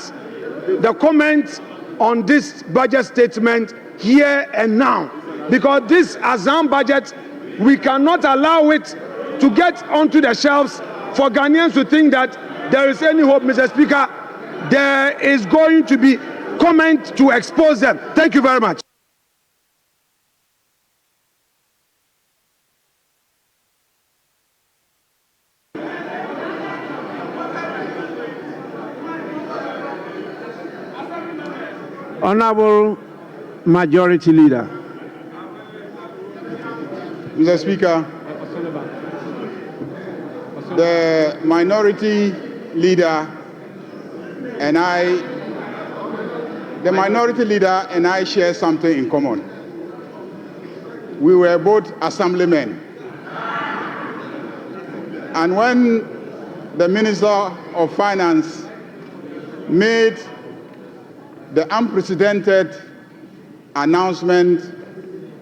the comments on this budget statement here and now, because this Azam budget, we cannot allow it to get onto the shelves for Ghanaians to think that there is any hope. Mr. Speaker, there is going to be comment to expose them. Thank you very much. Honorable Majority Leader. Mr. Speaker, the Minority Leader and I share something in common. We were both assemblymen. And when the Minister of Finance made the unprecedented announcement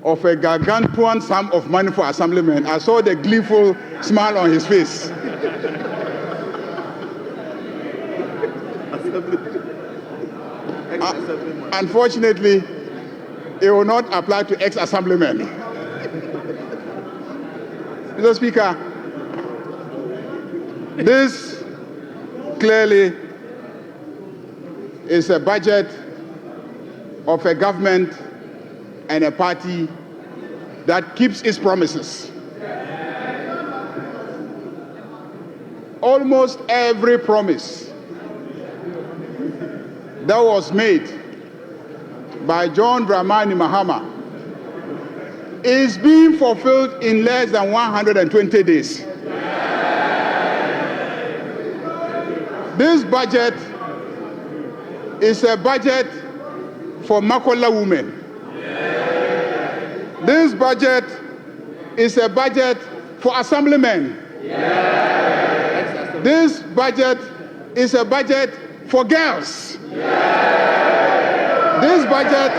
of a gargantuan sum of money for assemblymen, I saw the gleeful smile on his face. Unfortunately, it will not apply to ex-assemblymen. Mr. Speaker, this clearly is a budget of a government and a party that keeps its promises. Almost every promise that was made by John Dramani Mahama is being fulfilled in less than 120 days. This budget is a budget for Makola women. This budget is a budget for assemblymen. This budget is a budget for girls. This budget,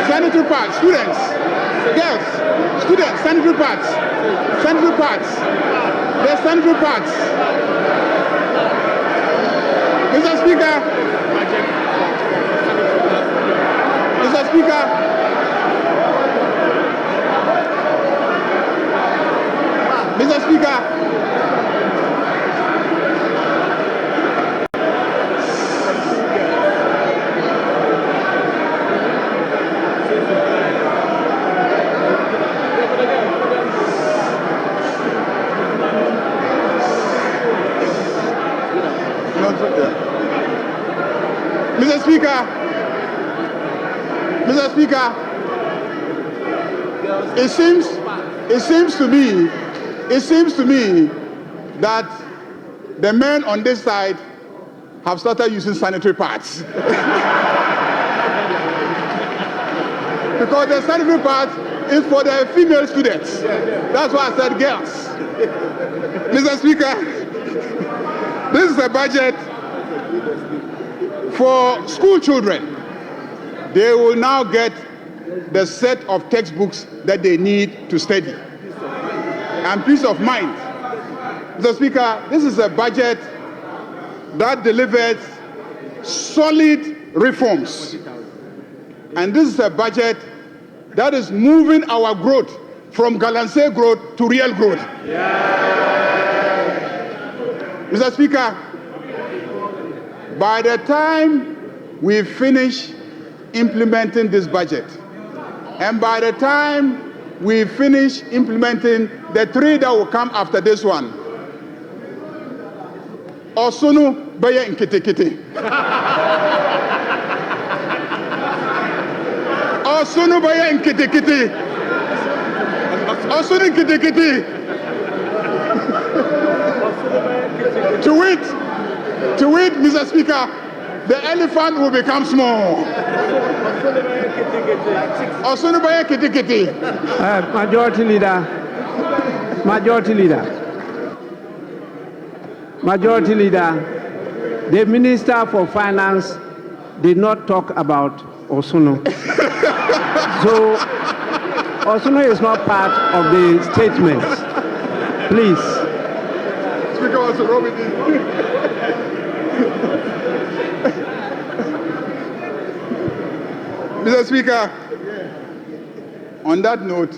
sanitary pads, students, girls, students, sanitary pads, there's sanitary pads. Mr. Speaker, Mr. Speaker, Mr. Speaker, Mr. Speaker, it seems to me that the men on this side have started using sanitary pads. Because the sanitary pads is for the female students. That's why I said girls. Mr. Speaker, this is a budget for school children. They will now get the set of textbooks that they need to study. And peace of mind. Mr. Speaker, this is a budget that delivers solid reforms. And this is a budget that is moving our growth from Galamsey growth to real growth. Mr. Speaker, by the time we finish implementing this budget, and by the time we finish implementing the three that will come after this one, Osunu Baya Nkitikiti. Osunu Baya Nkitikiti. Osunu Nkitikiti. To wait, Mr. Speaker, the elephant will become small. Osunu Baya Nkitikiti. Majority Leader, the Minister for Finance did not talk about Osunu. So, Osunu is not part of the statement. Please. Speaker wants to rub it in. Mr. Speaker, on that note,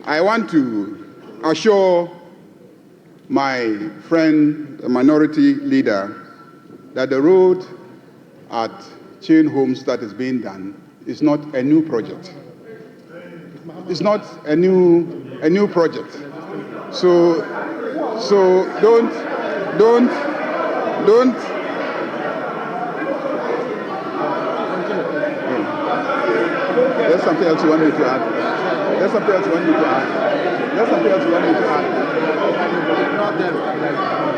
I want to assure my friend, the minority leader, that the road at Chain Homes that is being done is not a new project. It's not a new project. So don't. There's something else you want me to add.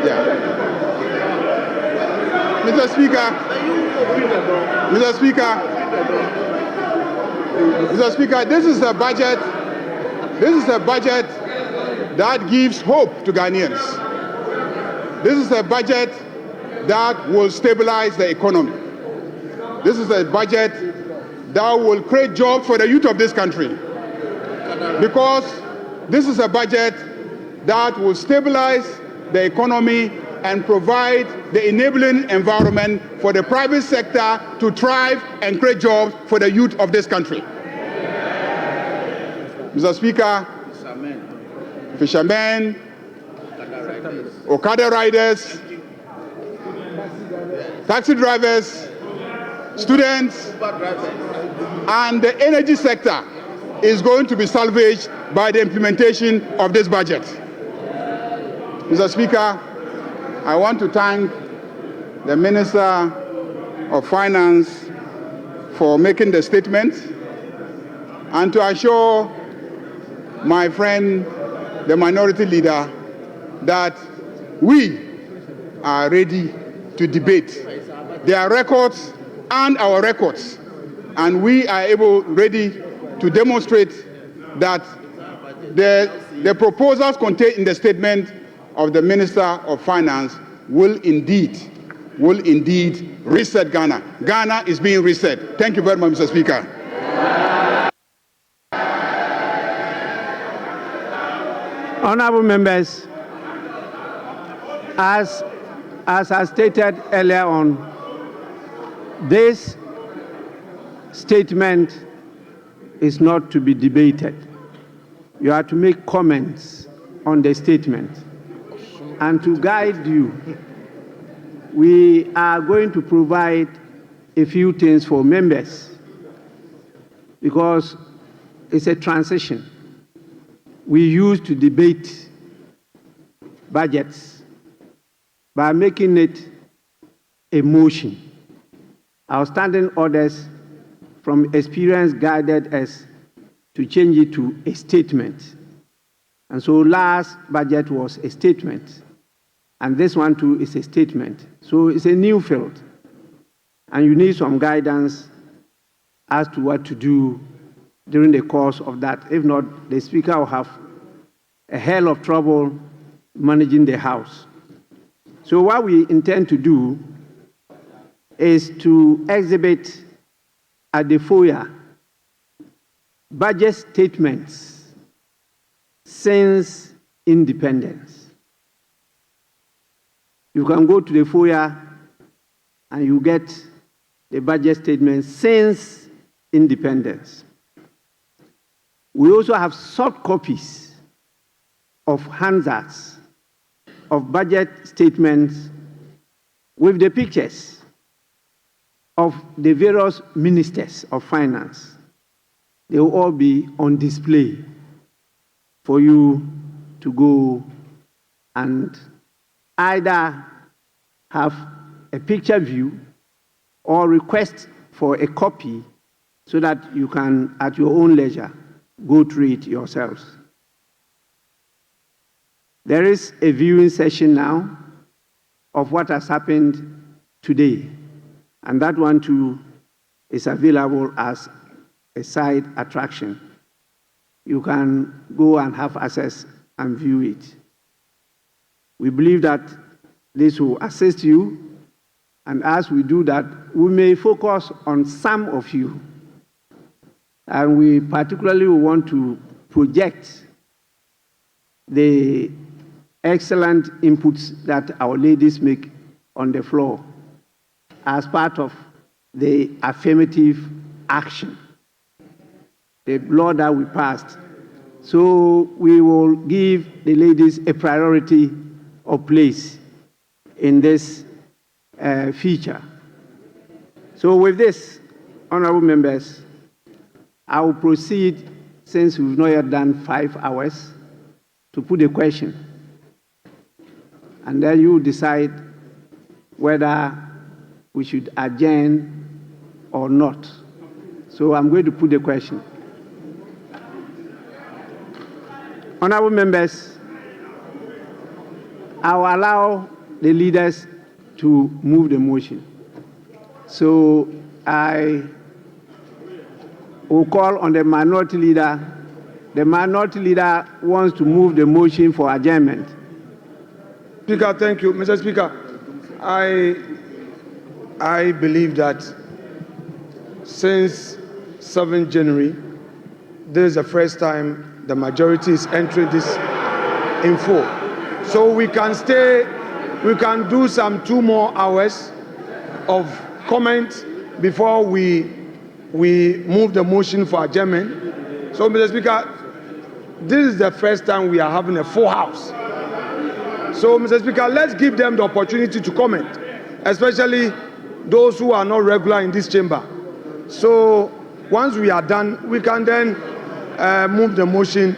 Yeah. Mr. Speaker, this is a budget that gives hope to Ghanaians. This is a budget that will stabilize the economy. This is a budget that will create jobs for the youth of this country. Because this is a budget that will stabilize the economy and provide the enabling environment for the private sector to thrive and create jobs for the youth of this country. Mr. Speaker, fishermen, Okada riders, taxi drivers, students, and the energy sector is going to be salvaged by the implementation of this budget. Mr. Speaker, I want to thank the Minister of Finance for making the statement and to assure my friend, the minority leader, that we are ready to debate their records and our records, and we are ready to demonstrate that the proposals contained in the statement of the Minister of Finance will indeed reset Ghana. Ghana is being reset. Thank you very much, Mr. Speaker. Honorable members, as I stated earlier on, this statement is not to be debated. You are to make comments on the statement. And to guide you, we are going to provide a few things for members because it's a transition. We used to debate budgets by making it a motion. Our standing orders from experience guided us to change it to a statement. And so last budget was a statement, and this one too is a statement. So it's a new field, and you need some guidance as to what to do during the course of that. If not, the Speaker will have a hell of trouble managing the House. So what we intend to do is to exhibit at the foyer budget statements since independence. You can go to the foyer and you get the budget statements since independence. We also have soft copies of handouts of budget statements with the pictures of the various ministers of finance. They will all be on display for you to go and either have a picture view or request for a copy so that you can, at your own leisure, go through it yourselves. There is a viewing session now of what has happened today, and that one too is available as a side attraction. You can go and have access and view it. We believe that this will assist you, and as we do that, we may focus on some of you, and we particularly want to project the excellent inputs that our ladies make on the floor as part of the affirmative action, the law that we passed. So we will give the ladies a priority of place in this feature. So with this, honorable members, I will proceed, since we've not yet done 5 hours, to put a question. And then you decide whether we should adjourn or not. So I'm going to put the question. Honorable members, I will allow the leaders to move the motion. So I will call on the minority leader. The minority leader wants to move the motion for adjournment. Speaker, thank you. Mr. Speaker, I believe that since 7th January, this is the first time the majority is entering this in full. So we can stay, we can do some 2 more hours of comment before we move the motion for adjournment. So, Mr. Speaker, this is the first time we are having a full house. So, Mr. Speaker, let's give them the opportunity to comment, especially those who are not regular in this chamber. So, once we are done, we can then move the motion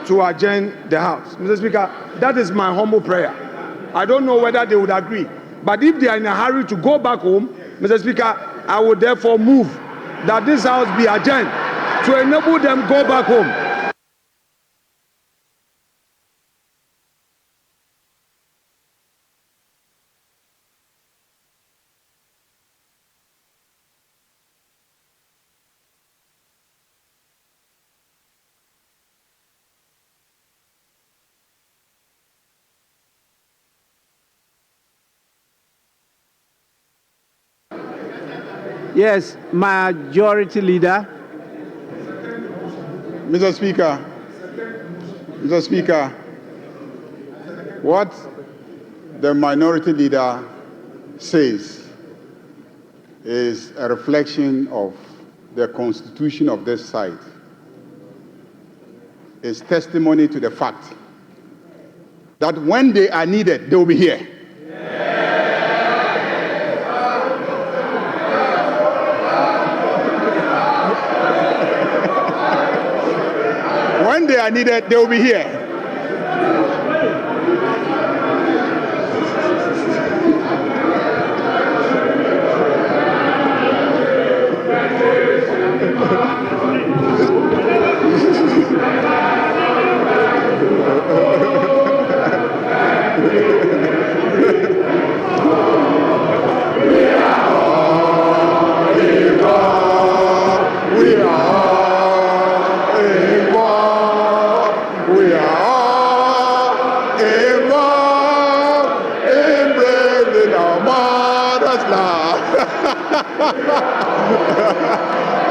to adjourn the House. Mr. Speaker, that is my humble prayer. I don't know whether they would agree, but if they are in a hurry to go back home, Mr. Speaker, I would therefore move that this House be adjourned to enable them go back home. Yes, Majority Leader. Mr. Speaker, what the Minority Leader says is a reflection of the constitution of this side. It's testimony to the fact that when they are needed, they will be here. When they are needed, they will be here.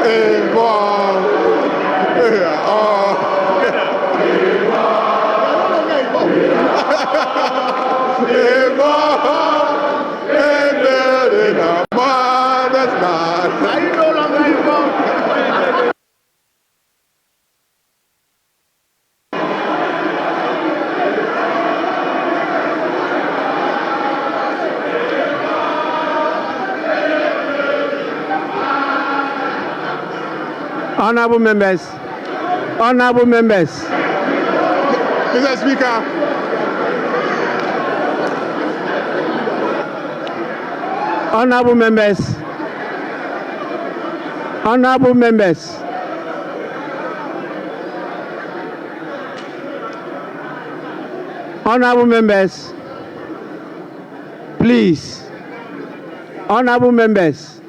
Hey, boy. Are you no longer involved? Honorable members, Mr. Speaker, honorable members, honorable members, honorable members, please, honorable members,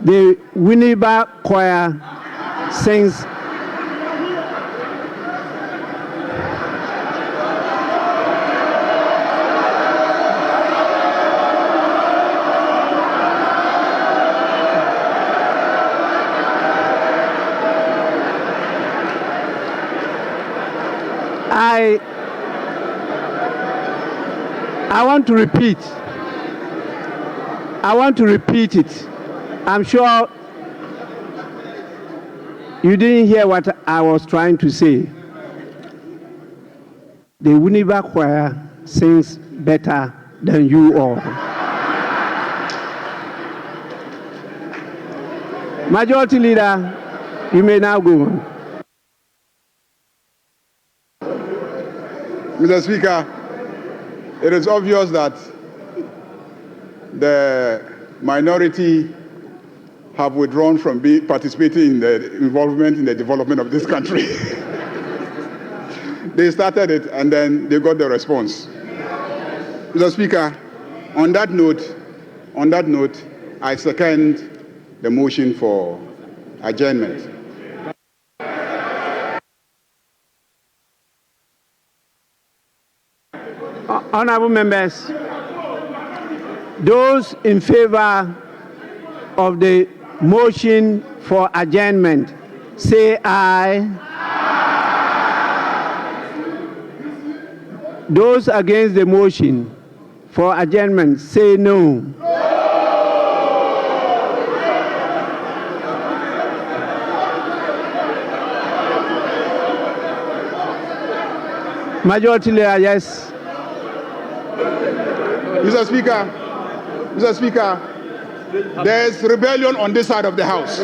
the Winneba Choir sings. I want to repeat. I want to repeat it. I'm sure you didn't hear what I was trying to say. The Winneba Choir sings better than you all. Majority Leader, you may now go on. Mr. Speaker, it is obvious that the minority have withdrawn from participating in the involvement in the development of this country. They started it and then they got the response. Mr. Speaker, on that note, I second the motion for adjournment. Honorable members, those in favor of the motion for adjournment, say aye. Those against the motion for adjournment, say no. Majority Leader, yes. Mr. Speaker, there's rebellion on this side of the House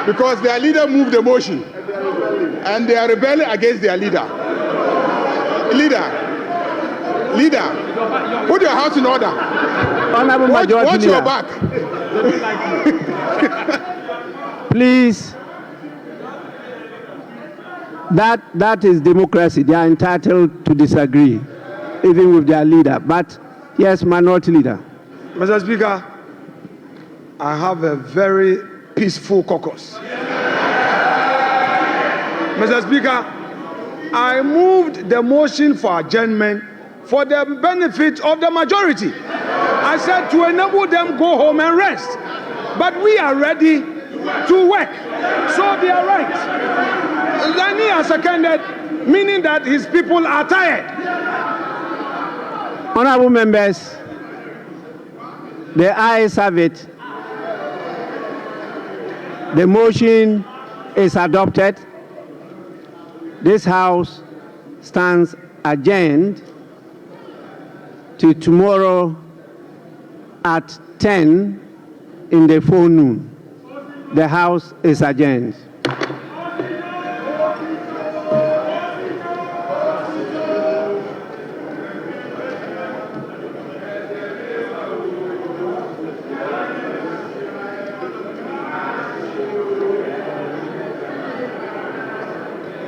because their leader moved the motion and they are rebelling against their leader. Leader, put your house in order. Honorable Majority Watch Leader. your back. Please, that is democracy. They are entitled to disagree, even with their leader. But yes, Minority Leader. Mr. Speaker, I have a very peaceful caucus. Mr. Speaker, I moved the motion for adjournment for the benefit of the majority. I said to enable them go home and rest. But we are ready to work. So they are right. Then he has seconded, meaning that his people are tired. Honorable members, the ayes have it. The motion is adopted. This House stands adjourned to tomorrow at 10 in the forenoon. The House is adjourned.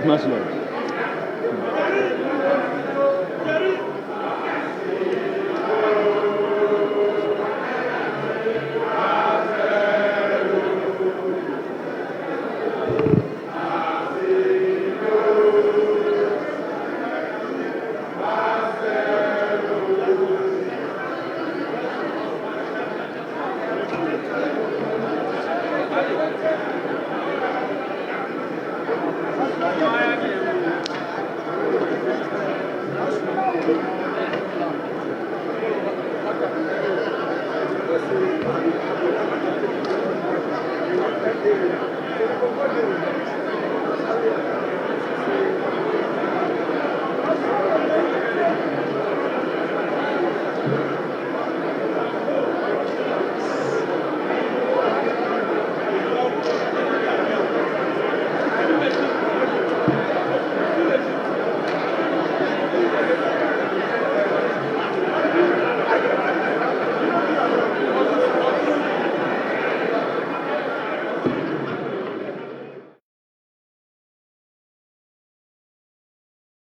Much love.